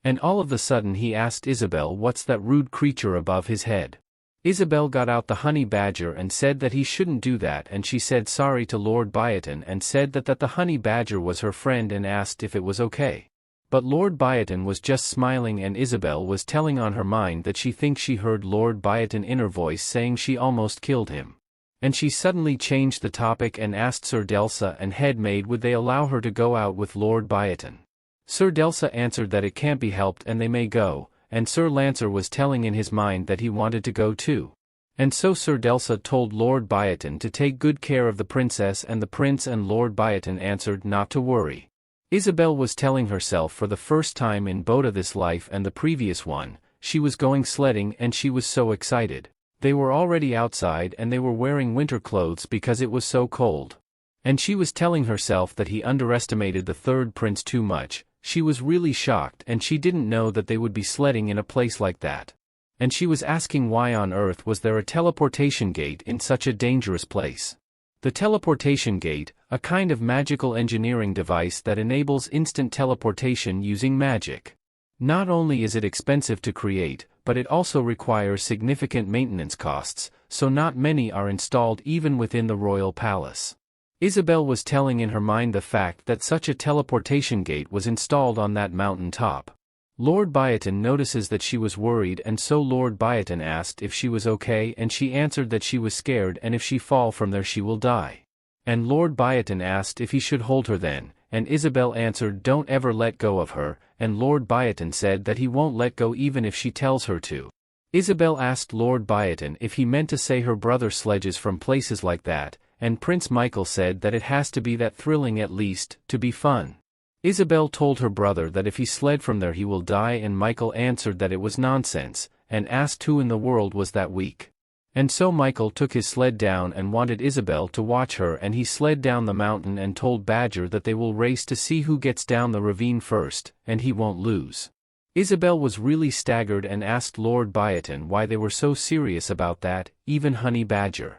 And all of a sudden he asked Isabel what's that rude creature above his head. Isabel got out the honey badger and said that he shouldn't do that, and she said sorry to Lord Biotin and said that the honey badger was her friend and asked if it was okay. But Lord Biotin was just smiling, and Isabel was telling on her mind that she thinks she heard Lord Biotin's inner voice saying she almost killed him. And she suddenly changed the topic and asked Sir Delsa and head maid would they allow her to go out with Lord Biotin. Sir Delsa answered that it can't be helped and they may go, and Sir Lancer was telling in his mind that he wanted to go too. And so Sir Delsa told Lord Biotin to take good care of the princess and the prince, and Lord Biotin answered not to worry. Isabel was telling herself for the first time in both this life and the previous one, she was going sledding and she was so excited. They were already outside and they were wearing winter clothes because it was so cold. And she was telling herself that he underestimated the third prince too much. She was really shocked and she didn't know that they would be sledding in a place like that. And she was asking why on earth was there a teleportation gate in such a dangerous place. The teleportation gate, a kind of magical engineering device that enables instant teleportation using magic. Not only is it expensive to create, but it also requires significant maintenance costs, so not many are installed even within the royal palace. Isabel was telling in her mind the fact that such a teleportation gate was installed on that mountain top. Lord Biotin notices that she was worried, and so Lord Biotin asked if she was okay, and she answered that she was scared and if she fall from there she will die. And Lord Biotin asked if he should hold her then, and Isabel answered don't ever let go of her, and Lord Biotin said that he won't let go even if she tells her to. Isabel asked Lord Biotin if he meant to say her brother sledges from places like that, and Prince Michael said that it has to be that thrilling at least, to be fun. Isabel told her brother that if he sled from there he will die, and Michael answered that it was nonsense, and asked who in the world was that weak. And so Michael took his sled down and wanted Isabel to watch her, and he sled down the mountain and told Badger that they will race to see who gets down the ravine first, and he won't lose. Isabel was really staggered and asked Lord Biotin why they were so serious about that, even Honey Badger.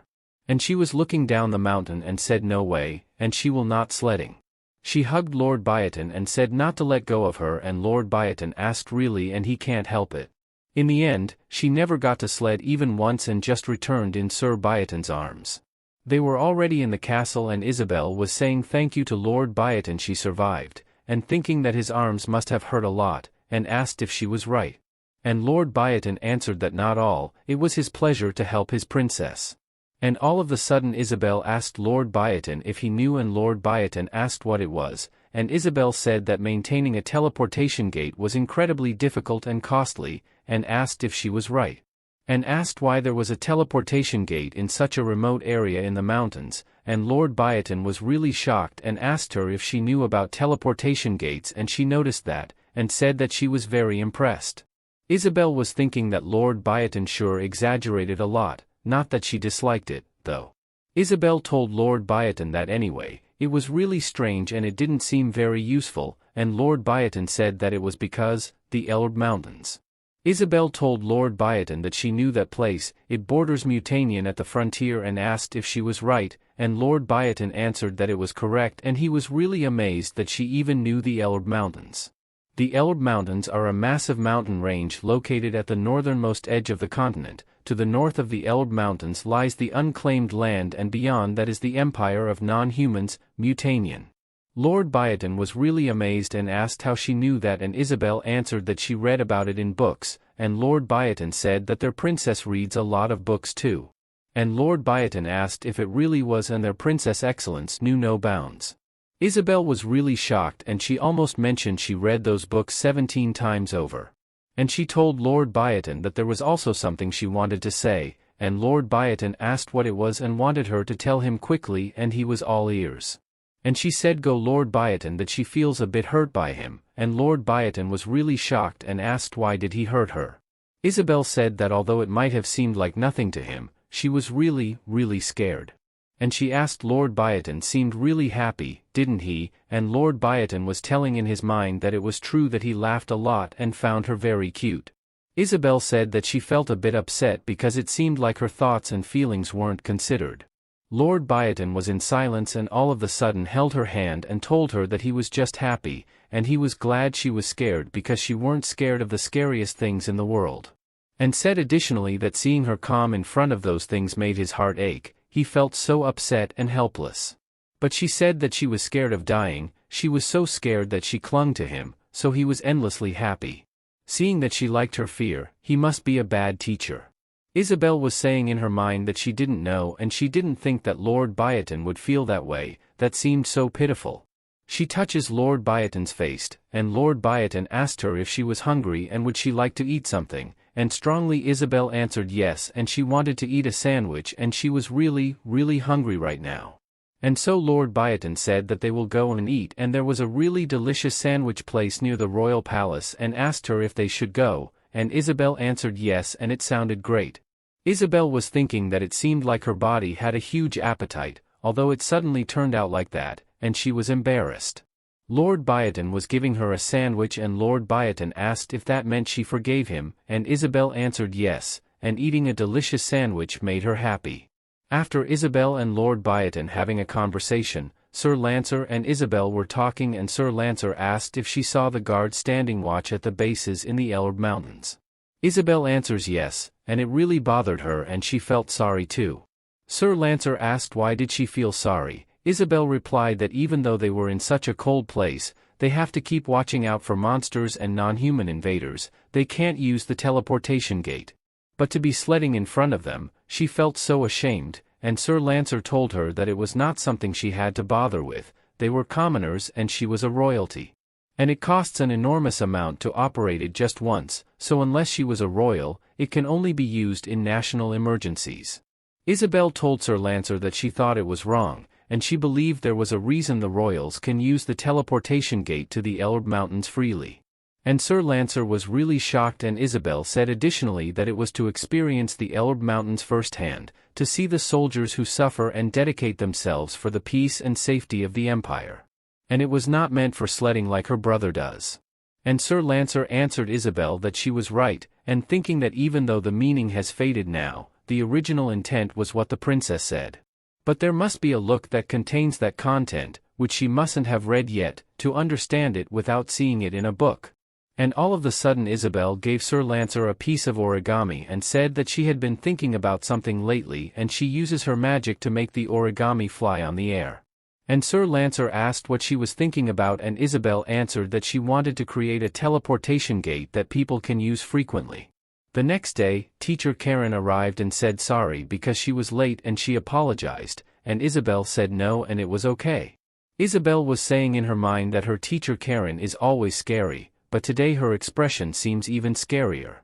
And she was looking down the mountain and said no way, and she will not sledding. She hugged Lord Biotin and said not to let go of her, and Lord Biotin asked really, and he can't help it. In the end, she never got to sled even once and just returned in Sir Biotin's arms. They were already in the castle and Isabel was saying thank you to Lord Biotin she survived, and thinking that his arms must have hurt a lot, and asked if she was right. And Lord Biotin answered that not all, it was his pleasure to help his princess. And all of a sudden Isabel asked Lord Biotin if he knew, and Lord Biotin asked what it was, and Isabel said that maintaining a teleportation gate was incredibly difficult and costly, and asked if she was right. And asked why there was a teleportation gate in such a remote area in the mountains, and Lord Biotin was really shocked and asked her if she knew about teleportation gates, and she noticed that, and said that she was very impressed. Isabel was thinking that Lord Biotin sure exaggerated a lot. Not that she disliked it, though. Isabel told Lord Biotin that anyway, it was really strange and it didn't seem very useful, and Lord Biotin said that it was because, the Elbe Mountains. Isabel told Lord Biotin that she knew that place, it borders Mutanian at the frontier, and asked if she was right, and Lord Biotin answered that it was correct, and he was really amazed that she even knew the Elbe Mountains. The Elbe Mountains are a massive mountain range located at the northernmost edge of the continent. To the north of the Elbe Mountains lies the unclaimed land, and beyond that is the empire of non-humans, Mutanian. Lord Biotin was really amazed and asked how she knew that, and Isabel answered that she read about it in books, and Lord Biotin said that their princess reads a lot of books too. And Lord Biotin asked if it really was, and their princess excellence knew no bounds. Isabel was really shocked, and she almost mentioned she read those books 17 times over. And she told Lord Biotin that there was also something she wanted to say, and Lord Biotin asked what it was and wanted her to tell him quickly, and he was all ears. And she said go Lord Biotin that she feels a bit hurt by him, and Lord Biotin was really shocked and asked why did he hurt her. Isabel said that although it might have seemed like nothing to him, she was really, really scared. And she asked Lord Biotin seemed really happy, didn't he, and Lord Biotin was telling in his mind that it was true that he laughed a lot and found her very cute. Isabel said that she felt a bit upset because it seemed like her thoughts and feelings weren't considered. Lord Biotin was in silence and all of a sudden held her hand and told her that he was just happy, and he was glad she was scared because she weren't scared of the scariest things in the world. And said additionally that seeing her calm in front of those things made his heart ache. He felt so upset and helpless. But she said that she was scared of dying, she was so scared that she clung to him, so he was endlessly happy. Seeing that she liked her fear, he must be a bad teacher. Isabel was saying in her mind that she didn't know, and she didn't think that Lord Biotin would feel that way, that seemed so pitiful. She touches Lord Biotin's face, and Lord Biotin asked her if she was hungry and would she like to eat something, and strongly Isabel answered yes, and she wanted to eat a sandwich and she was really, really hungry right now. And so Lord Biotin said that they will go and eat, and there was a really delicious sandwich place near the royal palace, and asked her if they should go, and Isabel answered yes, and it sounded great. Isabel was thinking that it seemed like her body had a huge appetite, although it suddenly turned out like that, and she was embarrassed. Lord Biotin was giving her a sandwich, and Lord Biotin asked if that meant she forgave him, and Isabel answered yes, and eating a delicious sandwich made her happy. After Isabel and Lord Biotin having a conversation, Sir Lancer and Isabel were talking, and Sir Lancer asked if she saw the guard standing watch at the bases in the Elbe Mountains. Isabel answers yes, and it really bothered her and she felt sorry too. Sir Lancer asked why did she feel sorry. Isabel replied that even though they were in such a cold place, they have to keep watching out for monsters and non-human invaders, they can't use the teleportation gate. But to be sledding in front of them, she felt so ashamed, and Sir Lancer told her that it was not something she had to bother with, they were commoners and she was a royalty. And it costs an enormous amount to operate it just once, so unless she was a royal, it can only be used in national emergencies. Isabel told Sir Lancer that she thought it was wrong, and she believed there was a reason the royals can use the teleportation gate to the Elbe Mountains freely. And Sir Lancer was really shocked, and Isabel said additionally that it was to experience the Elbe Mountains firsthand, to see the soldiers who suffer and dedicate themselves for the peace and safety of the empire. And it was not meant for sledding like her brother does. And Sir Lancer answered Isabel that she was right, and thinking that even though the meaning has faded now, the original intent was what the princess said. But there must be a look that contains that content, which she mustn't have read yet, to understand it without seeing it in a book. And all of a sudden Isabel gave Sir Lancer a piece of origami and said that she had been thinking about something lately, and she uses her magic to make the origami fly on the air. And Sir Lancer asked what she was thinking about, and Isabel answered that she wanted to create a teleportation gate that people can use frequently. The next day, Teacher Karen arrived and said sorry because she was late, and she apologized, and Isabel said no and it was okay. Isabel was saying in her mind that her teacher Karen is always scary, but today her expression seems even scarier.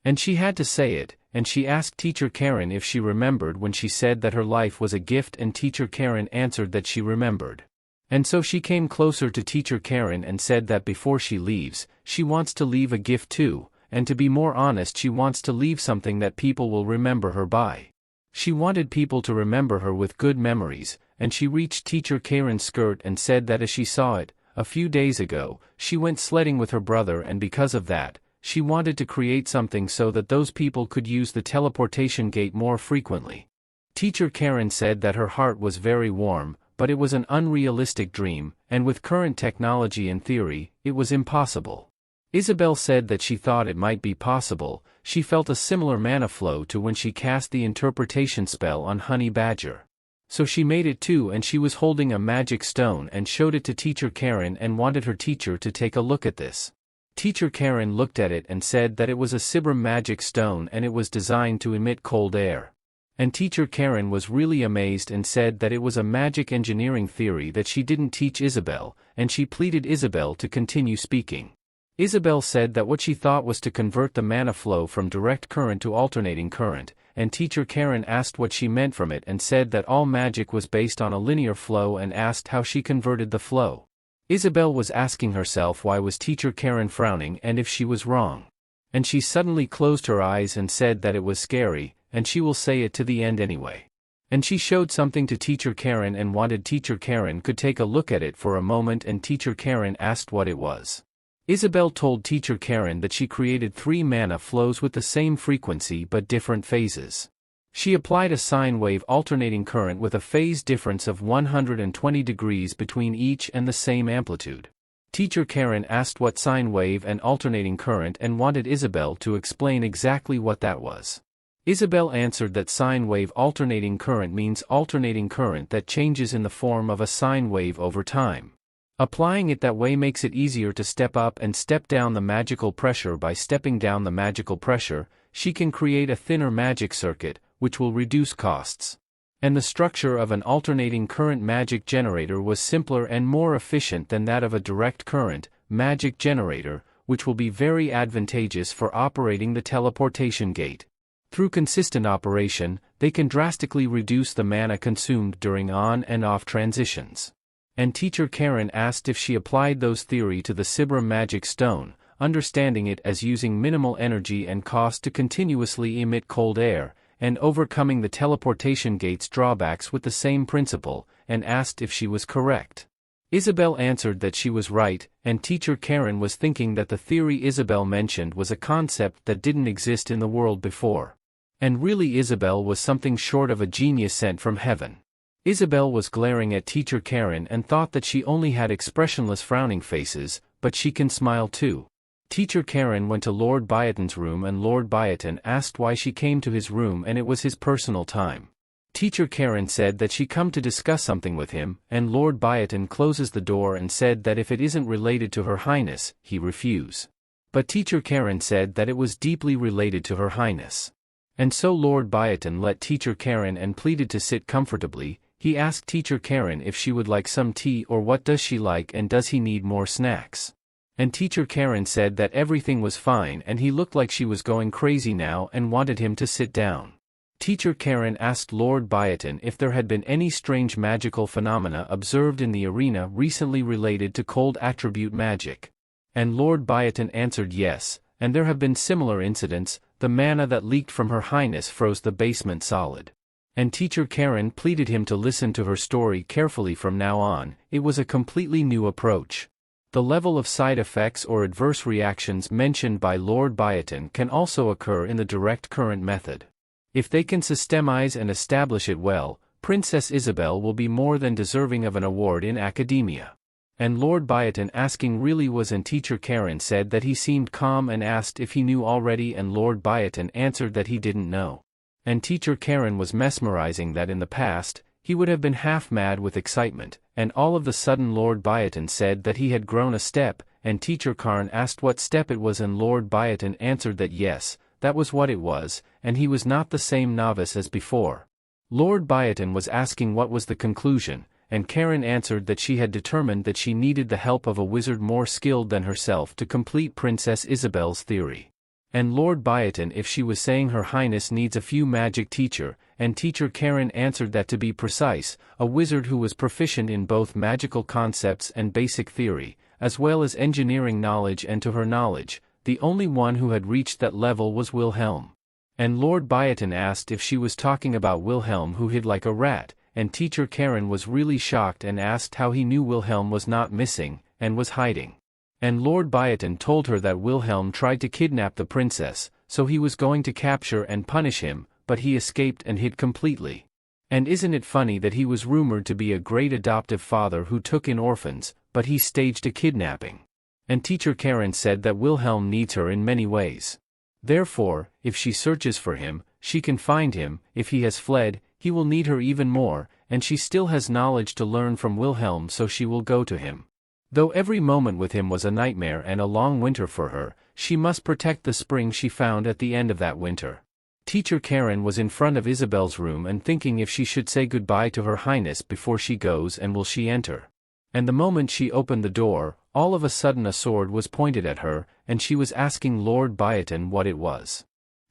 And she had to say it, and she asked Teacher Karen if she remembered when she said that her life was a gift, and Teacher Karen answered that she remembered. And so she came closer to Teacher Karen and said that before she leaves, she wants to leave a gift too. And to be more honest, she wants to leave something that people will remember her by. She wanted people to remember her with good memories, and she reached Teacher Karen's skirt and said that as she saw it, a few days ago, she went sledding with her brother, and because of that, she wanted to create something so that those people could use the teleportation gate more frequently. Teacher Karen said that her heart was very warm, but it was an unrealistic dream, and with current technology and theory, it was impossible. Isabel said that she thought it might be possible. She felt a similar mana flow to when she cast the interpretation spell on Honey Badger. So she made it too, and she was holding a magic stone and showed it to Teacher Karen and wanted her teacher to take a look at this. Teacher Karen looked at it and said that it was a Sibram magic stone and it was designed to emit cold air. And Teacher Karen was really amazed and said that it was a magic engineering theory that she didn't teach Isabel, and she pleaded Isabel to continue speaking. Isabel said that what she thought was to convert the mana flow from direct current to alternating current, and Teacher Karen asked what she meant from it and said that all magic was based on a linear flow and asked how she converted the flow. Isabel was asking herself why was Teacher Karen frowning and if she was wrong. And she suddenly closed her eyes and said that it was scary, and she will say it to the end anyway. And she showed something to Teacher Karen and wanted Teacher Karen could take a look at it for a moment, and Teacher Karen asked what it was. Isabel told Teacher Karen that she created 3 mana flows with the same frequency but different phases. She applied a sine wave alternating current with a phase difference of 120 degrees between each and the same amplitude. Teacher Karen asked what sine wave and alternating current and wanted Isabel to explain exactly what that was. Isabel answered that sine wave alternating current means alternating current that changes in the form of a sine wave over time. Applying it that way makes it easier to step up and step down the magical pressure. By stepping down the magical pressure, she can create a thinner magic circuit, which will reduce costs. And the structure of an alternating current magic generator was simpler and more efficient than that of a direct current magic generator, which will be very advantageous for operating the teleportation gate. Through consistent operation, they can drastically reduce the mana consumed during on and off transitions. And Teacher Karen asked if she applied those theory to the Sibram magic stone, understanding it as using minimal energy and cost to continuously emit cold air, and overcoming the teleportation gate's drawbacks with the same principle, and asked if she was correct. Isabel answered that she was right, and Teacher Karen was thinking that the theory Isabel mentioned was a concept that didn't exist in the world before. And really Isabel was something short of a genius sent from heaven. Isabel was glaring at Teacher Karen and thought that she only had expressionless frowning faces, but she can smile too. Teacher Karen went to Lord Biotin's room and Lord Biotin asked why she came to his room, and it was his personal time. Teacher Karen said that she come to discuss something with him, and Lord Biotin closes the door and said that if it isn't related to Her Highness, he refuse. But Teacher Karen said that it was deeply related to Her Highness. And so Lord Biotin let Teacher Karen and pleaded to sit comfortably. He asked Teacher Karen if she would like some tea or what does she like and does he need more snacks. And Teacher Karen said that everything was fine and he looked like she was going crazy now and wanted him to sit down. Teacher Karen asked Lord Biotin if there had been any strange magical phenomena observed in the arena recently related to cold attribute magic. And Lord Biotin answered yes, and there have been similar incidents. The mana that leaked from Her Highness froze the basement solid. And Teacher Karen pleaded him to listen to her story carefully from now on. It was a completely new approach. The level of side effects or adverse reactions mentioned by Lord Biotin can also occur in the direct current method. If they can systemize and establish it well, Princess Isabel will be more than deserving of an award in academia. And Lord Biotin asking really was, and Teacher Karen said that he seemed calm and asked if he knew already, and Lord Biotin answered that he didn't know. And Teacher Karen was mesmerizing that in the past, he would have been half mad with excitement, and all of the sudden Lord Biotin said that he had grown a step, and Teacher Karen asked what step it was, and Lord Biotin answered that yes, that was what it was, and he was not the same novice as before. Lord Biotin was asking what was the conclusion, and Karen answered that she had determined that she needed the help of a wizard more skilled than herself to complete Princess Isabel's theory. And Lord Biotin if she was saying Her Highness needs a few magic teacher, and Teacher Karen answered that to be precise, a wizard who was proficient in both magical concepts and basic theory, as well as engineering knowledge, and to her knowledge, the only one who had reached that level was Wilhelm. And Lord Biotin asked if she was talking about Wilhelm who hid like a rat, and Teacher Karen was really shocked and asked how he knew Wilhelm was not missing, and was hiding. And Lord Biotin told her that Wilhelm tried to kidnap the princess, so he was going to capture and punish him, but he escaped and hid completely. And isn't it funny that he was rumored to be a great adoptive father who took in orphans, but he staged a kidnapping. And Teacher Karen said that Wilhelm needs her in many ways. Therefore, if she searches for him, she can find him. If he has fled, he will need her even more, and she still has knowledge to learn from Wilhelm, so she will go to him. Though every moment with him was a nightmare and a long winter for her, she must protect the spring she found at the end of that winter. Teacher Karen was in front of Isabel's room and thinking if she should say goodbye to Her Highness before she goes and will she enter. And the moment she opened the door, all of a sudden a sword was pointed at her, and she was asking Lord Biotin what it was.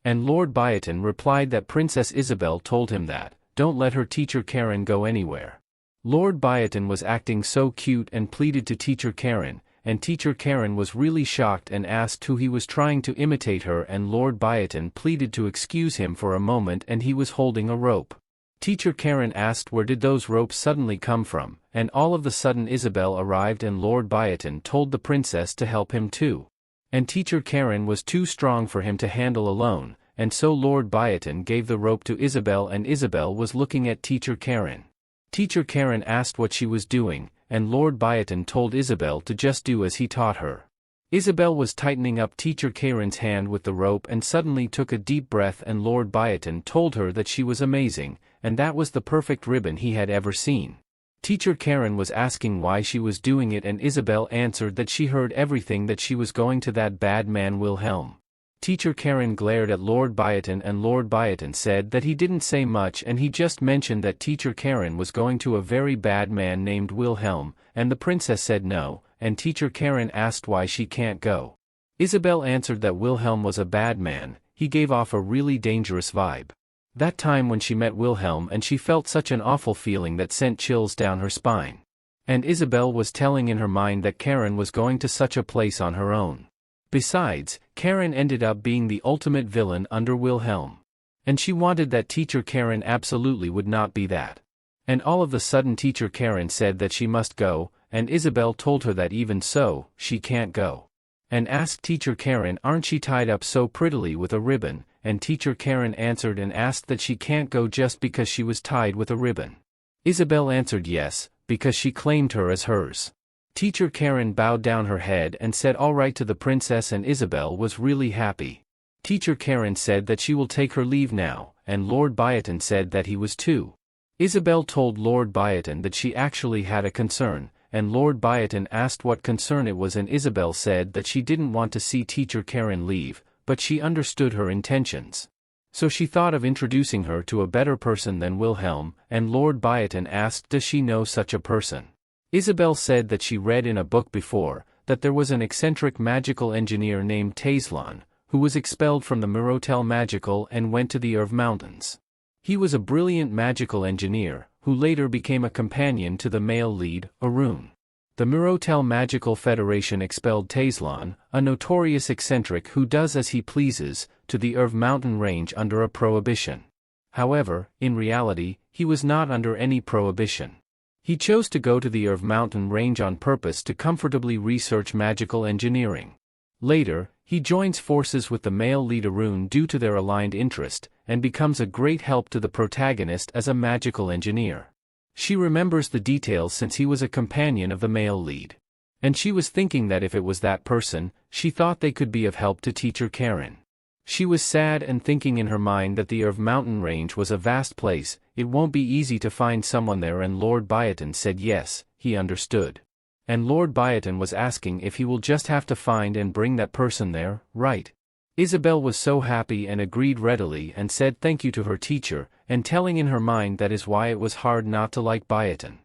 And Lord Biotin replied that Princess Isabel told him that, don't let her Teacher Karen go anywhere. Lord Biotin was acting so cute and pleaded to Teacher Karen, and Teacher Karen was really shocked and asked who he was trying to imitate her, and Lord Biotin pleaded to excuse him for a moment and he was holding a rope. Teacher Karen asked where did those ropes suddenly come from, and all of a sudden Isabel arrived and Lord Biotin told the princess to help him too. And Teacher Karen was too strong for him to handle alone, and so Lord Biotin gave the rope to Isabel and Isabel was looking at Teacher Karen. Teacher Karen asked what she was doing, and Lord Biotin told Isabel to just do as he taught her. Isabel was tightening up Teacher Karen's hand with the rope and suddenly took a deep breath and Lord Biotin told her that she was amazing, and that was the perfect ribbon he had ever seen. Teacher Karen was asking why she was doing it and Isabel answered that she heard everything that she was going to that bad man Wilhelm. Teacher Karen glared at Lord Biotin and Lord Biotin said that he didn't say much and he just mentioned that Teacher Karen was going to a very bad man named Wilhelm, and the princess said no, and Teacher Karen asked why she can't go. Isabel answered that Wilhelm was a bad man, he gave off a really dangerous vibe. That time when she met Wilhelm and she felt such an awful feeling that sent chills down her spine. And Isabel was telling in her mind that Karen was going to such a place on her own. Besides, Karen ended up being the ultimate villain under Wilhelm. And she wanted that Teacher Karen absolutely would not be that. And all of a sudden Teacher Karen said that she must go, and Isabel told her that even so, she can't go. And asked Teacher Karen aren't she tied up so prettily with a ribbon, and Teacher Karen answered and asked that she can't go just because she was tied with a ribbon. Isabel answered yes, because she claimed her as hers. Teacher Karen bowed down her head and said all right to the princess and Isabel was really happy. Teacher Karen said that she will take her leave now, and Lord Biotin said that he was too. Isabel told Lord Biotin that she actually had a concern, and Lord Biotin asked what concern it was and Isabel said that she didn't want to see Teacher Karen leave, but she understood her intentions. So she thought of introducing her to a better person than Wilhelm, and Lord Biotin asked does she know such a person. Isabel said that she read in a book before, that there was an eccentric magical engineer named Taislan, who was expelled from the Mirotel Magical and went to the Irv Mountains. He was a brilliant magical engineer, who later became a companion to the male lead, Arun. The Mirotel Magical Federation expelled Taislan, a notorious eccentric who does as he pleases, to the Irv Mountain range under a prohibition. However, in reality, he was not under any prohibition. He chose to go to the Irv Mountain range on purpose to comfortably research magical engineering. Later, he joins forces with the male lead Arun due to their aligned interest, and becomes a great help to the protagonist as a magical engineer. She remembers the details since he was a companion of the male lead. And she was thinking that if it was that person, she thought they could be of help to Teacher Karen. She was sad and thinking in her mind that the Irv Mountain range was a vast place, it won't be easy to find someone there and Lord Biotin said yes, he understood. And Lord Biotin was asking if he will just have to find and bring that person there, right? Isabel was so happy and agreed readily and said thank you to her teacher, and telling in her mind that is why it was hard not to like Biotin.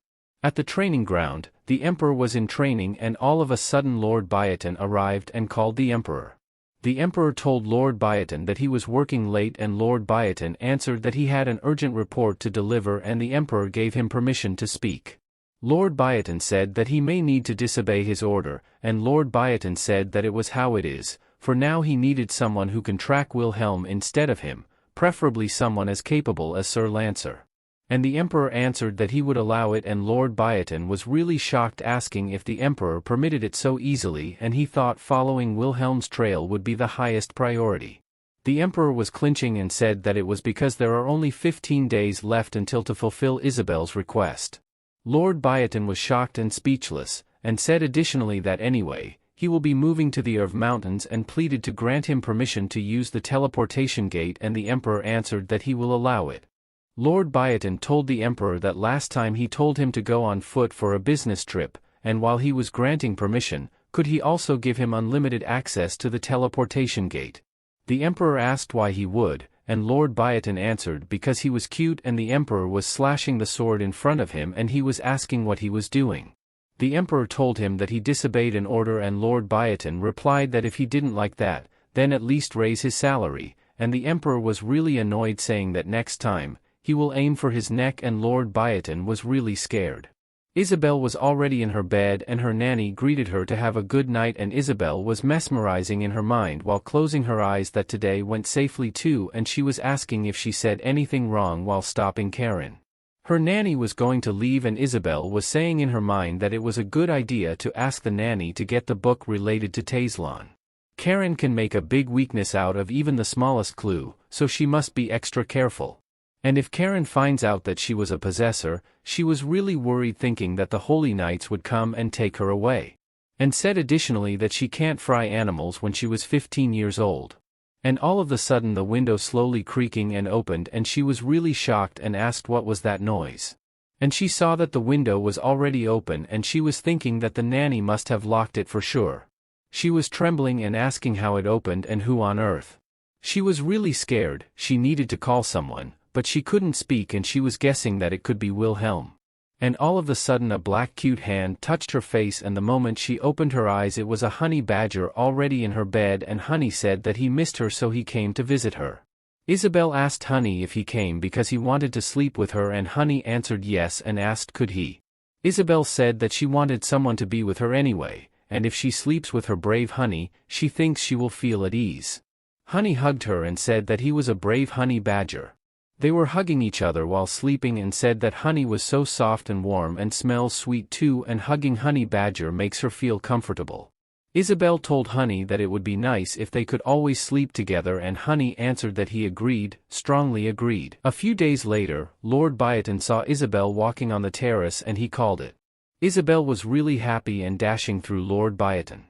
At the training ground, the Emperor was in training and all of a sudden Lord Biotin arrived and called the Emperor. The Emperor told Lord Biotin that he was working late and Lord Biotin answered that he had an urgent report to deliver and the Emperor gave him permission to speak. Lord Biotin said that he may need to disobey his order, and Lord Biotin said that it was how it is, for now he needed someone who can track Wilhelm instead of him, preferably someone as capable as Sir Lancer. And the Emperor answered that he would allow it and Lord Biotin was really shocked asking if the Emperor permitted it so easily and he thought following Wilhelm's trail would be the highest priority. The Emperor was clinching and said that it was because there are only 15 days left until to fulfill Isabel's request. Lord Biotin was shocked and speechless, and said additionally that anyway, He will be moving to the Earth Mountains and pleaded to grant him permission to use the teleportation gate, and the emperor answered that he will allow it. Lord Biotin told the emperor that last time he told him to go on foot for a business trip, and while he was granting permission, could he also give him unlimited access to the teleportation gate. The emperor asked why he would, and Lord Biotin answered because he was cute and the emperor was slashing the sword in front of him and he was asking what he was doing. The emperor told him that he disobeyed an order, and Lord Biotin replied that if he didn't like that, then at least raise his salary, and the emperor was really annoyed, saying that next time, he will aim for his neck, and Lord Biotin was really scared. Isabel was already in her bed and her nanny greeted her to have a good night, and Isabel was mesmerizing in her mind while closing her eyes that today went safely too, and she was asking if she said anything wrong while stopping Karen. Her nanny was going to leave and Isabel was saying in her mind that it was a good idea to ask the nanny to get the book related to Tayslon. Karen can make a big weakness out of even the smallest clue, so she must be extra careful. And if Karen finds out that she was a possessor, she was really worried, thinking that the holy knights would come and take her away. And said additionally that she can't fry animals when she was 15 years old. And all of a sudden the window slowly creaking and opened, and she was really shocked and asked what was that noise. And she saw that the window was already open, and she was thinking that the nanny must have locked it for sure. She was trembling and asking how it opened and who on earth. She was really scared. She needed to call someone, but she couldn't speak, and she was guessing that it could be Wilhelm. And all of a sudden a black cute hand touched her face, and the moment she opened her eyes it was a honey badger already in her bed, and Honey said that he missed her so he came to visit her. Isabel asked Honey if he came because he wanted to sleep with her, and Honey answered yes and asked could he. Isabel said that she wanted someone to be with her anyway, and if she sleeps with her brave Honey, she thinks she will feel at ease. Honey hugged her and said that he was a brave honey badger. They were hugging each other while sleeping and said that Honey was so soft and warm and smells sweet too, and hugging Honey Badger makes her feel comfortable. Isabel told Honey that it would be nice if they could always sleep together, and Honey answered that he agreed, strongly agreed. A few days later, Lord Biotin saw Isabel walking on the terrace and he called it. Isabel was really happy and dashing through Lord Biotin.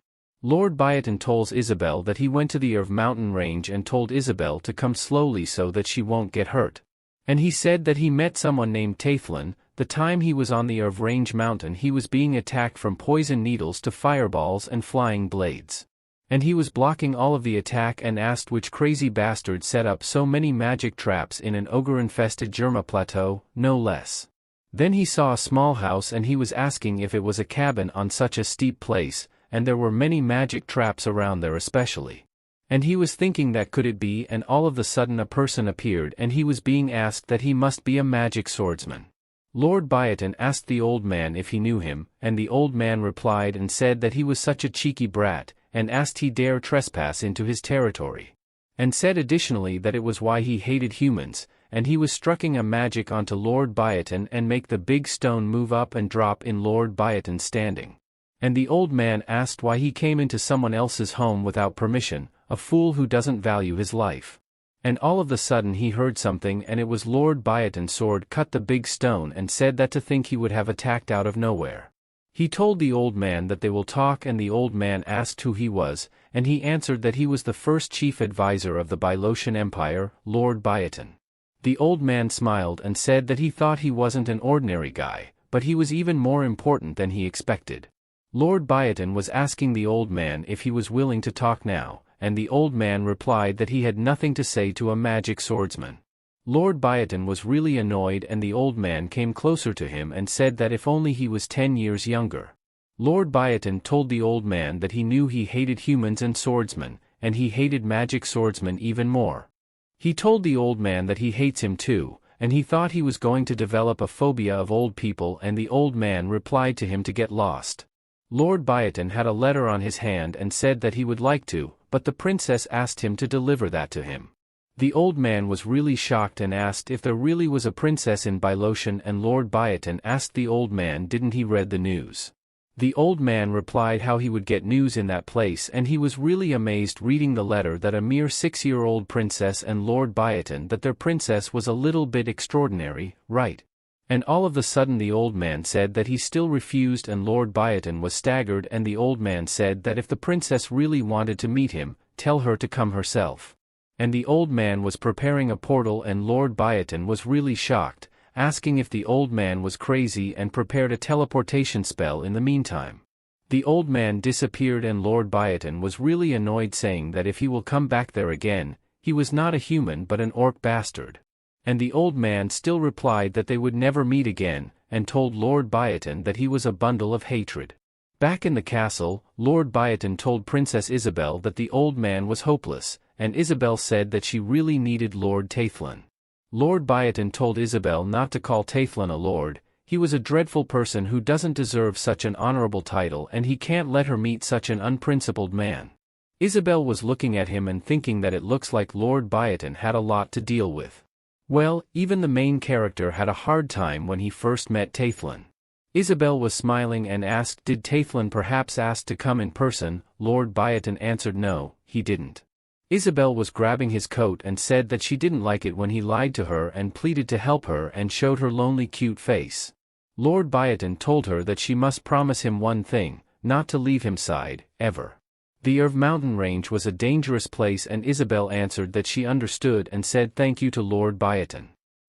Lord Biotin told Isabel that he went to the Earth mountain range and told Isabel to come slowly so that she won't get hurt. And he said that he met someone named Tayslon. The time he was on the Earth range mountain he was being attacked from poison needles to fireballs and flying blades. And he was blocking all of the attack and asked which crazy bastard set up so many magic traps in an ogre-infested Jerma plateau, no less. Then he saw a small house and he was asking if it was a cabin on such a steep place, and there were many magic traps around there especially. And he was thinking that could it be, and all of a sudden a person appeared and he was being asked that he must be a magic swordsman. Lord Biotin asked the old man if he knew him, and the old man replied and said that he was such a cheeky brat, and asked he dare trespass into his territory. And said additionally that it was why he hated humans, and he was striking a magic onto Lord Biotin and make the big stone move up and drop in Lord Biotin standing. And the old man asked why he came into someone else's home without permission, a fool who doesn't value his life. And all of a sudden he heard something, and it was Lord Biotin's sword cut the big stone, and said that to think he would have attacked out of nowhere. He told the old man that they will talk, and the old man asked who he was, and he answered that he was the first chief advisor of the Bylosian Empire, Lord Biotin. The old man smiled and said that he thought he wasn't an ordinary guy, but he was even more important than he expected. Lord Biotin was asking the old man if he was willing to talk now, and the old man replied that he had nothing to say to a magic swordsman. Lord Biotin was really annoyed, and the old man came closer to him and said that if only he was 10 years younger. Lord Biotin told the old man that he knew he hated humans and swordsmen, and he hated magic swordsmen even more. He told the old man that he hates him too, and he thought he was going to develop a phobia of old people, and the old man replied to him to get lost. Lord Biotin had a letter on his hand and said that he would like to, but the princess asked him to deliver that to him. The old man was really shocked and asked if there really was a princess in Bylosian, and Lord Biotin asked the old man didn't he read the news. The old man replied how he would get news in that place, and he was really amazed reading the letter that a mere 6-year-old princess and Lord Biotin that their princess was a little bit extraordinary, right? And all of the sudden the old man said that he still refused, and Lord Biotin was staggered, and the old man said that if the princess really wanted to meet him, tell her to come herself. And the old man was preparing a portal, and Lord Biotin was really shocked, asking if the old man was crazy, and prepared a teleportation spell in the meantime. The old man disappeared, and Lord Biotin was really annoyed, saying that if he will come back there again, he was not a human but an orc bastard. And the old man still replied that they would never meet again, and told Lord Biotin that he was a bundle of hatred. Back in the castle, Lord Biotin told Princess Isabel that the old man was hopeless, and Isabel said that she really needed Lord Tathlin. Lord Biotin told Isabel not to call Tathlin a lord. He was a dreadful person who doesn't deserve such an honorable title, and he can't let her meet such an unprincipled man. Isabel was looking at him and thinking that it looks like Lord Biotin had a lot to deal with. Well, even the main character had a hard time when he first met Tathlin. Isabel was smiling and asked, did Tathlin perhaps ask to come in person? Lord Biotin answered no, he didn't. Isabel was grabbing his coat and said that she didn't like it when he lied to her and pleaded to help her and showed her lonely cute face. Lord Biotin told her that she must promise him one thing, not to leave his side, ever. The Irv mountain range was a dangerous place, and Isabel answered that she understood and said thank you to Lord Biotin.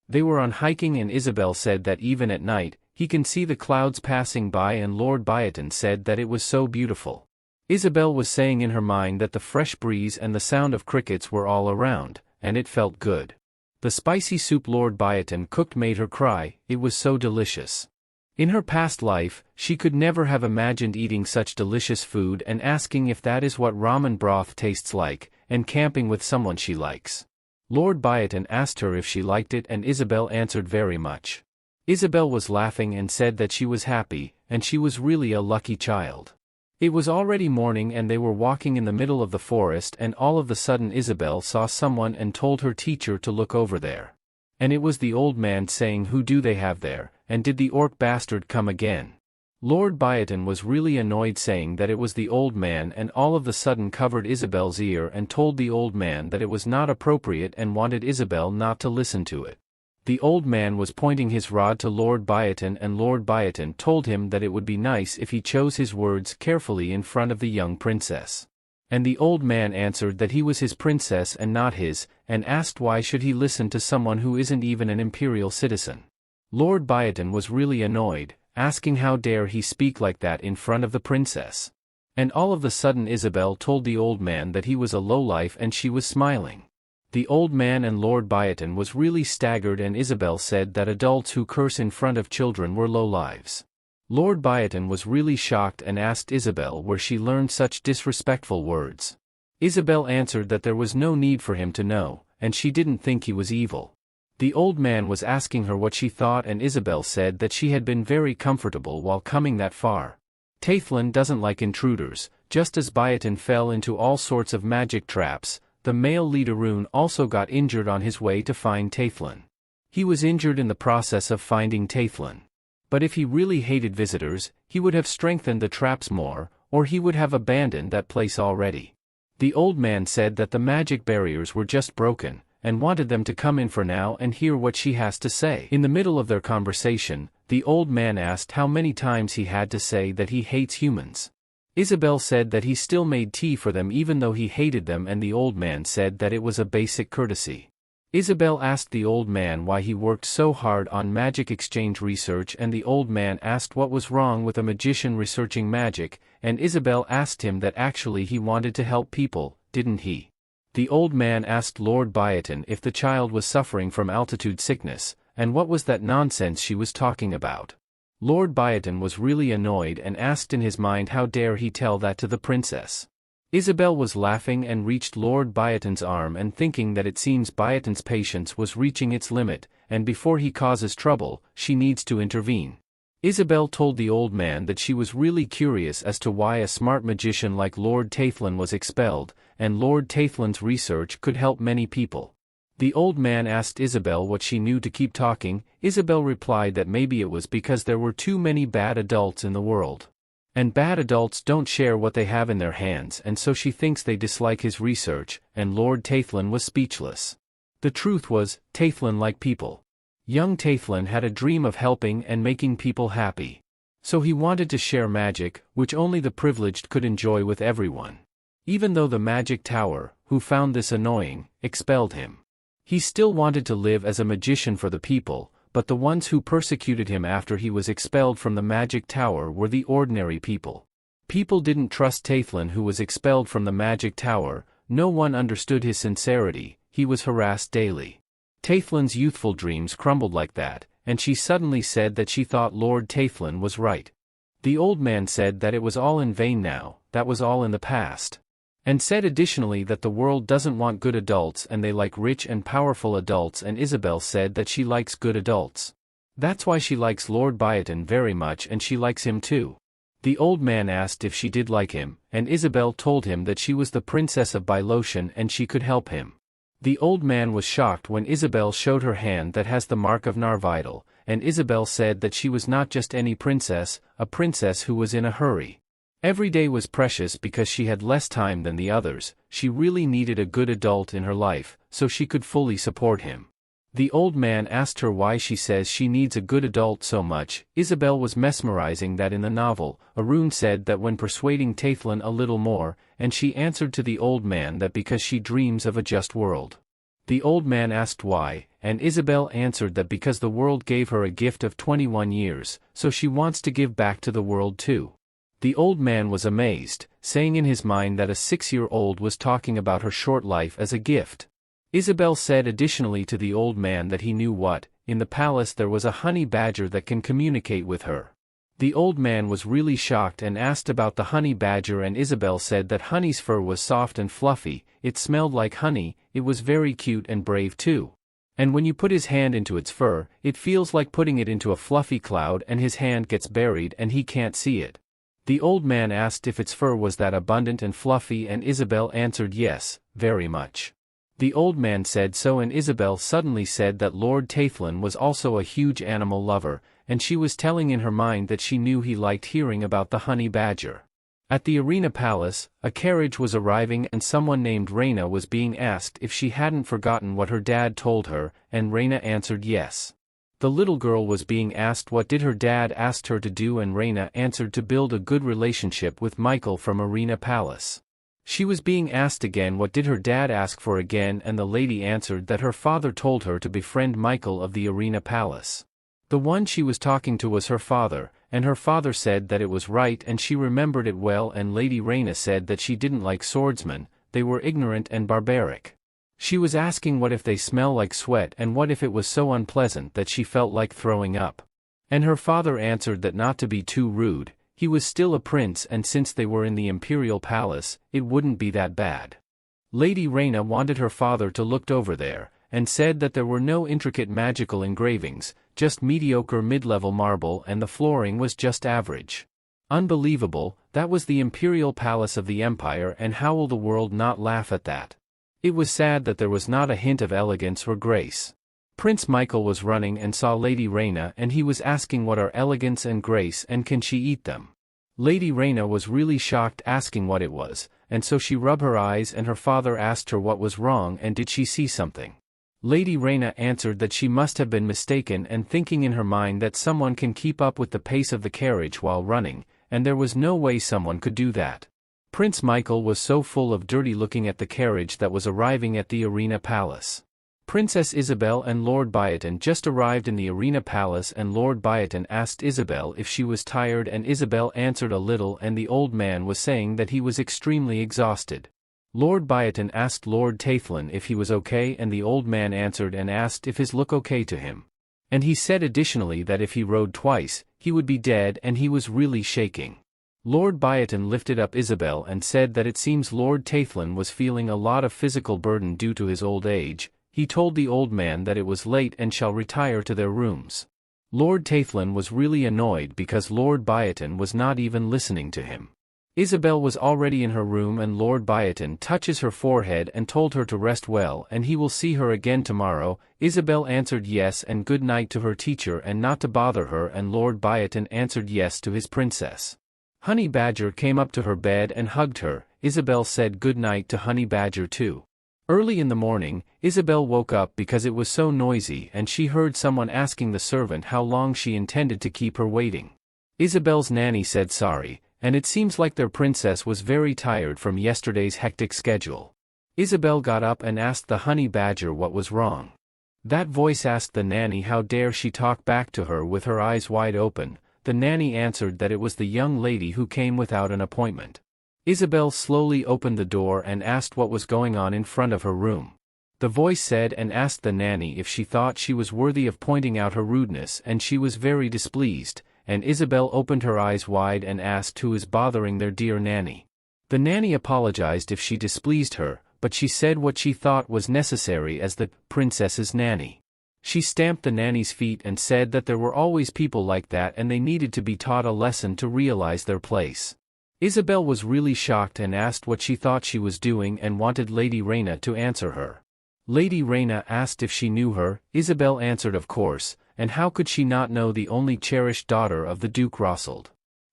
They were on hiking, and Isabel said that even at night, he can see the clouds passing by, and Lord Biotin said that it was so beautiful. Isabel was saying in her mind that the fresh breeze and the sound of crickets were all around, and it felt good. The spicy soup Lord Biotin cooked made her cry, it was so delicious. In her past life, she could never have imagined eating such delicious food and asking if that is what ramen broth tastes like, and camping with someone she likes. Lord Biotin asked her if she liked it, and Isabel answered very much. Isabel was laughing and said that she was happy, and she was really a lucky child. It was already morning, and they were walking in the middle of the forest, and all of a sudden Isabel saw someone and told her teacher to look over there. And it was the old man, saying, who do they have there, and did the orc bastard come again? Lord Biotin was really annoyed, saying that it was the old man, and all of a sudden covered Isabel's ear and told the old man that it was not appropriate and wanted Isabel not to listen to it. The old man was pointing his rod to Lord Biotin, and Lord Biotin told him that it would be nice if he chose his words carefully in front of the young princess. And the old man answered that he was his princess and not his, and asked why should he listen to someone who isn't even an imperial citizen. Lord Biotin was really annoyed, asking how dare he speak like that in front of the princess. And all of a sudden Isabel told the old man that he was a lowlife, and she was smiling. The old man and Lord Biotin was really staggered, and Isabel said that adults who curse in front of children were lowlives. Lord Biotin was really shocked and asked Isabel where she learned such disrespectful words. Isabel answered that there was no need for him to know, and she didn't think he was evil. The old man was asking her what she thought, and Isabel said that she had been very comfortable while coming that far. Tathlin doesn't like intruders. Just as Biotin fell into all sorts of magic traps, the male leader Rune also got injured on his way to find Tathlin. He was injured in the process of finding Tathlin. But if he really hated visitors, he would have strengthened the traps more, or he would have abandoned that place already. The old man said that the magic barriers were just broken, and wanted them to come in for now and hear what she has to say. In the middle of their conversation, the old man asked how many times he had to say that he hates humans. Isabel said that he still made tea for them even though he hated them, and the old man said that it was a basic courtesy. Isabel asked the old man why he worked so hard on magic exchange research, and the old man asked what was wrong with a magician researching magic, and Isabel asked him that actually he wanted to help people, didn't he? The old man asked Lord Biotin if the child was suffering from altitude sickness, and what was that nonsense she was talking about. Lord Biotin was really annoyed and asked in his mind how dare he tell that to the princess. Isabel was laughing and reached Lord Biotin's arm and thinking that it seems Biotin's patience was reaching its limit, and before he causes trouble, she needs to intervene. Isabel told the old man that she was really curious as to why a smart magician like Lord Tathlin was expelled, and Lord Tathlin's research could help many people. The old man asked Isabel what she knew to keep talking. Isabel replied that maybe it was because there were too many bad adults in the world. And bad adults don't share what they have in their hands, and so she thinks they dislike his research, and Lord Tathlin was speechless. The truth was, Tathlin liked people. Young Taithlin had a dream of helping and making people happy. So he wanted to share magic, which only the privileged could enjoy with everyone. Even though the magic tower, who found this annoying, expelled him. He still wanted to live as a magician for the people, but the ones who persecuted him after he was expelled from the magic tower were the ordinary people. People didn't trust Taithlin, who was expelled from the magic tower. No one understood his sincerity. He was harassed daily. Taithlin's youthful dreams crumbled like that, and she suddenly said that she thought Lord Taithlin was right. The old man said that it was all in vain now, that was all in the past. And said additionally that the world doesn't want good adults and they like rich and powerful adults, and Isabel said that she likes good adults. That's why she likes Lord Biotin very much, and she likes him too. The old man asked if she did like him, and Isabel told him that she was the princess of Bilotian and she could help him. The old man was shocked when Isabel showed her hand that has the mark of Narvidal, and Isabel said that she was not just any princess, a princess who was in a hurry. Every day was precious because she had less time than the others. She really needed a good adult in her life, so she could fully support him. The old man asked her why she says she needs a good adult so much. Isabel was mesmerizing that in the novel, Arun said that when persuading Taithlin a little more, and she answered to the old man that because she dreams of a just world. The old man asked why, and Isabel answered that because the world gave her a gift of 21 years, so she wants to give back to the world too. The old man was amazed, saying in his mind that a 6-year-old was talking about her short life as a gift. Isabel said additionally to the old man that he knew what, in the palace there was a honey badger that can communicate with her. The old man was really shocked and asked about the honey badger, and Isabel said that honey's fur was soft and fluffy, it smelled like honey, it was very cute and brave too. And when you put his hand into its fur, it feels like putting it into a fluffy cloud and his hand gets buried and he can't see it. The old man asked if its fur was that abundant and fluffy, and Isabel answered yes, very much. The old man said so, and Isabel suddenly said that Lord Taithlin was also a huge animal lover, and she was telling in her mind that she knew he liked hearing about the honey badger. At the Arena Palace, a carriage was arriving and someone named Reina was being asked if she hadn't forgotten what her dad told her, and Reina answered yes. The little girl was being asked what did her dad asked her to do, and Reina answered to build a good relationship with Michael from Arena Palace. She was being asked again what did her dad ask for again, and the lady answered that her father told her to befriend Michael of the Arena Palace. The one she was talking to was her father, and her father said that it was right and she remembered it well, and Lady Reina said that she didn't like swordsmen, they were ignorant and barbaric. She was asking what if they smell like sweat and what if it was so unpleasant that she felt like throwing up. And her father answered that not to be too rude, he was still a prince, and since they were in the imperial palace, it wouldn't be that bad. Lady Reina wanted her father to look over there, and said that there were no intricate magical engravings, just mediocre mid-level marble, and the flooring was just average. Unbelievable, that was the imperial palace of the empire, and how will the world not laugh at that? It was sad that there was not a hint of elegance or grace. Prince Michael was running and saw Lady Reina, and he was asking what are elegance and grace and can she eat them. Lady Reina was really shocked, asking what it was, and so she rubbed her eyes, and her father asked her what was wrong and did she see something. Lady Reina answered that she must have been mistaken, and thinking in her mind that someone can keep up with the pace of the carriage while running, and there was no way someone could do that. Prince Michael was so full of dirty looking at the carriage that was arriving at the Arena Palace. Princess Isabel and Lord Biotin just arrived in the Arena Palace, and Lord Biotin asked Isabel if she was tired, and Isabel answered a little, and the old man was saying that he was extremely exhausted. Lord Biotin asked Lord Taithlin if he was okay, and the old man answered and asked if his look okay to him. And he said additionally that if he rode twice, he would be dead, and he was really shaking. Lord Biotin lifted up Isabel and said that it seems Lord Taithlin was feeling a lot of physical burden due to his old age. He told the old man that it was late and shall retire to their rooms. Lord Taithlin was really annoyed because Lord Biotin was not even listening to him. Isabel was already in her room, and Lord Biotin touches her forehead and told her to rest well and he will see her again tomorrow. Isabel answered yes and good night to her teacher and not to bother her, and Lord Biotin answered yes to his princess. Honey Badger came up to her bed and hugged her. Isabel said good night to Honey Badger too. Early in the morning, Isabel woke up because it was so noisy and she heard someone asking the servant how long she intended to keep her waiting. Isabel's nanny said sorry, and it seems like their princess was very tired from yesterday's hectic schedule. Isabel got up and asked the honey badger what was wrong. That voice asked the nanny how dare she talk back to her with her eyes wide open. The nanny answered that it was the young lady who came without an appointment. Isabel slowly opened the door and asked what was going on in front of her room. The voice said and asked the nanny if she thought she was worthy of pointing out her rudeness, and she was very displeased, and Isabel opened her eyes wide and asked who is bothering their dear nanny. The nanny apologized if she displeased her, but she said what she thought was necessary as the princess's nanny. She stamped the nanny's feet and said that there were always people like that and they needed to be taught a lesson to realize their place. Isabel was really shocked and asked what she thought she was doing and wanted Lady Reina to answer her. Lady Reina asked if she knew her. Isabel answered of course, and how could she not know the only cherished daughter of the Duke Rosald?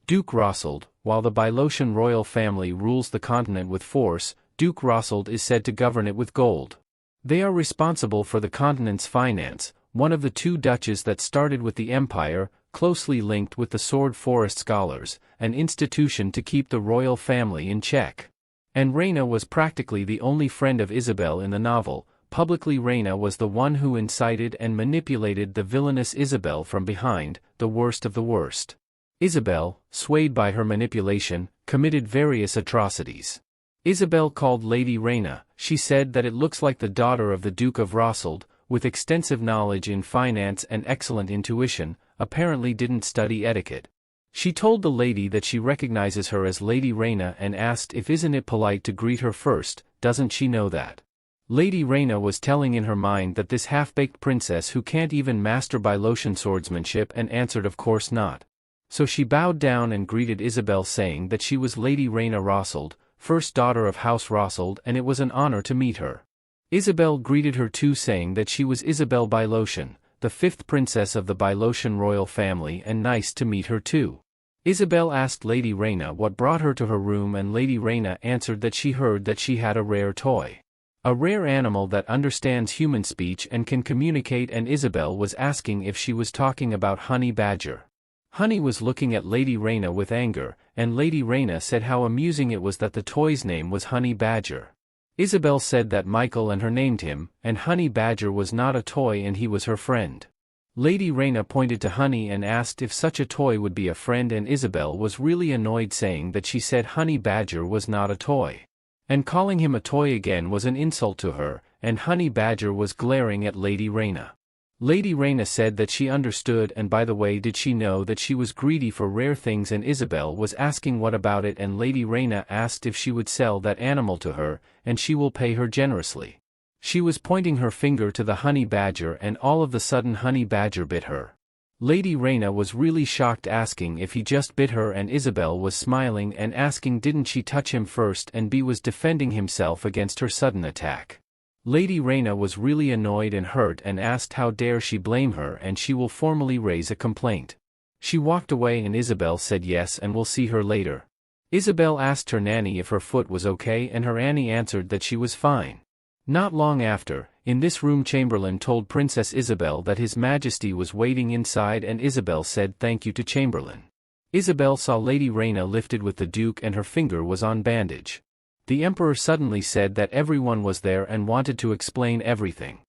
Duke Rosald, while the Bylocian royal family rules the continent with force, Duke Rosald is said to govern it with gold. They are responsible for the continent's finance, one of the two duchies that started with the empire, closely linked with the Sword Forest Scholars, an institution to keep the royal family in check. And Reina was practically the only friend of Isabel in the novel. Publicly, Reina was the one who incited and manipulated the villainous Isabel from behind, the worst of the worst. Isabel, swayed by her manipulation, committed various atrocities. Isabel called Lady Reina. She said that it looks like the daughter of the Duke of Rosald, with extensive knowledge in finance and excellent intuition, apparently didn't study etiquette. She told the lady that she recognizes her as Lady Reina and asked if isn't it polite to greet her first, doesn't she know that? Lady Reina was telling in her mind that this half-baked princess who can't even master Bylocian swordsmanship, and answered of course not. So she bowed down and greeted Isabel saying that she was Lady Reina Rosald, first daughter of House Rosald, and it was an honor to meet her. Isabel greeted her too, saying that she was Isabel Bylocian, the fifth princess of the Bylocian royal family, and nice to meet her too. Isabel asked Lady Reina what brought her to her room, and Lady Reina answered that she heard that she had a rare toy. A rare animal that understands human speech and can communicate, and Isabel was asking if she was talking about Honey Badger. Honey was looking at Lady Reina with anger, and Lady Reina said how amusing it was that the toy's name was Honey Badger. Isabel said that Michael and her named him, and Honey Badger was not a toy and he was her friend. Lady Reina pointed to Honey and asked if such a toy would be a friend, and Isabel was really annoyed, saying that she said Honey Badger was not a toy. And calling him a toy again was an insult to her, and Honey Badger was glaring at Lady Reina. Lady Reina said that she understood, and by the way, did she know that she was greedy for rare things, and Isabel was asking what about it, and Lady Reina asked if she would sell that animal to her, and she will pay her generously. She was pointing her finger to the Honey Badger, and all of the sudden Honey Badger bit her. Lady Reina was really shocked, asking if he just bit her, and Isabel was smiling and asking didn't she touch him first, and B was defending himself against her sudden attack. Lady Reina was really annoyed and hurt and asked how dare she blame her, and she will formally raise a complaint. She walked away and Isabel said yes and will see her later. Isabel asked her nanny if her foot was okay, and her Annie answered that she was fine. Not long after, in this room, Chamberlain told Princess Isabel that His Majesty was waiting inside, and Isabel said thank you to Chamberlain. Isabel saw Lady Reina lifted with the Duke and her finger was on bandage. The Emperor suddenly said that everyone was there and wanted to explain everything.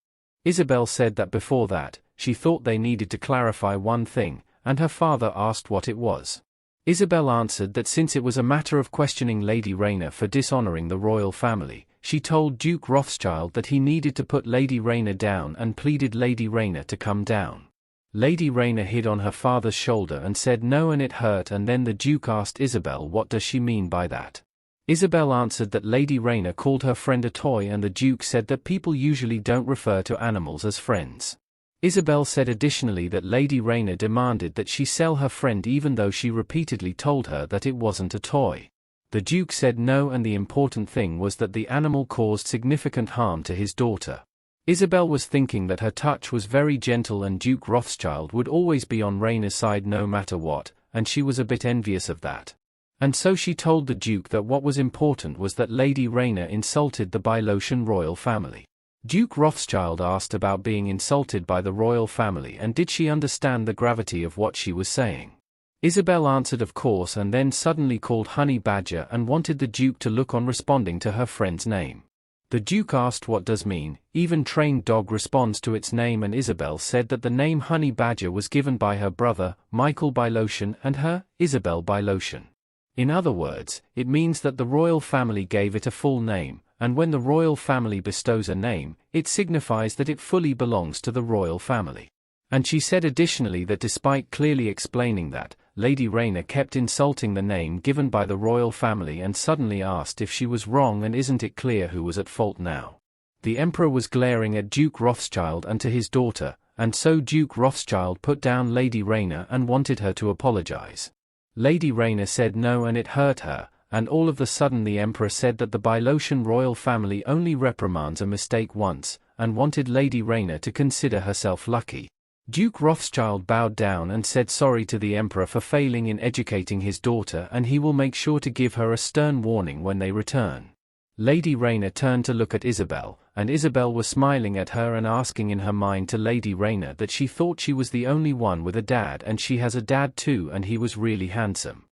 Isabel said that before that, she thought they needed to clarify one thing, and her father asked what it was. Isabel answered that since it was a matter of questioning Lady Reina for dishonoring the royal family, she told Duke Rothschild that he needed to put Lady Reina down and pleaded Lady Reina to come down. Lady Reina hid on her father's shoulder and said no, and it hurt, and then the Duke asked Isabel what does she mean by that. Isabel answered that Lady Reina called her friend a toy, and the Duke said that people usually don't refer to animals as friends. Isabel said additionally that Lady Reina demanded that she sell her friend even though she repeatedly told her that it wasn't a toy. The Duke said no, and the important thing was that the animal caused significant harm to his daughter. Isabel was thinking that her touch was very gentle and Duke Rothschild would always be on Reina's side no matter what, and she was a bit envious of that. And so she told the Duke that what was important was that Lady Rayna insulted the Bylocian royal family. Duke Rothschild asked about being insulted by the royal family and did she understand the gravity of what she was saying. Isabel answered of course and then suddenly called Honey Badger and wanted the Duke to look on responding to her friend's name. The Duke asked what does mean, even trained dog responds to its name and Isabel said that the name Honey Badger was given by her brother, Michael Bylocian and her, Isabel Bylocian. In other words, it means that the royal family gave it a full name, and when the royal family bestows a name, it signifies that it fully belongs to the royal family. And she said additionally that despite clearly explaining that, Lady Rayna kept insulting the name given by the royal family and suddenly asked if she was wrong and isn't it clear who was at fault now. The Emperor was glaring at Duke Rothschild and to his daughter, and so Duke Rothschild put down Lady Rayna and wanted her to apologize. Lady Rayna said no and it hurt her, and all of a sudden the Emperor said that the Bylocian royal family only reprimands a mistake once, and wanted Lady Rayna to consider herself lucky. Duke Rothschild bowed down and said sorry to the Emperor for failing in educating his daughter and he will make sure to give her a stern warning when they return. Lady Rayna turned to look at Isabel, and Isabel was smiling at her and asking in her mind to Lady Rayna that she thought she was the only one with a dad and she has a dad too and he was really handsome.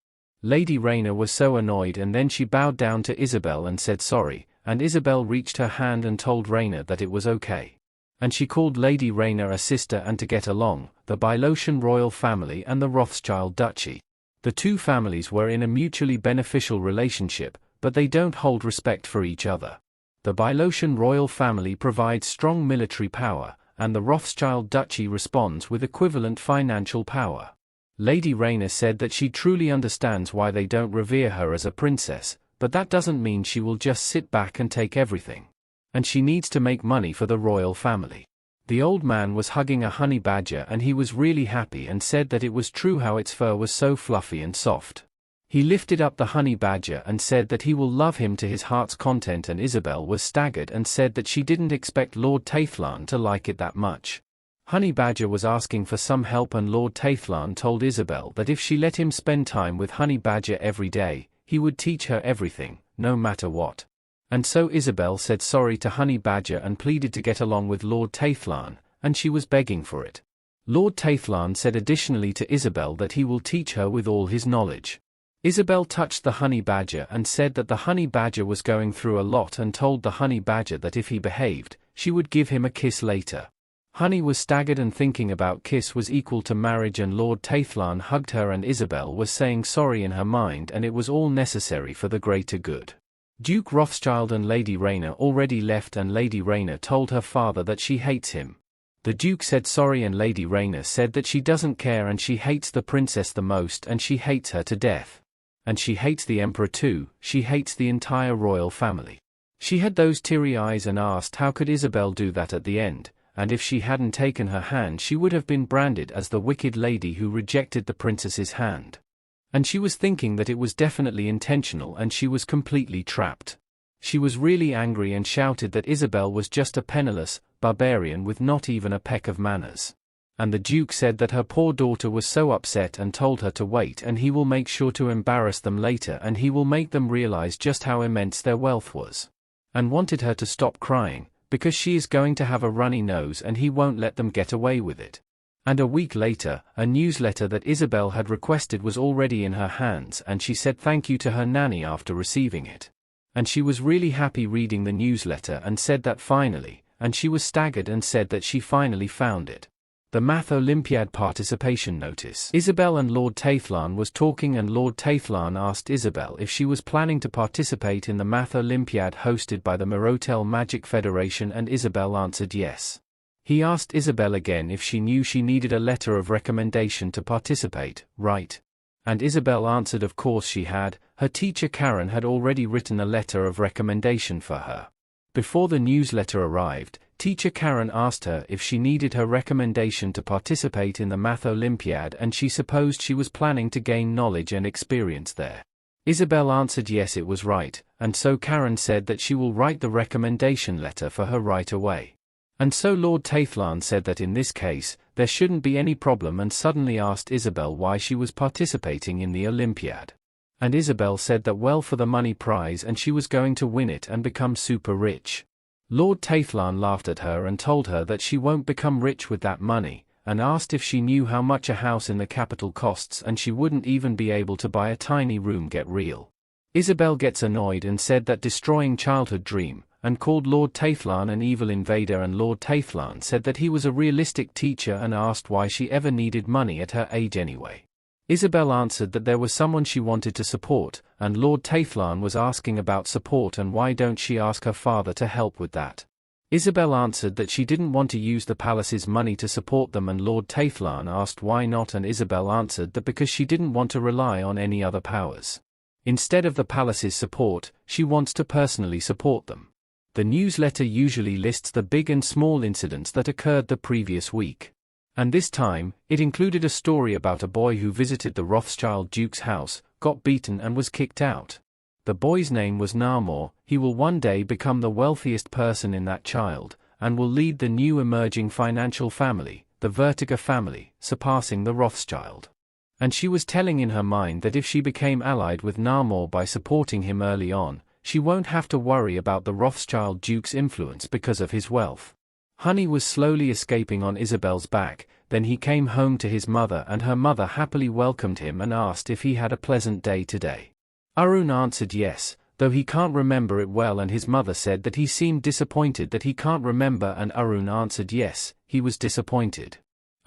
Lady Rayna was so annoyed and then she bowed down to Isabel and said sorry, and Isabel reached her hand and told Rayna that it was okay. And she called Lady Rayna a sister and to get along, the Bylocian royal family and the Rothschild duchy. The two families were in a mutually beneficial relationship, but they don't hold respect for each other. The Bylocian royal family provides strong military power, and the Rothschild duchy responds with equivalent financial power. Lady Rayna said that she truly understands why they don't revere her as a princess, but that doesn't mean she will just sit back and take everything. And she needs to make money for the royal family. The old man was hugging a honey badger and he was really happy and said that it was true how its fur was so fluffy and soft. He lifted up the honey badger and said that he will love him to his heart's content and Isabel was staggered and said that she didn't expect Lord Tathlan to like it that much. Honey Badger was asking for some help and Lord Tathlan told Isabel that if she let him spend time with Honey Badger every day, he would teach her everything, no matter what. And so Isabel said sorry to Honey Badger and pleaded to get along with Lord Tathlan, and she was begging for it. Lord Tathlan said additionally to Isabel that he will teach her with all his knowledge. Isabel touched the honey badger and said that the honey badger was going through a lot and told the honey badger that if he behaved, she would give him a kiss later. Honey was staggered and thinking about kiss was equal to marriage and Lord Tathlan hugged her and Isabel was saying sorry in her mind and it was all necessary for the greater good. Duke Rothschild and Lady Rayna already left and Lady Rayna told her father that she hates him. The Duke said sorry and Lady Rayna said that she doesn't care and she hates the princess the most and she hates her to death. And she hates the Emperor too, she hates the entire royal family. She had those teary eyes and asked how could Isabel do that at the end, and if she hadn't taken her hand she would have been branded as the wicked lady who rejected the princess's hand. And she was thinking that it was definitely intentional and she was completely trapped. She was really angry and shouted that Isabel was just a penniless barbarian with not even a peck of manners. And the Duke said that her poor daughter was so upset and told her to wait and he will make sure to embarrass them later and he will make them realize just how immense their wealth was. And wanted her to stop crying, because she is going to have a runny nose and he won't let them get away with it. And a week later, a newsletter that Isabel had requested was already in her hands and she said thank you to her nanny after receiving it. And she was really happy reading the newsletter and said that finally, and she was staggered and said that she finally found it. The Math Olympiad participation notice. Isabel and Lord Tathlan was talking and Lord Tathlan asked Isabel if she was planning to participate in the Math Olympiad hosted by the Mirotel Magic Federation and Isabel answered yes. He asked Isabel again if she knew she needed a letter of recommendation to participate, right? And Isabel answered of course she had, her teacher Karen had already written a letter of recommendation for her. Before the newsletter arrived, teacher Karen asked her if she needed her recommendation to participate in the Math Olympiad and she supposed she was planning to gain knowledge and experience there. Isabel answered yes it was right, and so Karen said that she will write the recommendation letter for her right away. And so Lord Tathlan said that in this case, there shouldn't be any problem and suddenly asked Isabel why she was participating in the Olympiad. And Isabel said that well for the money prize and she was going to win it and become super rich. Lord Tathlan laughed at her and told her that she won't become rich with that money, and asked if she knew how much a house in the capital costs and she wouldn't even be able to buy a tiny room. Get real. Isabel gets annoyed and said that destroying childhood dream, and called Lord Tathlan an evil invader, and Lord Tathlan said that he was a realistic teacher and asked why she ever needed money at her age anyway. Isabel answered that there was someone she wanted to support, and Lord Tathlan was asking about support and why don't she ask her father to help with that. Isabel answered that she didn't want to use the palace's money to support them, and Lord Tathlan asked why not, and Isabel answered that because she didn't want to rely on any other powers. Instead of the palace's support, she wants to personally support them. The newsletter usually lists the big and small incidents that occurred the previous week. And this time, it included a story about a boy who visited the Rothschild Duke's house, got beaten and was kicked out. The boy's name was Namor. He will one day become the wealthiest person in that child, and will lead the new emerging financial family, the Vertigo family, surpassing the Rothschild. And she was telling in her mind that if she became allied with Namor by supporting him early on, she won't have to worry about the Rothschild Duke's influence because of his wealth. Honey was slowly escaping on Isabel's back, then he came home to his mother and her mother happily welcomed him and asked if he had a pleasant day today. Arun answered yes, though he can't remember it well, and his mother said that he seemed disappointed that he can't remember, and Arun answered yes, he was disappointed.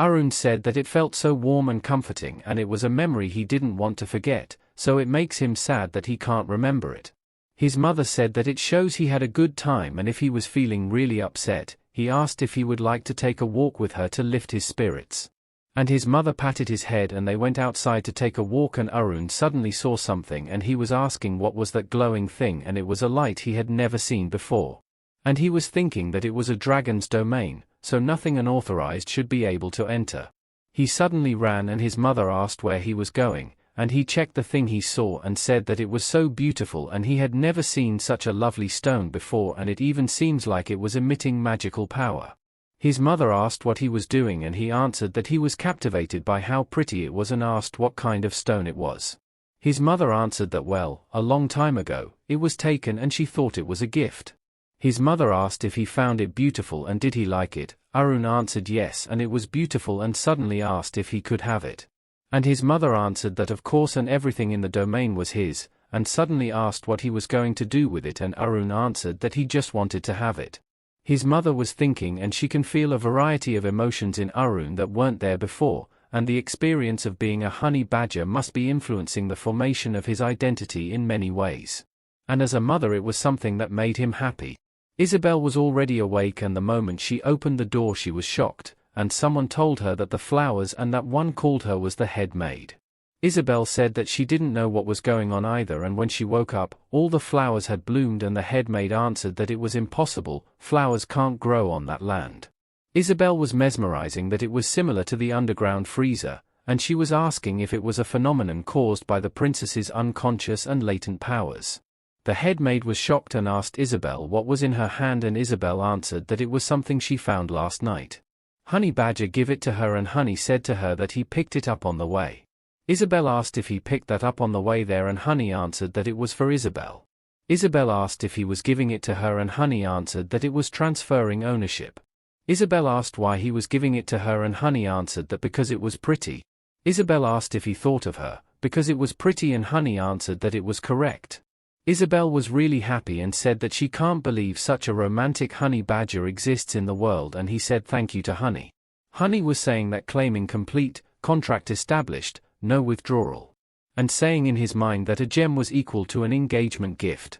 Arun said that it felt so warm and comforting and it was a memory he didn't want to forget, so it makes him sad that he can't remember it. His mother said that it shows he had a good time, and if he was feeling really upset, he asked if he would like to take a walk with her to lift his spirits. And his mother patted his head and they went outside to take a walk, and Arun suddenly saw something and he was asking what was that glowing thing, and it was a light he had never seen before. And he was thinking that it was a dragon's domain, so nothing unauthorized should be able to enter. He suddenly ran and his mother asked where he was going, and he checked the thing he saw and said that it was so beautiful and he had never seen such a lovely stone before, and it even seems like it was emitting magical power. His mother asked what he was doing and he answered that he was captivated by how pretty it was and asked what kind of stone it was. His mother answered that well, a long time ago, it was taken and she thought it was a gift. His mother asked if he found it beautiful and did he like it. Arun answered yes and it was beautiful, and suddenly asked if he could have it. And his mother answered that of course, and everything in the domain was his, and suddenly asked what he was going to do with it, and Arun answered that he just wanted to have it. His mother was thinking, and she can feel a variety of emotions in Arun that weren't there before, and the experience of being a honey badger must be influencing the formation of his identity in many ways. And as a mother it was something that made him happy. Isabel was already awake, and the moment she opened the door she was shocked, and someone told her that the flowers and that one called her was the head maid. Isabel said that she didn't know what was going on either, and when she woke up, all the flowers had bloomed, and the head maid answered that it was impossible, flowers can't grow on that land. Isabel was mesmerizing that it was similar to the underground freezer, and she was asking if it was a phenomenon caused by the princess's unconscious and latent powers. The head maid was shocked and asked Isabel what was in her hand, and Isabel answered that it was something she found last night. Honey Badger gave it to her, and Honey said to her that he picked it up on the way. Isabel asked if he picked that up on the way there, and Honey answered that it was for Isabel. Isabel asked if he was giving it to her, and Honey answered that it was transferring ownership. Isabel asked why he was giving it to her, and Honey answered that because it was pretty. Isabel asked if he thought of her, because it was pretty, and Honey answered that it was correct. Isabel was really happy and said that she can't believe such a romantic honey badger exists in the world, and he said thank you to Honey. Honey was saying that claiming complete, contract established, no withdrawal. And saying in his mind that a gem was equal to an engagement gift.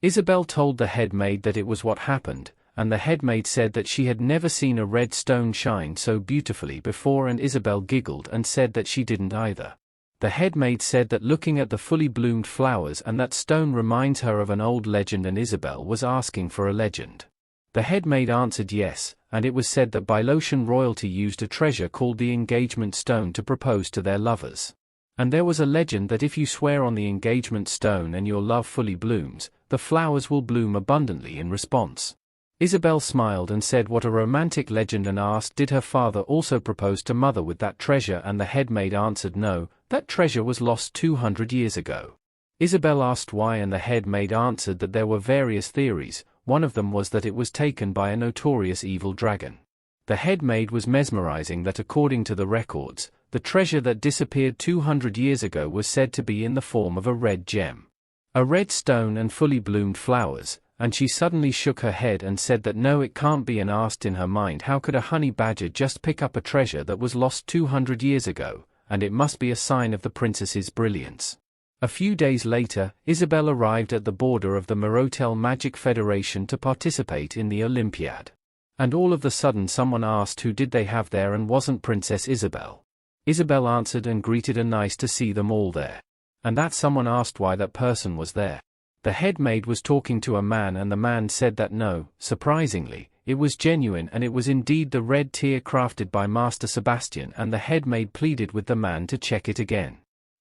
Isabel told the head maid that it was what happened, and the head maid said that she had never seen a red stone shine so beautifully before, and Isabel giggled and said that she didn't either. The head maid said that looking at the fully bloomed flowers and that stone reminds her of an old legend, and Isabel was asking for a legend. The head maid answered yes, and it was said that Bylosian royalty used a treasure called the engagement stone to propose to their lovers. And there was a legend that if you swear on the engagement stone and your love fully blooms, the flowers will bloom abundantly in response. Isabel smiled and said what a romantic legend, and asked did her father also propose to mother with that treasure, and the head maid answered no, that treasure was lost 200 years ago. Isabel asked why, and the head maid answered that there were various theories. One of them was that it was taken by a notorious evil dragon. The head maid was mesmerizing that according to the records, the treasure that disappeared 200 years ago was said to be in the form of a red gem. A red stone and fully bloomed flowers, and she suddenly shook her head and said that no, it can't be, and asked in her mind how could a honey badger just pick up a treasure that was lost 200 years ago, and it must be a sign of the princess's brilliance. A few days later, Isabel arrived at the border of the Marotel Magic Federation to participate in the Olympiad. And all of a sudden someone asked who did they have there, and wasn't Princess Isabel. Isabel answered and greeted and nice to see them all there. And that someone asked why that person was there. The head maid was talking to a man, and the man said that no, surprisingly, it was genuine and it was indeed the red tear crafted by Master Sebastian, and the head maid pleaded with the man to check it again.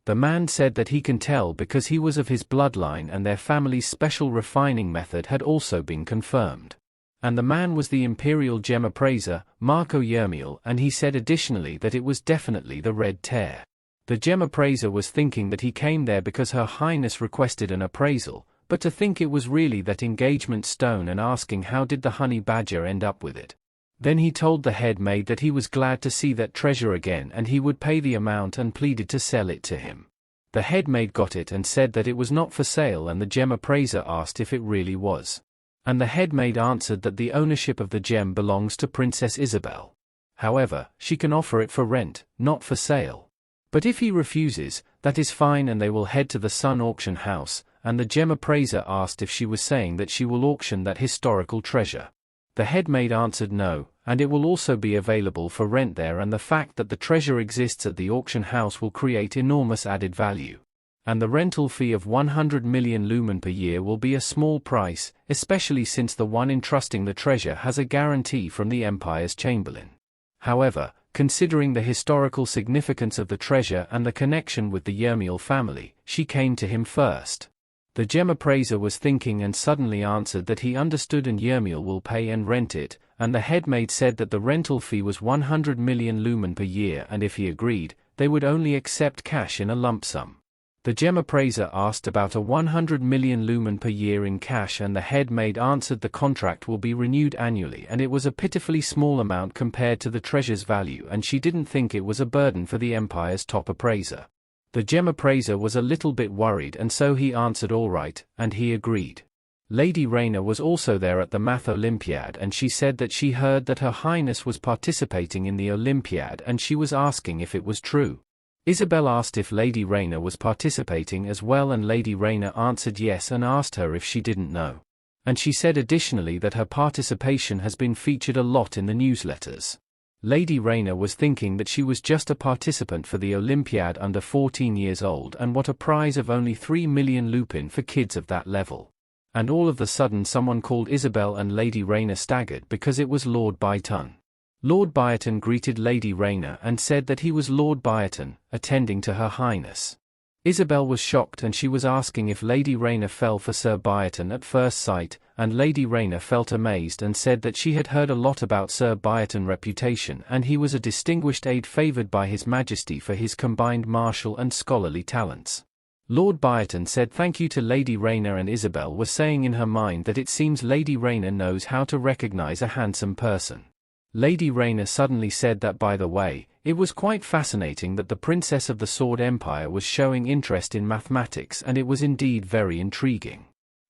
The man said that he can tell because he was of his bloodline and their family's special refining method had also been confirmed. And the man was the imperial gem appraiser, Marco Yermiel, and he said additionally that it was definitely the red tear. The gem appraiser was thinking that he came there because Her Highness requested an appraisal, but to think it was really that engagement stone, and asking how did the honey badger end up with it. Then he told the head maid that he was glad to see that treasure again and he would pay the amount and pleaded to sell it to him. The head maid got it and said that it was not for sale, and the gem appraiser asked if it really was. And the head maid answered that the ownership of the gem belongs to Princess Isabel. However, she can offer it for rent, not for sale. But if he refuses, that is fine, and they will head to the Sun auction house, and the gem appraiser asked if she was saying that she will auction that historical treasure. The head maid answered no, and it will also be available for rent there, and the fact that the treasure exists at the auction house will create enormous added value. And the rental fee of 100 million lumen per year will be a small price, especially since the one entrusting the treasure has a guarantee from the Empire's Chamberlain. However, considering the historical significance of the treasure and the connection with the Yermiel family, she came to him first. The gem appraiser was thinking and suddenly answered that he understood and Yermiel will pay and rent it, and the head maid said that the rental fee was 100 million lumen per year, and if he agreed, they would only accept cash in a lump sum. The gem appraiser asked about a 100 million lumen per year in cash, and the head maid answered the contract will be renewed annually, and it was a pitifully small amount compared to the treasure's value, and she didn't think it was a burden for the Empire's top appraiser. The gem appraiser was a little bit worried, and so he answered all right, and he agreed. Lady Raina was also there at the Math Olympiad, and she said that she heard that Her Highness was participating in the Olympiad, and she was asking if it was true. Isabel asked if Lady Raina was participating as well, and Lady Raina answered yes and asked her if she didn't know. And she said additionally that her participation has been featured a lot in the newsletters. Lady Raina was thinking that she was just a participant for the Olympiad under 14 years old, and what a prize of only 3 million lupin for kids of that level. And all of a sudden someone called Isabel, and Lady Raina staggered because it was Lord Byton. Lord Byton greeted Lady Raina and said that he was Lord Byton, attending to Her Highness. Isabel was shocked, and she was asking if Lady Raina fell for Sir Byton at first sight, and Lady Raina felt amazed and said that she had heard a lot about Sir Byton's reputation, and he was a distinguished aide favoured by His Majesty for his combined martial and scholarly talents. Lord Byton said thank you to Lady Raina, and Isabel was saying in her mind that it seems Lady Raina knows how to recognise a handsome person. Lady Raina suddenly said that, by the way, it was quite fascinating that the Princess of the Sword Empire was showing interest in mathematics, and it was indeed very intriguing.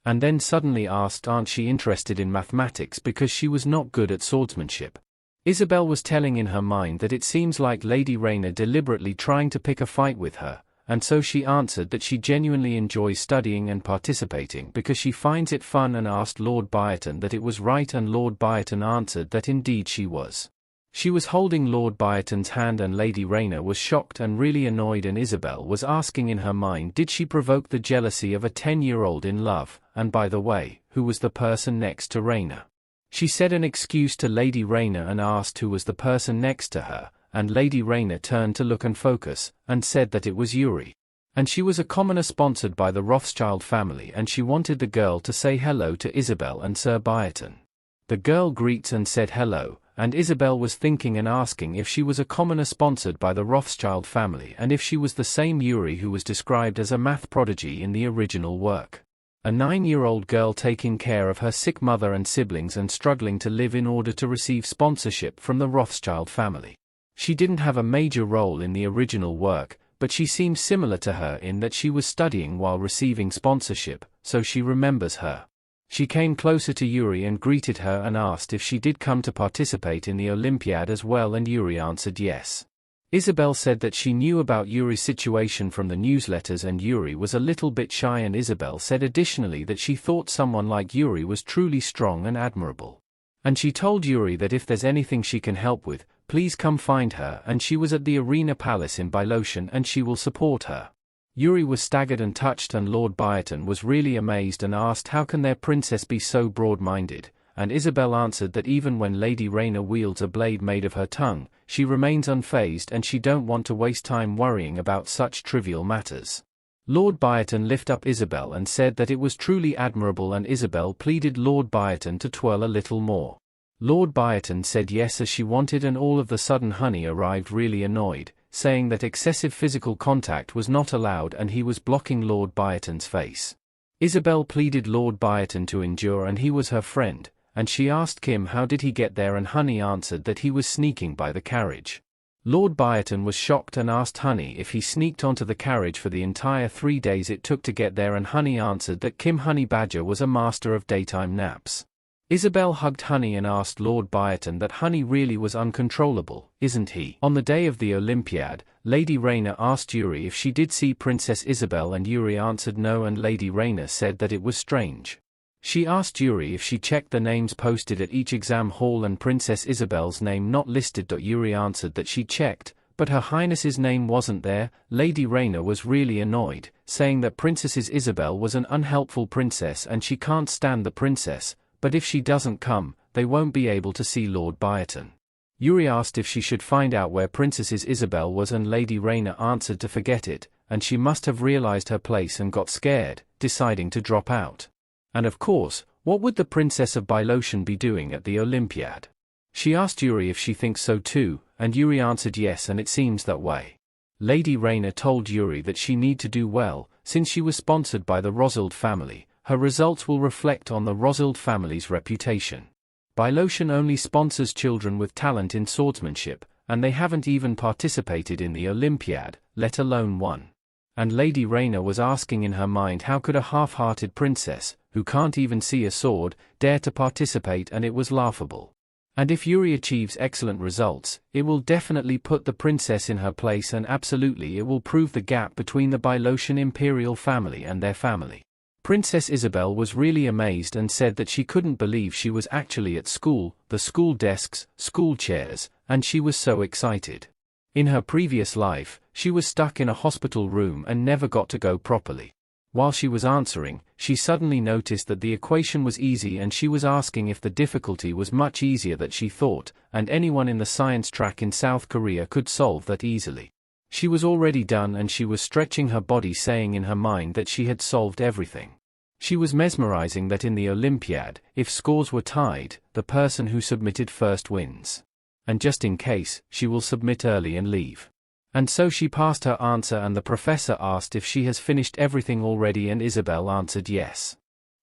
And then suddenly asked aren't she interested in mathematics because she was not good at swordsmanship. Isabel was telling in her mind that it seems like Lady Raina deliberately trying to pick a fight with her, and so she answered that she genuinely enjoys studying and participating because she finds it fun, and asked Lord Byton that it was right, and Lord Byton answered that indeed she was. She was holding Lord Byton's hand, and Lady Raina was shocked and really annoyed, and Isabel was asking in her mind did she provoke the jealousy of a 10-year-old in love, and by the way, who was the person next to Raina. She said an excuse to Lady Raina and asked who was the person next to her, and Lady Raina turned to look and focus, and said that it was Yuri. And she was a commoner sponsored by the Rothschild family, and she wanted the girl to say hello to Isabel and Sir Byton. The girl greets and said hello, and Isabel was thinking and asking if she was a commoner sponsored by the Rothschild family and if she was the same Yuri who was described as a math prodigy in the original work. A 9-year-old girl taking care of her sick mother and siblings and struggling to live in order to receive sponsorship from the Rothschild family. She didn't have a major role in the original work, but she seems similar to her in that she was studying while receiving sponsorship, so she remembers her. She came closer to Yuri and greeted her and asked if she did come to participate in the Olympiad as well, and Yuri answered yes. Isabel said that she knew about Yuri's situation from the newsletters and Yuri was a little bit shy, and Isabel said additionally that she thought someone like Yuri was truly strong and admirable. And she told Yuri that if there's anything she can help with, please come find her, and she was at the Arena Palace in Byloshan and she will support her. Yuri was staggered and touched, and Lord Byerton was really amazed and asked how can their princess be so broad-minded, and Isabel answered that even when Lady Rayna wields a blade made of her tongue, she remains unfazed and she don't want to waste time worrying about such trivial matters. Lord Byerton lifted up Isabel and said that it was truly admirable, and Isabel pleaded Lord Byerton to twirl a little more. Lord Byerton said yes as she wanted, and all of the sudden Honey arrived really annoyed, saying that excessive physical contact was not allowed and he was blocking Lord Byerton's face. Isabel pleaded Lord Byerton to endure and he was her friend, and she asked Kim how did he get there, and Honey answered that he was sneaking by the carriage. Lord Byerton was shocked and asked Honey if he sneaked onto the carriage for the entire 3 days it took to get there, and Honey answered that Kim Honey Badger was a master of daytime naps. Isabel hugged Honey and asked Lord Byerton that Honey really was uncontrollable, isn't he? On the day of the Olympiad, Lady Rayna asked Yuri if she did see Princess Isabel, and Yuri answered no, and Lady Rayna said that it was strange. She asked Yuri if she checked the names posted at each exam hall and Princess Isabel's name not listed. Yuri answered that she checked, but Her Highness's name wasn't there. Lady Rayna was really annoyed, saying that Princess Isabel was an unhelpful princess and she can't stand the princess, but if she doesn't come, they won't be able to see Lord Byerton. Yuri asked if she should find out where Princess Isabel was, and Lady Rayna answered to forget it, and she must have realized her place and got scared, deciding to drop out. And of course, what would the Princess of Byloshan be doing at the Olympiad? She asked Yuri if she thinks so too, and Yuri answered yes, and it seems that way. Lady Rayna told Yuri that she need to do well, since she was sponsored by the Rothschild family. Her results will reflect on the Rothschild family's reputation. Byloshan only sponsors children with talent in swordsmanship, and they haven't even participated in the Olympiad, let alone won. And Lady Rayna was asking in her mind how could a half-hearted princess, who can't even see a sword, dare to participate, and it was laughable. And if Yuri achieves excellent results, it will definitely put the princess in her place, and absolutely it will prove the gap between the Byloshan imperial family and their family. Princess Isabel was really amazed and said that she couldn't believe she was actually at school, the school desks, school chairs, and she was so excited. In her previous life, she was stuck in a hospital room and never got to go properly. While she was answering, she suddenly noticed that the equation was easy, and she was asking if the difficulty was much easier than she thought, and anyone in the science track in South Korea could solve that easily. She was already done and she was stretching her body, saying in her mind that she had solved everything. She was mesmerizing that in the Olympiad, if scores were tied, the person who submitted first wins. And just in case, she will submit early and leave. And so she passed her answer, and the professor asked if she has finished everything already, and Isabel answered yes.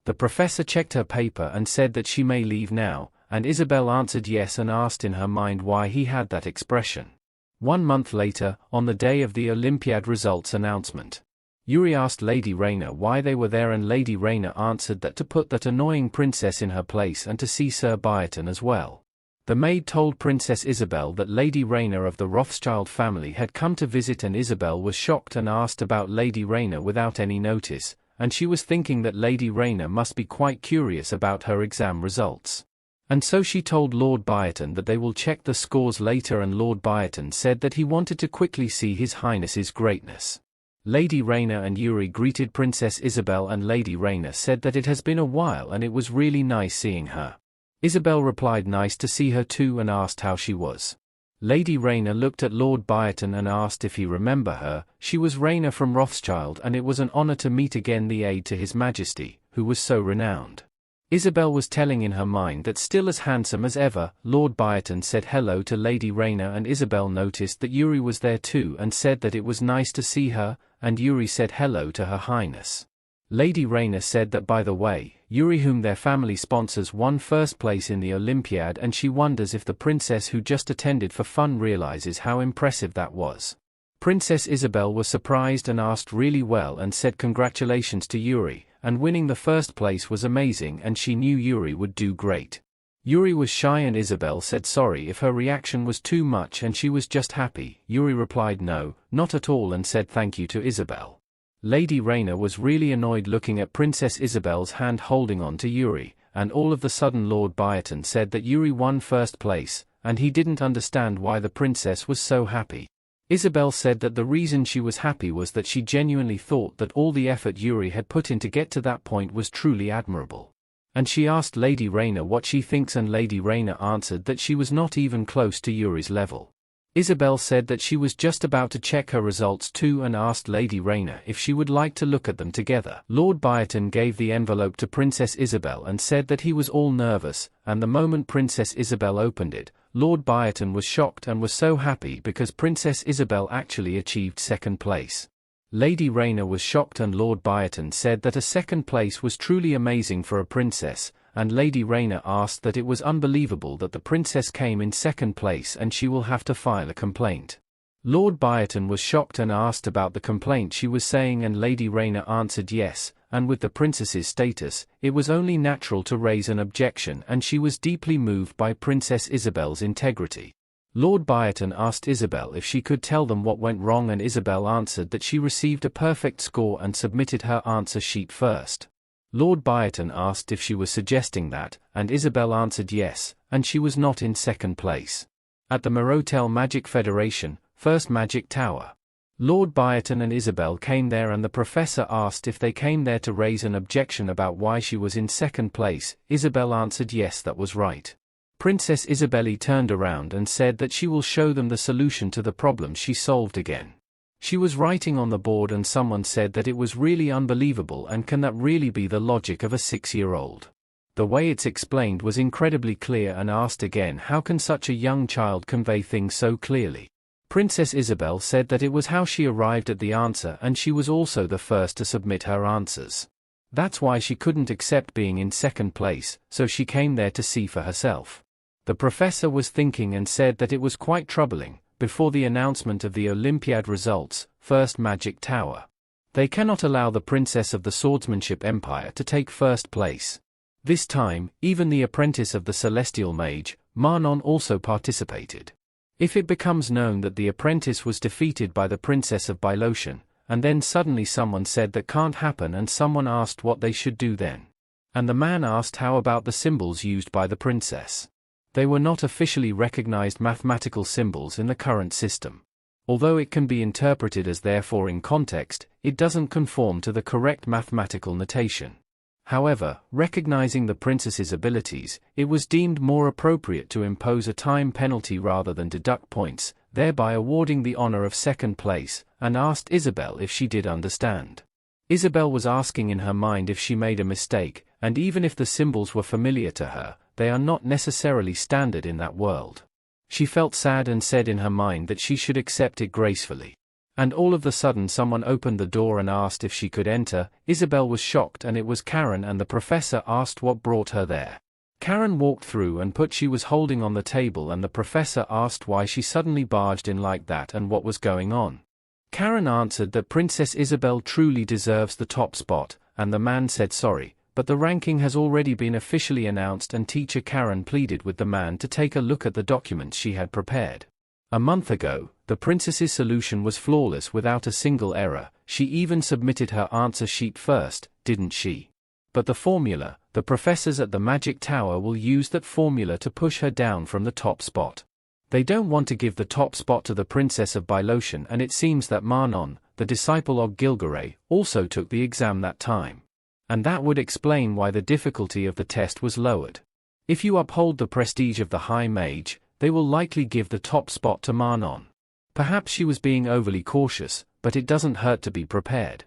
The professor checked her paper and said that she may leave now, and Isabel answered yes and asked in her mind why he had that expression. 1 month later, on the day of the Olympiad results announcement, Yuri asked Lady Rayna why they were there, and Lady Rayna answered that to put that annoying princess in her place and to see Sir Byerton as well. The maid told Princess Isabel that Lady Rayna of the Rothschild family had come to visit, and Isabel was shocked and asked about Lady Rayna without any notice, and she was thinking that Lady Rayna must be quite curious about her exam results. And so she told Lord Byerton that they will check the scores later, and Lord Byerton said that he wanted to quickly see His Highness's greatness. Lady Rayna and Yuri greeted Princess Isabel, and Lady Rayna said that it has been a while and it was really nice seeing her. Isabel replied nice to see her too and asked how she was. Lady Rayna looked at Lord Byerton and asked if he remember her. She was Rayna from Rothschild, and it was an honor to meet again the aide to His Majesty, who was so renowned. Isabel was telling in her mind that still as handsome as ever. Lord Byron said hello to Lady Rayna and Isabel noticed that Yuri was there too and said that it was nice to see her, and Yuri said hello to Her Highness. Lady Rayna said that by the way, Yuri whom their family sponsors won first place in the Olympiad and she wonders if the princess who just attended for fun realizes how impressive that was. Princess Isabel was surprised and asked really well and said congratulations to Yuri, and winning the first place was amazing and she knew Yuri would do great. Yuri was shy and Isabel said sorry if her reaction was too much and she was just happy. Yuri replied no, not at all and said thank you to Isabel. Lady Rayna was really annoyed looking at Princess Isabel's hand holding on to Yuri, and all of the sudden Lord Byron said that Yuri won first place, and he didn't understand why the princess was so happy. Isabel said that the reason she was happy was that she genuinely thought that all the effort Yuri had put in to get to that point was truly admirable. And she asked Lady Rayna what she thinks and Lady Rayna answered that she was not even close to Yuri's level. Isabel said that she was just about to check her results too and asked Lady Rayna if she would like to look at them together. Lord Byron gave the envelope to Princess Isabel and said that he was all nervous, and the moment Princess Isabel opened it, Lord Byron was shocked and was so happy because Princess Isabel actually achieved second place. Lady Rayna was shocked and Lord Byron said that a second place was truly amazing for a princess, and Lady Rayna asked that it was unbelievable that the princess came in second place and she will have to file a complaint. Lord Byron was shocked and asked about the complaint she was saying and Lady Rayna answered yes, and with the princess's status, it was only natural to raise an objection and she was deeply moved by Princess Isabel's integrity. Lord Byron asked Isabel if she could tell them what went wrong and Isabel answered that she received a perfect score and submitted her answer sheet first. Lord Byron asked if she was suggesting that, and Isabel answered yes, and she was not in second place. At the Marotel Magic Federation, First Magic Tower. Lord Byron and Isabel came there and the professor asked if they came there to raise an objection about why she was in second place. Isabel answered yes, that was right. Princess Isabelle turned around and said that she will show them the solution to the problem she solved again. She was writing on the board and someone said that it was really unbelievable and can that really be the logic of a 6-year-old? The way it's explained was incredibly clear and asked again how can such a young child convey things so clearly? Princess Isabel said that it was how she arrived at the answer and she was also the first to submit her answers. That's why she couldn't accept being in second place, so she came there to see for herself. The professor was thinking and said that it was quite troubling. Before the announcement of the Olympiad results, First Magic Tower. They cannot allow the Princess of the Swordsmanship Empire to take first place. This time, even the apprentice of the celestial mage, Manon also participated. If it becomes known that the apprentice was defeated by the Princess of Bilotion, and then suddenly someone said that can't happen and someone asked what they should do then. And the man asked how about the symbols used by the princess. They were not officially recognized mathematical symbols in the current system. Although it can be interpreted as therefore in context, it doesn't conform to the correct mathematical notation. However, recognizing the princess's abilities, it was deemed more appropriate to impose a time penalty rather than deduct points, thereby awarding the honor of second place, and asked Isabel if she did understand. Isabel was asking in her mind if she made a mistake, and even if the symbols were familiar to her, they are not necessarily standard in that world. She felt sad and said in her mind that she should accept it gracefully. And all of a sudden someone opened the door and asked if she could enter. Isabel was shocked and it was Karen and the professor asked what brought her there. Karen walked through and put she was holding on the table and the professor asked why she suddenly barged in like that and what was going on. Karen answered that Princess Isabel truly deserves the top spot, and the man said sorry, but the ranking has already been officially announced and teacher Karen pleaded with the man to take a look at the documents she had prepared. A month ago, the princess's solution was flawless without a single error, she even submitted her answer sheet first, didn't she? But the formula, the professors at the Magic Tower will use that formula to push her down from the top spot. They don't want to give the top spot to the Princess of Bilotion and it seems that Manon, the disciple of Gilgaray, also took the exam that time. And that would explain why the difficulty of the test was lowered. If you uphold the prestige of the High Mage, they will likely give the top spot to Manon. Perhaps she was being overly cautious, but it doesn't hurt to be prepared.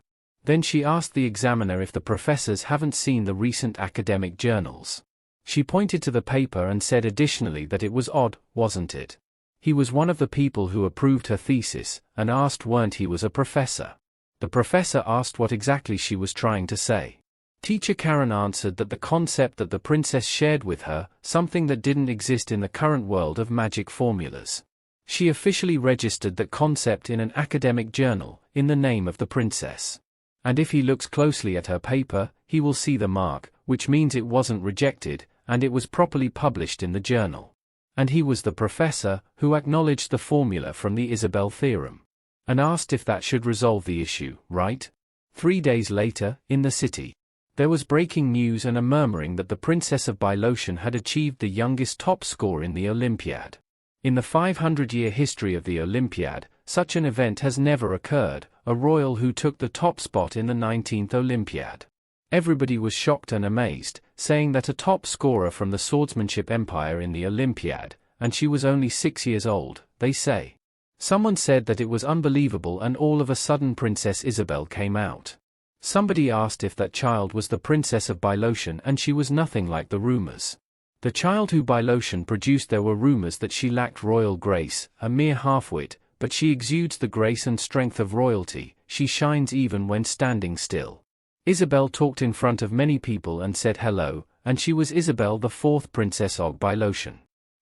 Then she asked the examiner if the professors haven't seen the recent academic journals. She pointed to the paper and said additionally that it was odd, wasn't it? He was one of the people who approved her thesis, and asked weren't he was a professor. The professor asked what exactly she was trying to say. Teacher Karen answered that the concept that the princess shared with her, something that didn't exist in the current world of magic formulas. She officially registered that concept in an academic journal, in the name of the princess. And if he looks closely at her paper, he will see the mark, which means it wasn't rejected, and it was properly published in the journal. And he was the professor, who acknowledged the formula from the Isabel theorem. And asked if that should resolve the issue, right? 3 days later, in the city, there was breaking news and a murmuring that the Princess of Bilotion had achieved the youngest top score in the Olympiad. In the 500-year history of the Olympiad, such an event has never occurred, a royal who took the top spot in the 19th Olympiad. Everybody was shocked and amazed, saying that a top scorer from the swordsmanship empire in the Olympiad, and she was only 6 years old, they say. Someone said that it was unbelievable and all of a sudden Princess Isabel came out. Somebody asked if that child was the Princess of Bilotion and she was nothing like the rumors. The child who Bilotion produced, there were rumors that she lacked royal grace, a mere half-wit, but she exudes the grace and strength of royalty, she shines even when standing still. Isabel talked in front of many people and said hello, and she was Isabel the fourth Princess of Bilotion.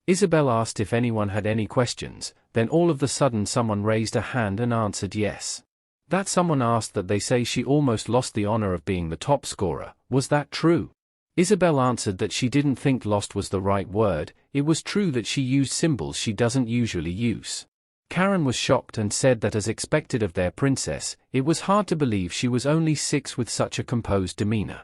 Isabel asked if anyone had any questions, then all of a sudden someone raised a hand and answered yes. That someone asked that they say she almost lost the honor of being the top scorer, was that true? Isabel answered that she didn't think lost was the right word, it was true that she used symbols she doesn't usually use. Karen was shocked and said that as expected of their princess, it was hard to believe she was only 6 with such a composed demeanor.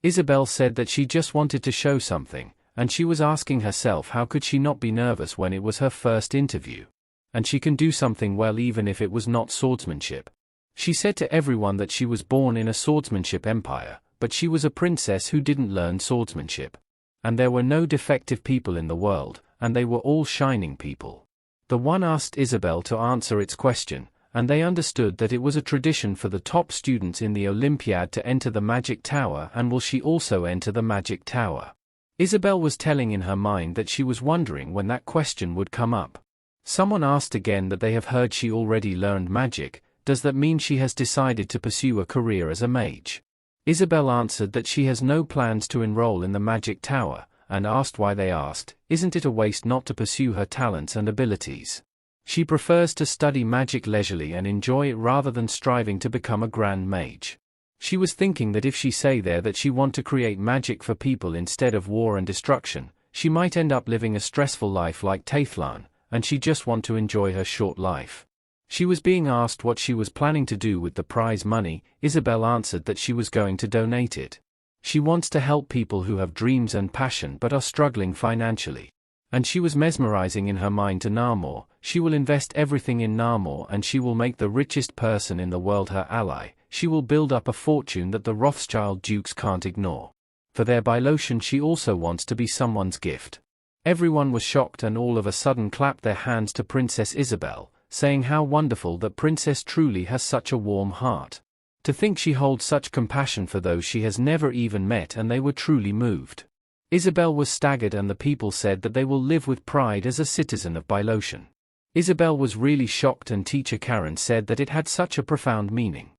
Isabel said that she just wanted to show something, and she was asking herself how could she not be nervous when it was her first interview. And she can do something well even if it was not swordsmanship. She said to everyone that she was born in a swordsmanship empire, but she was a princess who didn't learn swordsmanship. And there were no defective people in the world, and they were all shining people. The one asked Isabel to answer its question, and they understood that it was a tradition for the top students in the Olympiad to enter the magic tower, and will she also enter the magic tower? Isabel was telling in her mind that she was wondering when that question would come up. Someone asked again that they have heard she already learned magic, does that mean she has decided to pursue a career as a mage? Isabel answered that she has no plans to enroll in the magic tower, and asked why they asked, isn't it a waste not to pursue her talents and abilities? She prefers to study magic leisurely and enjoy it rather than striving to become a grand mage. She was thinking that if she say there that she want to create magic for people instead of war and destruction, she might end up living a stressful life like Taithlan, and she just want to enjoy her short life. She was being asked what she was planning to do with the prize money. Isabel answered that she was going to donate it. She wants to help people who have dreams and passion but are struggling financially. And she was mesmerizing in her mind to Namor, she will invest everything in Namor and she will make the richest person in the world her ally, she will build up a fortune that the Rothschild dukes can't ignore. For their Bilotion she also wants to be someone's gift. Everyone was shocked and all of a sudden clapped their hands to Princess Isabel, saying how wonderful that princess truly has such a warm heart. To think she holds such compassion for those she has never even met, and they were truly moved. Isabel was staggered and the people said that they will live with pride as a citizen of Bilotion. Isabel was really shocked and teacher Karen said that it had such a profound meaning.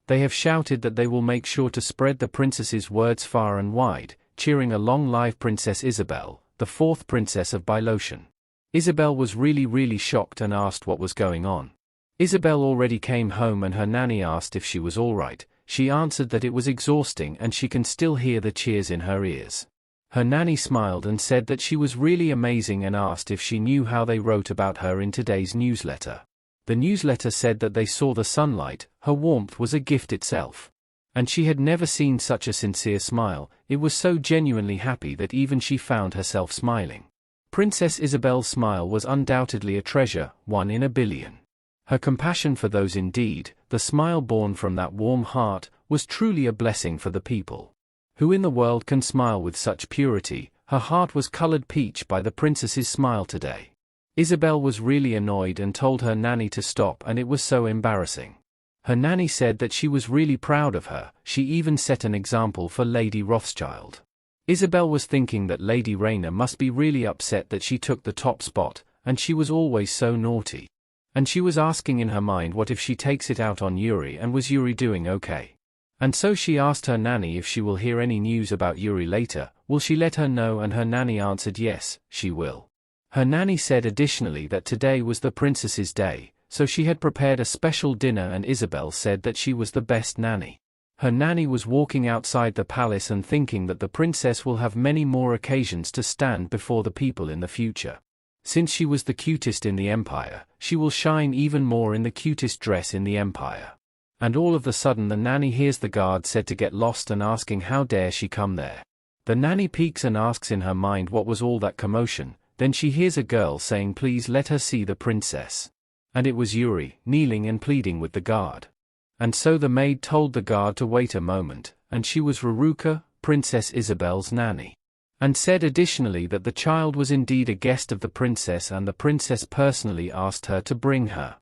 They have shouted that they will make sure to spread the princess's words far and wide, cheering a long live Princess Isabel, the fourth princess of Bilotion. Isabel was really shocked and asked what was going on. Isabel already came home and her nanny asked if she was alright. She answered that it was exhausting and she can still hear the cheers in her ears. Her nanny smiled and said that she was really amazing and asked if she knew how they wrote about her in today's newsletter. The newsletter said that they saw the sunlight, her warmth was a gift itself. And she had never seen such a sincere smile, it was so genuinely happy that even she found herself smiling. Princess Isabel's smile was undoubtedly a treasure, 1 in a billion. Her compassion for those indeed, the smile born from that warm heart, was truly a blessing for the people. Who in the world can smile with such purity? Her heart was colored peach by the princess's smile today. Isabel was really annoyed and told her nanny to stop, and it was so embarrassing. Her nanny said that she was really proud of her, she even set an example for Lady Rothschild. Isabel was thinking that Lady Raina must be really upset that she took the top spot, and she was always so naughty. And she was asking in her mind what if she takes it out on Yuri, and was Yuri doing okay? And so she asked her nanny if she will hear any news about Yuri later, will she let her know, and her nanny answered yes, she will. Her nanny said additionally that today was the princess's day, so she had prepared a special dinner, and Isabel said that she was the best nanny. Her nanny was walking outside the palace and thinking that the princess will have many more occasions to stand before the people in the future. Since she was the cutest in the empire, she will shine even more in the cutest dress in the empire. And all of a sudden the nanny hears the guard said to get lost and asking how dare she come there. The nanny peeks and asks in her mind what was all that commotion, then she hears a girl saying please let her see the princess. And it was Yuri, kneeling and pleading with the guard. And so the maid told the guard to wait a moment, and she was Ruruka, Princess Isabel's nanny. And said additionally that the child was indeed a guest of the princess, and the princess personally asked her to bring her.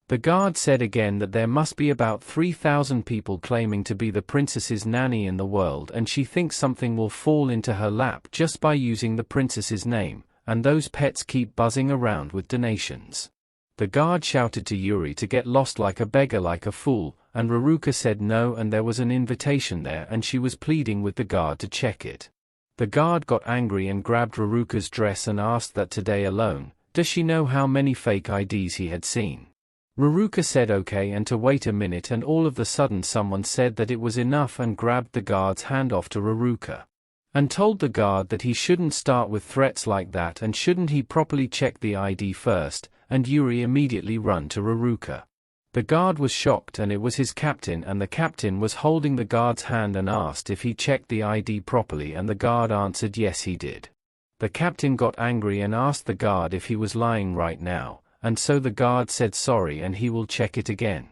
The guard said again that there must be about 3,000 people claiming to be the princess's nanny in the world, and she thinks something will fall into her lap just by using the princess's name, and those pets keep buzzing around with donations. The guard shouted to Yuri to get lost like a beggar, like a fool, and Ruruka said no, and there was an invitation there and she was pleading with the guard to check it. The guard got angry and grabbed Ruruka's dress and asked that today alone, does she know how many fake IDs he had seen? Ruruka said okay and to wait a minute, and all of a sudden someone said that it was enough and grabbed the guard's hand off to Ruruka. And told the guard that he shouldn't start with threats like that and shouldn't he properly check the ID first, and Yuri immediately run to Ruruka. The guard was shocked, and it was his captain, and the captain was holding the guard's hand and asked if he checked the ID properly, and the guard answered yes he did. The captain got angry and asked the guard if he was lying right now, and so the guard said sorry and he will check it again.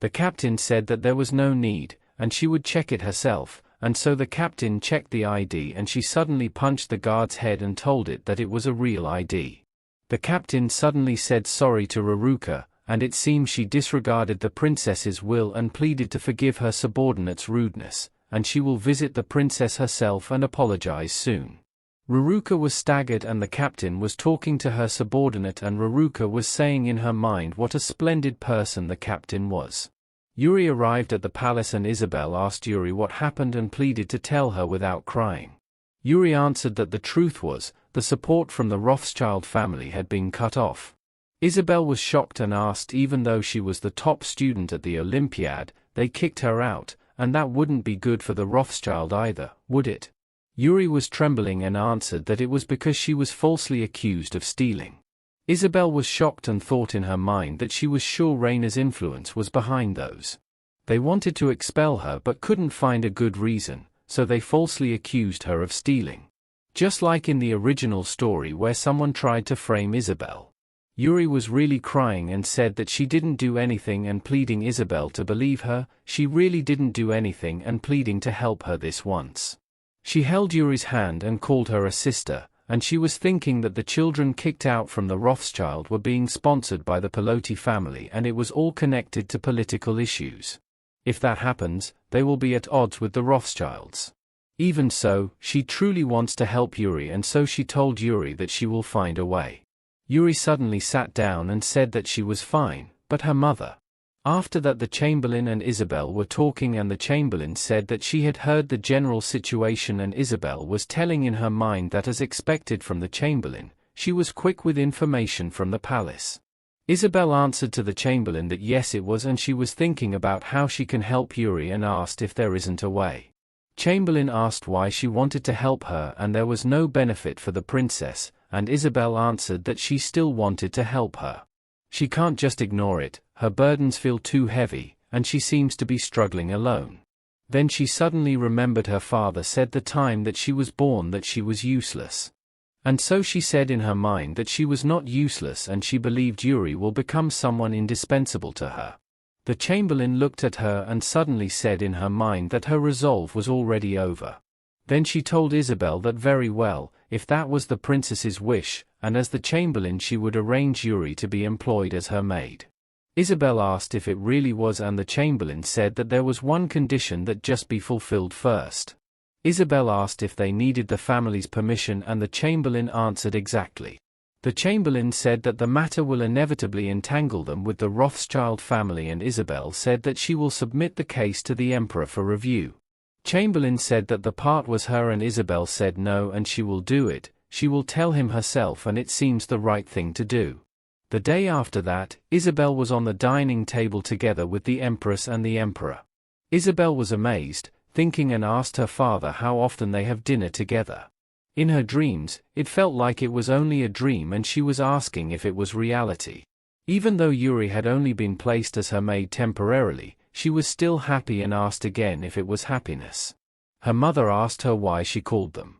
The captain said that there was no need, and she would check it herself, and so the captain checked the ID and she suddenly punched the guard's head and told it that it was a real ID. The captain suddenly said sorry to Ruruka, and it seems she disregarded the princess's will and pleaded to forgive her subordinate's rudeness, and she will visit the princess herself and apologize soon. Ruruka was staggered, and the captain was talking to her subordinate, and Ruruka was saying in her mind what a splendid person the captain was. Yuri arrived at the palace and Isabel asked Yuri what happened and pleaded to tell her without crying. Yuri answered that the truth was, the support from the Rothschild family had been cut off. Isabel was shocked and asked even though she was the top student at the Olympiad, they kicked her out, and that wouldn't be good for the Rothschild either, would it? Yuri was trembling and answered that it was because she was falsely accused of stealing. Isabel was shocked and thought in her mind that she was sure Raina's influence was behind those. They wanted to expel her but couldn't find a good reason, so they falsely accused her of stealing. Just like in the original story where someone tried to frame Isabel. Yuri was really crying and said that she didn't do anything and pleading Isabel to believe her, she really didn't do anything, and pleading to help her this once. She held Yuri's hand and called her a sister, and she was thinking that the children kicked out from the Rothschild were being sponsored by the Pelosi family and it was all connected to political issues. If that happens, they will be at odds with the Rothschilds. Even so, she truly wants to help Yuri, and so she told Yuri that she will find a way. Yuri suddenly sat down and said that she was fine, but her mother. After that the Chamberlain and Isabel were talking, and the Chamberlain said that she had heard the general situation, and Isabel was telling in her mind that as expected from the Chamberlain, she was quick with information from the palace. Isabel answered to the Chamberlain that yes it was, and she was thinking about how she can help Yuri and asked if there isn't a way. Chamberlain asked why she wanted to help her and there was no benefit for the princess, and Isabel answered that she still wanted to help her. She can't just ignore it, her burdens feel too heavy, and she seems to be struggling alone. Then she suddenly remembered her father said the time that she was born that she was useless. And so she said in her mind that she was not useless, and she believed Yuri will become someone indispensable to her. The Chamberlain looked at her and suddenly said in her mind that her resolve was already over. Then she told Isabel that very well, if that was the princess's wish, and as the Chamberlain she would arrange Yuri to be employed as her maid. Isabel asked if it really was, and the chamberlain said that there was one condition that just be fulfilled first. Isabel asked if they needed the family's permission, and the chamberlain answered exactly. The chamberlain said that the matter will inevitably entangle them with the Rothschild family, and Isabel said that she will submit the case to the emperor for review. Chamberlain said that the part was her, and Isabel said no, and she will do it, she will tell him herself, and it seems the right thing to do. The day after that, Isabel was on the dining table together with the empress and the emperor. Isabel was amazed, thinking, and asked her father how often they have dinner together. In her dreams, it felt like it was only a dream, and she was asking if it was reality. Even though Yuri had only been placed as her maid temporarily, she was still happy and asked again if it was happiness. Her mother asked her why she called them.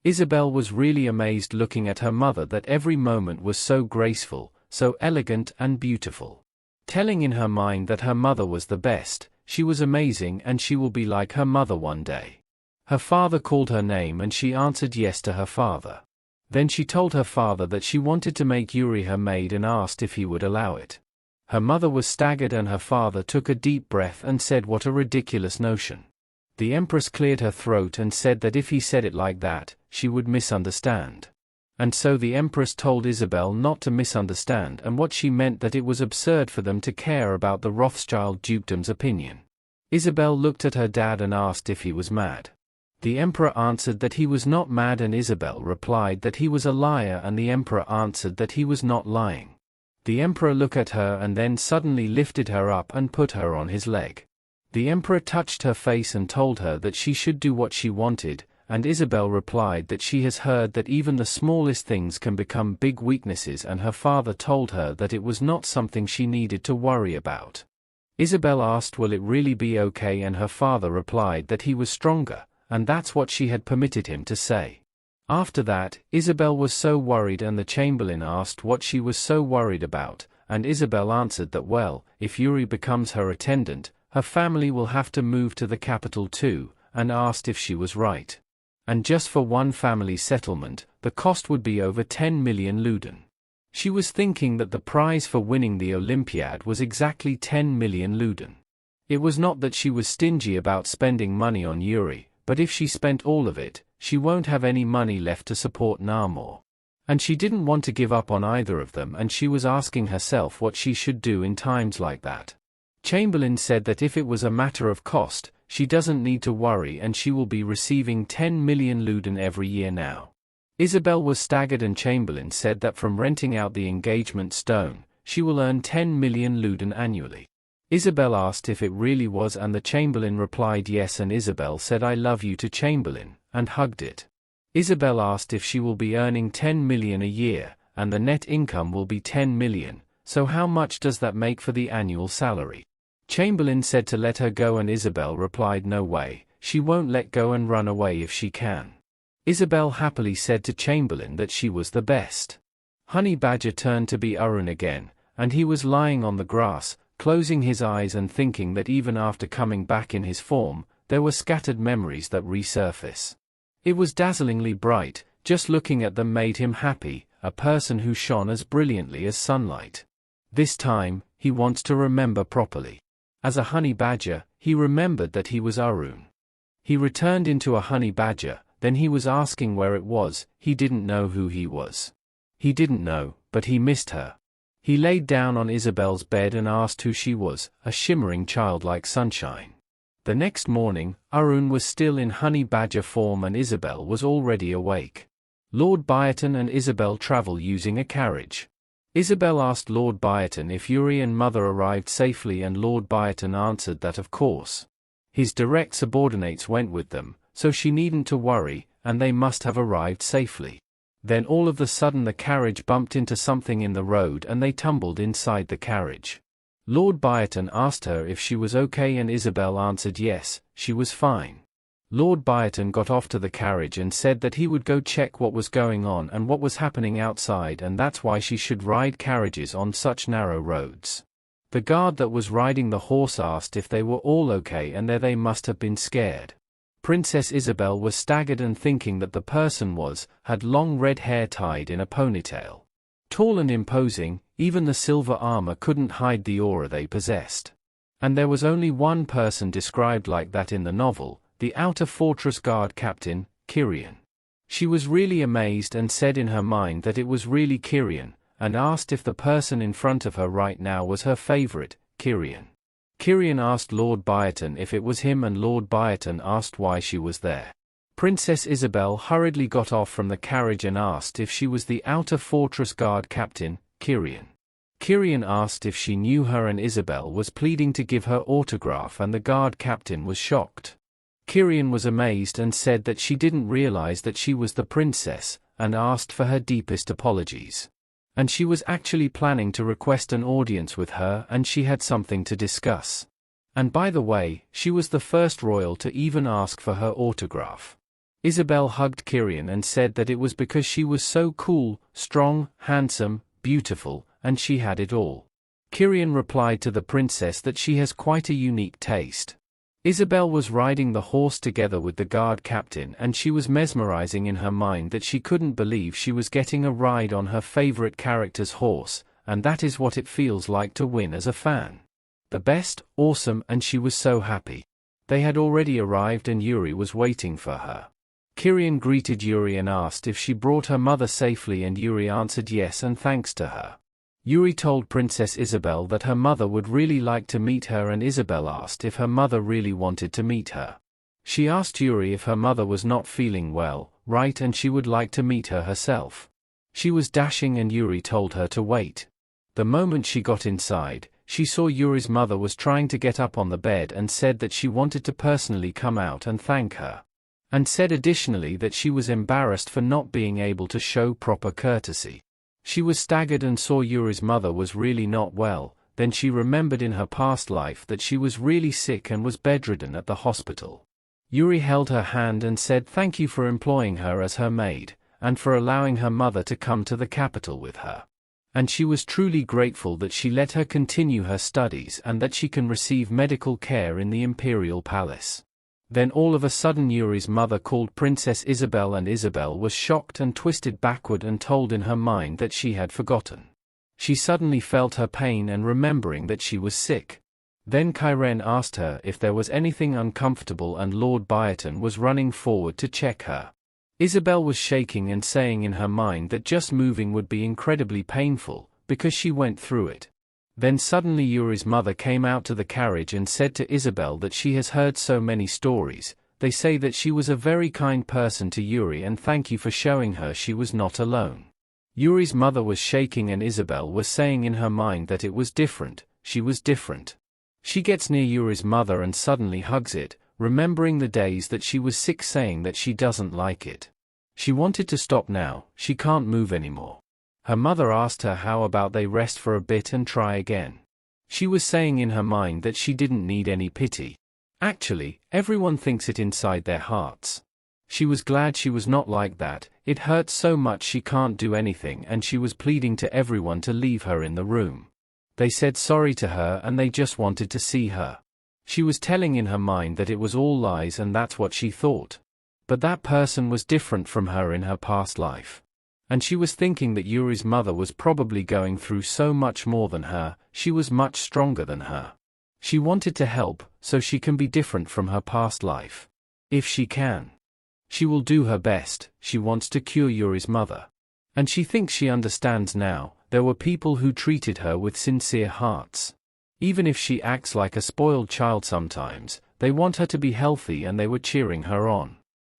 Isabel was really amazed looking at her mother, that every moment was so graceful, so elegant and beautiful. Telling in her mind that her mother was the best, she was amazing and she will be like her mother one day. Her father called her name and she answered yes to her father. Then she told her father that she wanted to make Yuri her maid and asked if he would allow it. Her mother was staggered and her father took a deep breath and said, "What a ridiculous notion." The empress cleared her throat and said that if he said it like that, she would misunderstand. And so the empress told Isabel not to misunderstand, and what she meant that it was absurd for them to care about the Rothschild dukedom's opinion. Isabel looked at her dad and asked if he was mad. The emperor answered that he was not mad, and Isabel replied that he was a liar, and the emperor answered that he was not lying. The emperor looked at her and then suddenly lifted her up and put her on his leg. The emperor touched her face and told her that she should do what she wanted, and Isabel replied that she has heard that even the smallest things can become big weaknesses, and her father told her that it was not something she needed to worry about. Isabel asked, "Will it really be okay?" and her father replied that he was stronger, and that's what she had permitted him to say. After that, Isabel was so worried, and the chamberlain asked what she was so worried about, and Isabel answered that, well, if Yuri becomes her attendant, her family will have to move to the capital too, and asked if she was right. And just for one family settlement, the cost would be over 10 million luden. She was thinking that the prize for winning the Olympiad was exactly 10 million luden. It was not that she was stingy about spending money on Yuri, but if she spent all of it, she won't have any money left to support Namor. And she didn't want to give up on either of them, and she was asking herself what she should do in times like that. Chamberlain said that if it was a matter of cost, she doesn't need to worry, and she will be receiving 10 million luden every year now. Isabel was staggered, and Chamberlain said that from renting out the engagement stone, she will earn 10 million luden annually. Isabel asked if it really was, and the chamberlain replied yes, and Isabel said, "I love you" to Chamberlain, and hugged it. Isabel asked if she will be earning 10 million a year, and the net income will be 10 million, so how much does that make for the annual salary? Chamberlain said to let her go, and Isabel replied, "No way, she won't let go and run away if she can." Isabel happily said to Chamberlain that she was the best. Honey Badger turned to be Arun again, and he was lying on the grass, closing his eyes and thinking that even after coming back in his form, there were scattered memories that resurface. It was dazzlingly bright, just looking at them made him happy, a person who shone as brilliantly as sunlight. This time, he wants to remember properly. As a honey badger, he remembered that he was Arun. He returned into a honey badger, then he was asking where it was, he didn't know who he was. He didn't know, but he missed her. He laid down on Isabel's bed and asked who she was, a shimmering childlike sunshine. The next morning, Arun was still in honey badger form and Isabel was already awake. Lord Byerton and Isabel travel using a carriage. Isabel asked Lord Byerton if Yuri and Mother arrived safely, and Lord Byerton answered that of course. His direct subordinates went with them, so she needn't to worry, and they must have arrived safely. Then all of a sudden the carriage bumped into something in the road and they tumbled inside the carriage. Lord Byerton asked her if she was okay and Isabel answered yes, she was fine. Lord Byerton got off to the carriage and said that he would go check what was going on and what was happening outside, and that's why she should ride carriages on such narrow roads. The guard that was riding the horse asked if they were all okay, and there they must have been scared. Princess Isabel was staggered and thinking that the person had long red hair tied in a ponytail. Tall and imposing, even the silver armor couldn't hide the aura they possessed. And there was only one person described like that in the novel, the outer fortress guard captain, Kyrian. She was really amazed and said in her mind that it was really Kyrian, and asked if the person in front of her right now was her favorite, Kyrian. Kyrian asked Lord Byerton if it was him, and Lord Byerton asked why she was there. Princess Isabel hurriedly got off from the carriage and asked if she was the outer fortress guard captain, Kyrian. Kyrian asked if she knew her, and Isabel was pleading to give her autograph, and the guard captain was shocked. Kyrian was amazed and said that she didn't realize that she was the princess, and asked for her deepest apologies. And she was actually planning to request an audience with her, and she had something to discuss. And by the way, she was the first royal to even ask for her autograph. Isabel hugged Kyrian and said that it was because she was so cool, strong, handsome, beautiful, and she had it all. Kyrian replied to the princess that she has quite a unique taste. Isabel was riding the horse together with the guard captain, and she was mesmerizing in her mind that she couldn't believe she was getting a ride on her favorite character's horse, and that is what it feels like to win as a fan. The best, awesome, and she was so happy. They had already arrived and Yuri was waiting for her. Kyrian greeted Yuri and asked if she brought her mother safely, and Yuri answered yes and thanks to her. Yuri told Princess Isabel that her mother would really like to meet her, and Isabel asked if her mother really wanted to meet her. She asked Yuri if her mother was not feeling well, right, and she would like to meet her herself. She was dashing and Yuri told her to wait. The moment she got inside, she saw Yuri's mother was trying to get up on the bed and said that she wanted to personally come out and thank her. And said additionally that she was embarrassed for not being able to show proper courtesy. She was staggered and saw Yuri's mother was really not well. Then she remembered in her past life that she was really sick and was bedridden at the hospital. Yuri held her hand and said thank you for employing her as her maid, and for allowing her mother to come to the capital with her. And she was truly grateful that she let her continue her studies and that she can receive medical care in the imperial palace. Then all of a sudden Yuri's mother called Princess Isabel, and Isabel was shocked and twisted backward and told in her mind that she had forgotten. She suddenly felt her pain and remembering that she was sick. Then Kyrian asked her if there was anything uncomfortable, and Lord Byerton was running forward to check her. Isabel was shaking and saying in her mind that just moving would be incredibly painful, because she went through it. Then suddenly Yuri's mother came out to the carriage and said to Isabel that she has heard so many stories. They say that she was a very kind person to Yuri, and thank you for showing her she was not alone. Yuri's mother was shaking and Isabel was saying in her mind that it was different, she was different. She gets near Yuri's mother and suddenly hugs it, remembering the days that she was sick, saying that she doesn't like it. She wanted to stop now, she can't move anymore. Her mother asked her how about they rest for a bit and try again. She was saying in her mind that she didn't need any pity. Actually, everyone thinks it inside their hearts. She was glad she was not like that. It hurts so much she can't do anything, and she was pleading to everyone to leave her in the room. They said sorry to her and they just wanted to see her. She was telling in her mind that it was all lies and that's what she thought. But that person was different from her in her past life. And she was thinking that Yuri's mother was probably going through so much more than her, she was much stronger than her. She wanted to help, so she can be different from her past life. If she can. She will do her best. She wants to cure Yuri's mother. And she thinks she understands now. There were people who treated her with sincere hearts. Even if she acts like a spoiled child sometimes, they want her to be healthy and they were cheering her on.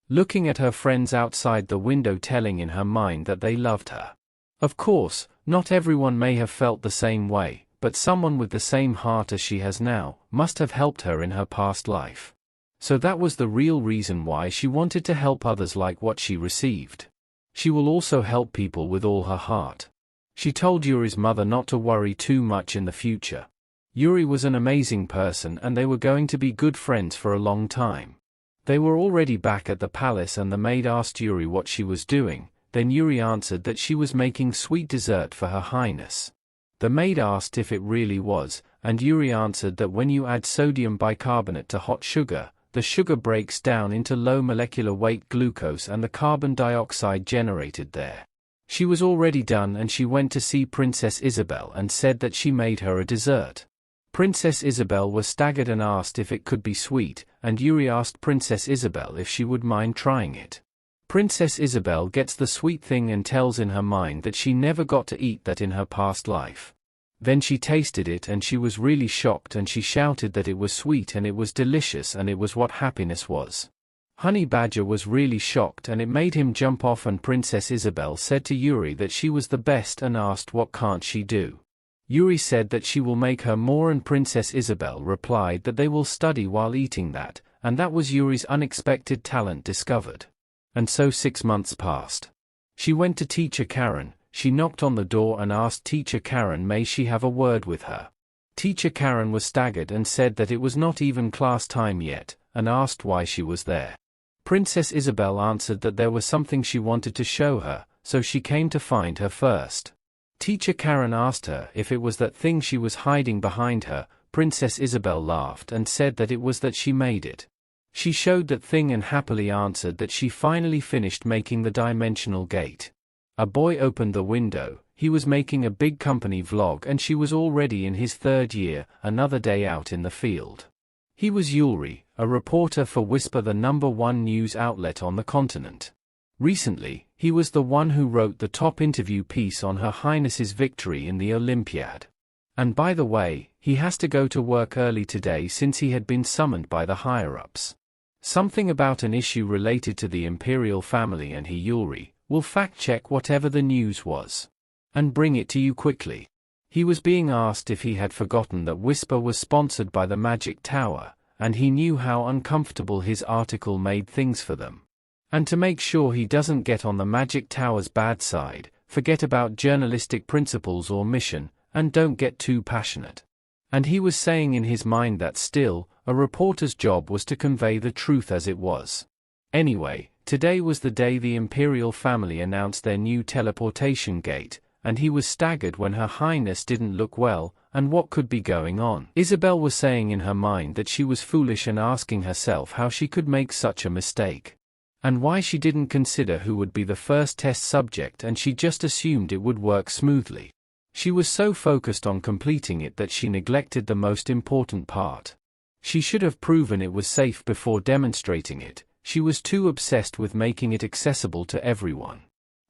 Looking at her friends outside the window, telling in her mind that they loved her. Of course, not everyone may have felt the same way, but someone with the same heart as she has now must have helped her in her past life. So that was the real reason why she wanted to help others like what she received. She will also help people with all her heart. She told Yuri's mother not to worry too much in the future. Yuri was an amazing person and they were going to be good friends for a long time. They were already back at the palace and the maid asked Yuri what she was doing. Then Yuri answered that she was making sweet dessert for Her Highness. The maid asked if it really was, and Yuri answered that when you add sodium bicarbonate to hot sugar, the sugar breaks down into low molecular weight glucose and the carbon dioxide generated there. She was already done and she went to see Princess Isabel and said that she made her a dessert. Princess Isabel was staggered and asked if it could be sweet, and Yuri asked Princess Isabel if she would mind trying it. Princess Isabel gets the sweet thing and tells in her mind that she never got to eat that in her past life. Then she tasted it and she was really shocked and she shouted that it was sweet and it was delicious and it was what happiness was. Honey Badger was really shocked and it made him jump off, and Princess Isabel said to Yuri that she was the best and asked what can't she do. Yuri said that she will make her more, and Princess Isabel replied that they will study while eating that, and that was Yuri's unexpected talent discovered. And so 6 months passed. She went to Teacher Karen. She knocked on the door and asked Teacher Karen may she have a word with her. Teacher Karen was staggered and said that it was not even class time yet, and asked why she was there. Princess Isabel answered that there was something she wanted to show her, so she came to find her first. Teacher Karen asked her if it was that thing she was hiding behind her. Princess Isabel laughed and said that it was that she made it. She showed that thing and happily answered that she finally finished making the dimensional gate. A boy opened the window. He was making a big company vlog and she was already in his 3rd year, another day out in the field. He was Yuri, a reporter for Whisper, the #1 news outlet on the continent. Recently, he was the one who wrote the top interview piece on Her Highness's victory in the Olympiad. And by the way, he has to go to work early today since he had been summoned by the higher-ups. Something about an issue related to the imperial family, and he, Yuri, will fact-check whatever the news was. And bring it to you quickly. He was being asked if he had forgotten that Whisper was sponsored by the Magic Tower, and he knew how uncomfortable his article made things for them. And to make sure he doesn't get on the Magic Tower's bad side, forget about journalistic principles or mission, and don't get too passionate. And he was saying in his mind that still, a reporter's job was to convey the truth as it was. Anyway, today was the day the imperial family announced their new teleportation gate, and he was staggered when Her Highness didn't look well, and what could be going on. Isabel was saying in her mind that she was foolish and asking herself how she could make such a mistake. And why she didn't consider who would be the first test subject, and she just assumed it would work smoothly. She was so focused on completing it that she neglected the most important part. She should have proven it was safe before demonstrating it. She was too obsessed with making it accessible to everyone.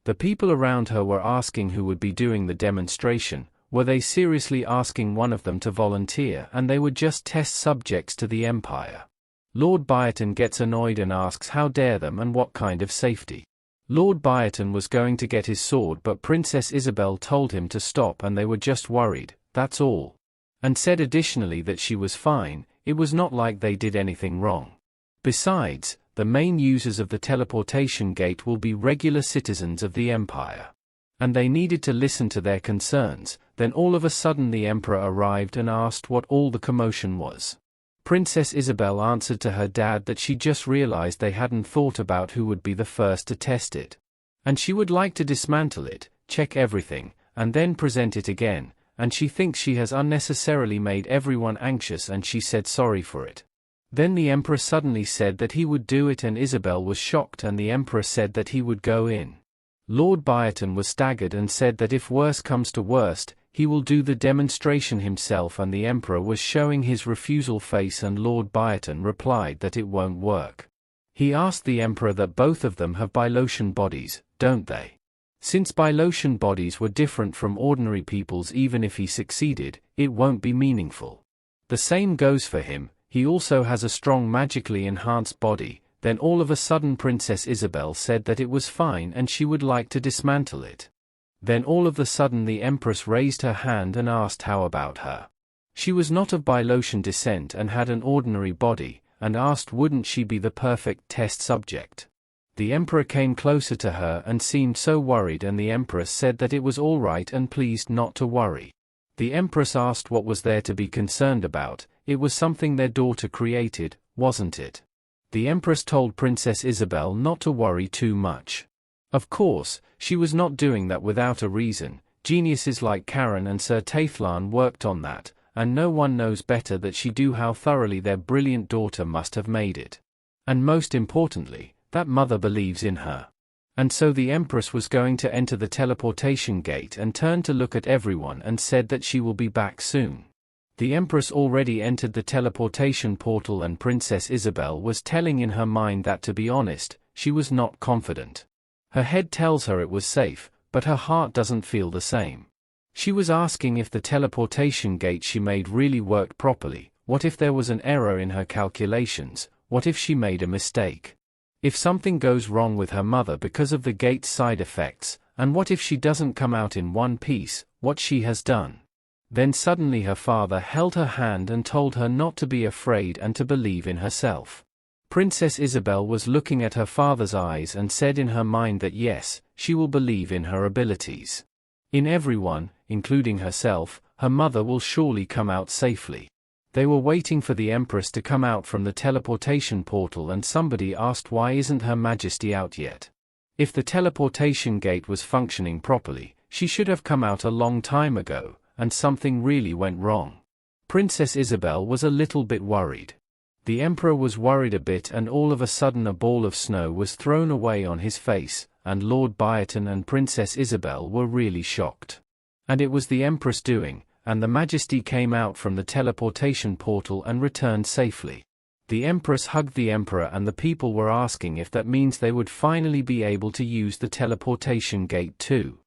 The people around her were asking who would be doing the demonstration. Were they seriously asking one of them to volunteer, and they were just test subjects to the Empire? Lord Byerton gets annoyed and asks how dare them and what kind of safety. Lord Byerton was going to get his sword, but Princess Isabel told him to stop and they were just worried, that's all. And said additionally that she was fine, it was not like they did anything wrong. Besides, the main users of the teleportation gate will be regular citizens of the Empire. And they needed to listen to their concerns. Then all of a sudden the Emperor arrived and asked what all the commotion was. Princess Isabel answered to her dad that she just realized they hadn't thought about who would be the first to test it. And she would like to dismantle it, check everything, and then present it again, and she thinks she has unnecessarily made everyone anxious and she said sorry for it. Then the Emperor suddenly said that he would do it and Isabel was shocked and the Emperor said that he would go in. Lord Byerton was staggered and said that if worse comes to worst, he will do the demonstration himself, and the Emperor was showing his refusal face and Lord Byerton replied that it won't work. He asked the Emperor that both of them have Bilotian bodies, don't they? Since Bilotian bodies were different from ordinary people's, even if he succeeded, it won't be meaningful. The same goes for him. He also has a strong magically enhanced body. Then all of a sudden Princess Isabel said that it was fine and she would like to dismantle it. Then all of a sudden the Empress raised her hand and asked how about her. She was not of Bilotian descent and had an ordinary body, and asked wouldn't she be the perfect test subject. The Emperor came closer to her and seemed so worried, and the Empress said that it was all right and pleased not to worry. The Empress asked what was there to be concerned about. It was something their daughter created, wasn't it? The Empress told Princess Isabel not to worry too much. Of course, she was not doing that without a reason. Geniuses like Karen and Sir Taithlan worked on that, and no one knows better that she do how thoroughly their brilliant daughter must have made it. And most importantly, that mother believes in her. And so the Empress was going to enter the teleportation gate and turned to look at everyone and said that she will be back soon. The Empress already entered the teleportation portal and Princess Isabel was telling in her mind that, to be honest, she was not confident. Her head tells her it was safe, but her heart doesn't feel the same. She was asking if the teleportation gate she made really worked properly. What if there was an error in her calculations? What if she made a mistake? If something goes wrong with her mother because of the gate's side effects, and what if she doesn't come out in one piece, what she has done? Then suddenly her father held her hand and told her not to be afraid and to believe in herself. Princess Isabel was looking at her father's eyes and said in her mind that yes, she will believe in her abilities. In everyone, including herself, her mother will surely come out safely. They were waiting for the Empress to come out from the teleportation portal and somebody asked why isn't Her Majesty out yet? If the teleportation gate was functioning properly, she should have come out a long time ago, and something really went wrong. Princess Isabel was a little bit worried. The Emperor was worried a bit and all of a sudden a ball of snow was thrown away on his face, and Lord Byron and Princess Isabel were really shocked. And it was the Empress doing, and the Majesty came out from the teleportation portal and returned safely. The Empress hugged the Emperor and the people were asking if that means they would finally be able to use the teleportation gate too.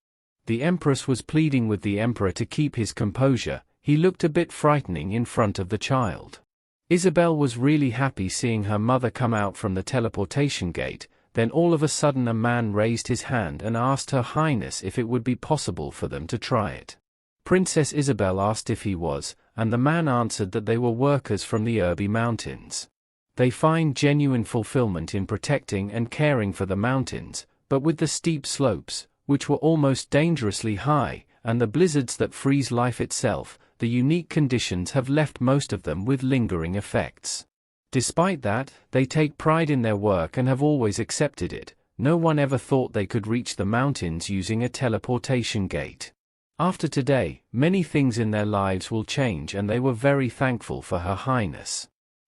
The Empress was pleading with the Emperor to keep his composure. He looked a bit frightening in front of the child. Isabel was really happy seeing her mother come out from the teleportation gate. Then all of a sudden a man raised his hand and asked Her Highness if it would be possible for them to try it. Princess Isabel asked if he was, and the man answered that they were workers from the Urbi Mountains. They find genuine fulfillment in protecting and caring for the mountains, but with the steep slopes, which were almost dangerously high, and the blizzards that freeze life itself, the unique conditions have left most of them with lingering effects. Despite that, they take pride in their work and have always accepted it. No one ever thought they could reach the mountains using a teleportation gate. After today, many things in their lives will change and they were very thankful for Her Highness.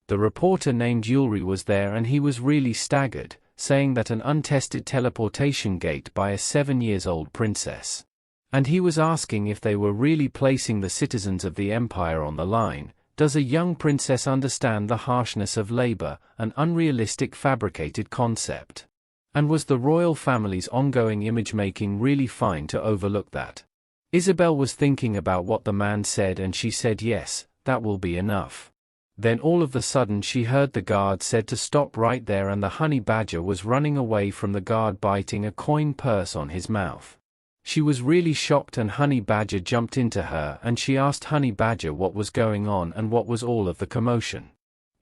The reporter named Yulri was there and he was really staggered, saying that an untested teleportation gate by a 7-year-old princess. And he was asking if they were really placing the citizens of the empire on the line. Does a young princess understand the harshness of labor, an unrealistic fabricated concept? And was the royal family's ongoing image-making really fine to overlook that? Isabel was thinking about what the man said and she said yes, that will be enough. Then all of a sudden she heard the guard said to stop right there and the honey badger was running away from the guard biting a coin purse on his mouth. She was really shocked and Honey Badger jumped into her and she asked Honey Badger what was going on and what was all of the commotion.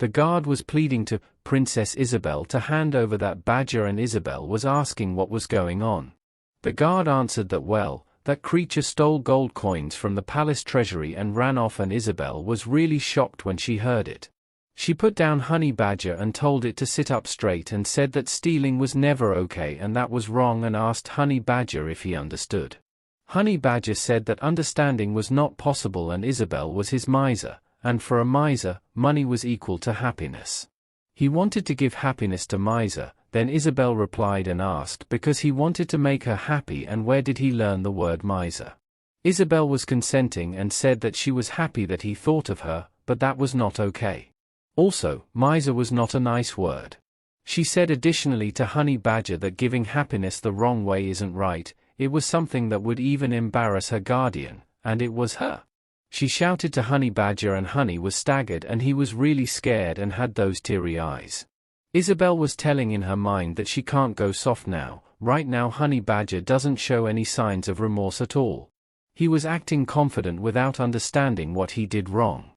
The guard was pleading to Princess Isabel to hand over that badger and Isabel was asking what was going on. The guard answered that that creature stole gold coins from the palace treasury and ran off and Isabel was really shocked when she heard it. She put down Honey Badger and told it to sit up straight and said that stealing was never okay and that was wrong and asked Honey Badger if he understood. Honey Badger said that understanding was not possible and Isabel was his miser, and for a miser, money was equal to happiness. He wanted to give happiness to miser. Then Isabel replied and asked because he wanted to make her happy and where did he learn the word miser. Isabel was consenting and said that she was happy that he thought of her, but that was not okay. Also, miser was not a nice word. She said additionally to Honey Badger that giving happiness the wrong way isn't right, it was something that would even embarrass her guardian, and it was her. She shouted to Honey Badger and Honey was staggered and he was really scared and had those teary eyes. Isabel was telling in her mind that she can't go soft now. Right now Honey Badger doesn't show any signs of remorse at all. He was acting confident without understanding what he did wrong.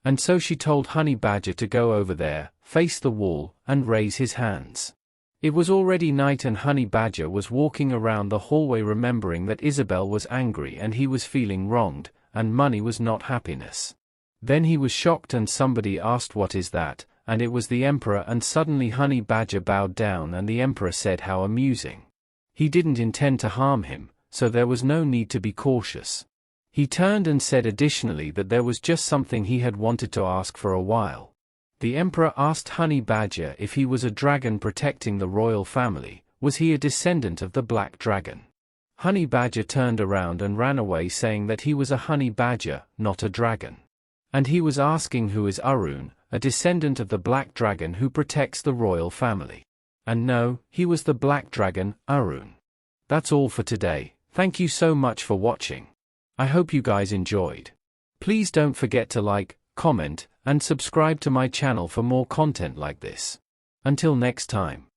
And so she told Honey Badger to go over there, face the wall, and raise his hands. It was already night and Honey Badger was walking around the hallway remembering that Isabel was angry and he was feeling wronged, and money was not happiness. Then he was shocked and somebody asked what is that, and it was the Emperor and suddenly Honey Badger bowed down and the Emperor said how amusing. He didn't intend to harm him, so there was no need to be cautious. He turned and said additionally that there was just something he had wanted to ask for a while. The Emperor asked Honey Badger if he was a dragon protecting the royal family, Was he a descendant of the black dragon? Honey Badger turned around and ran away, saying that he was a honey badger, not a dragon. And he was asking who is Arun, a descendant of the black dragon who protects the royal family. And no, he was the black dragon, Arun. That's all for today. Thank you so much for watching. I hope you guys enjoyed. Please don't forget to like, comment, and subscribe to my channel for more content like this. Until next time.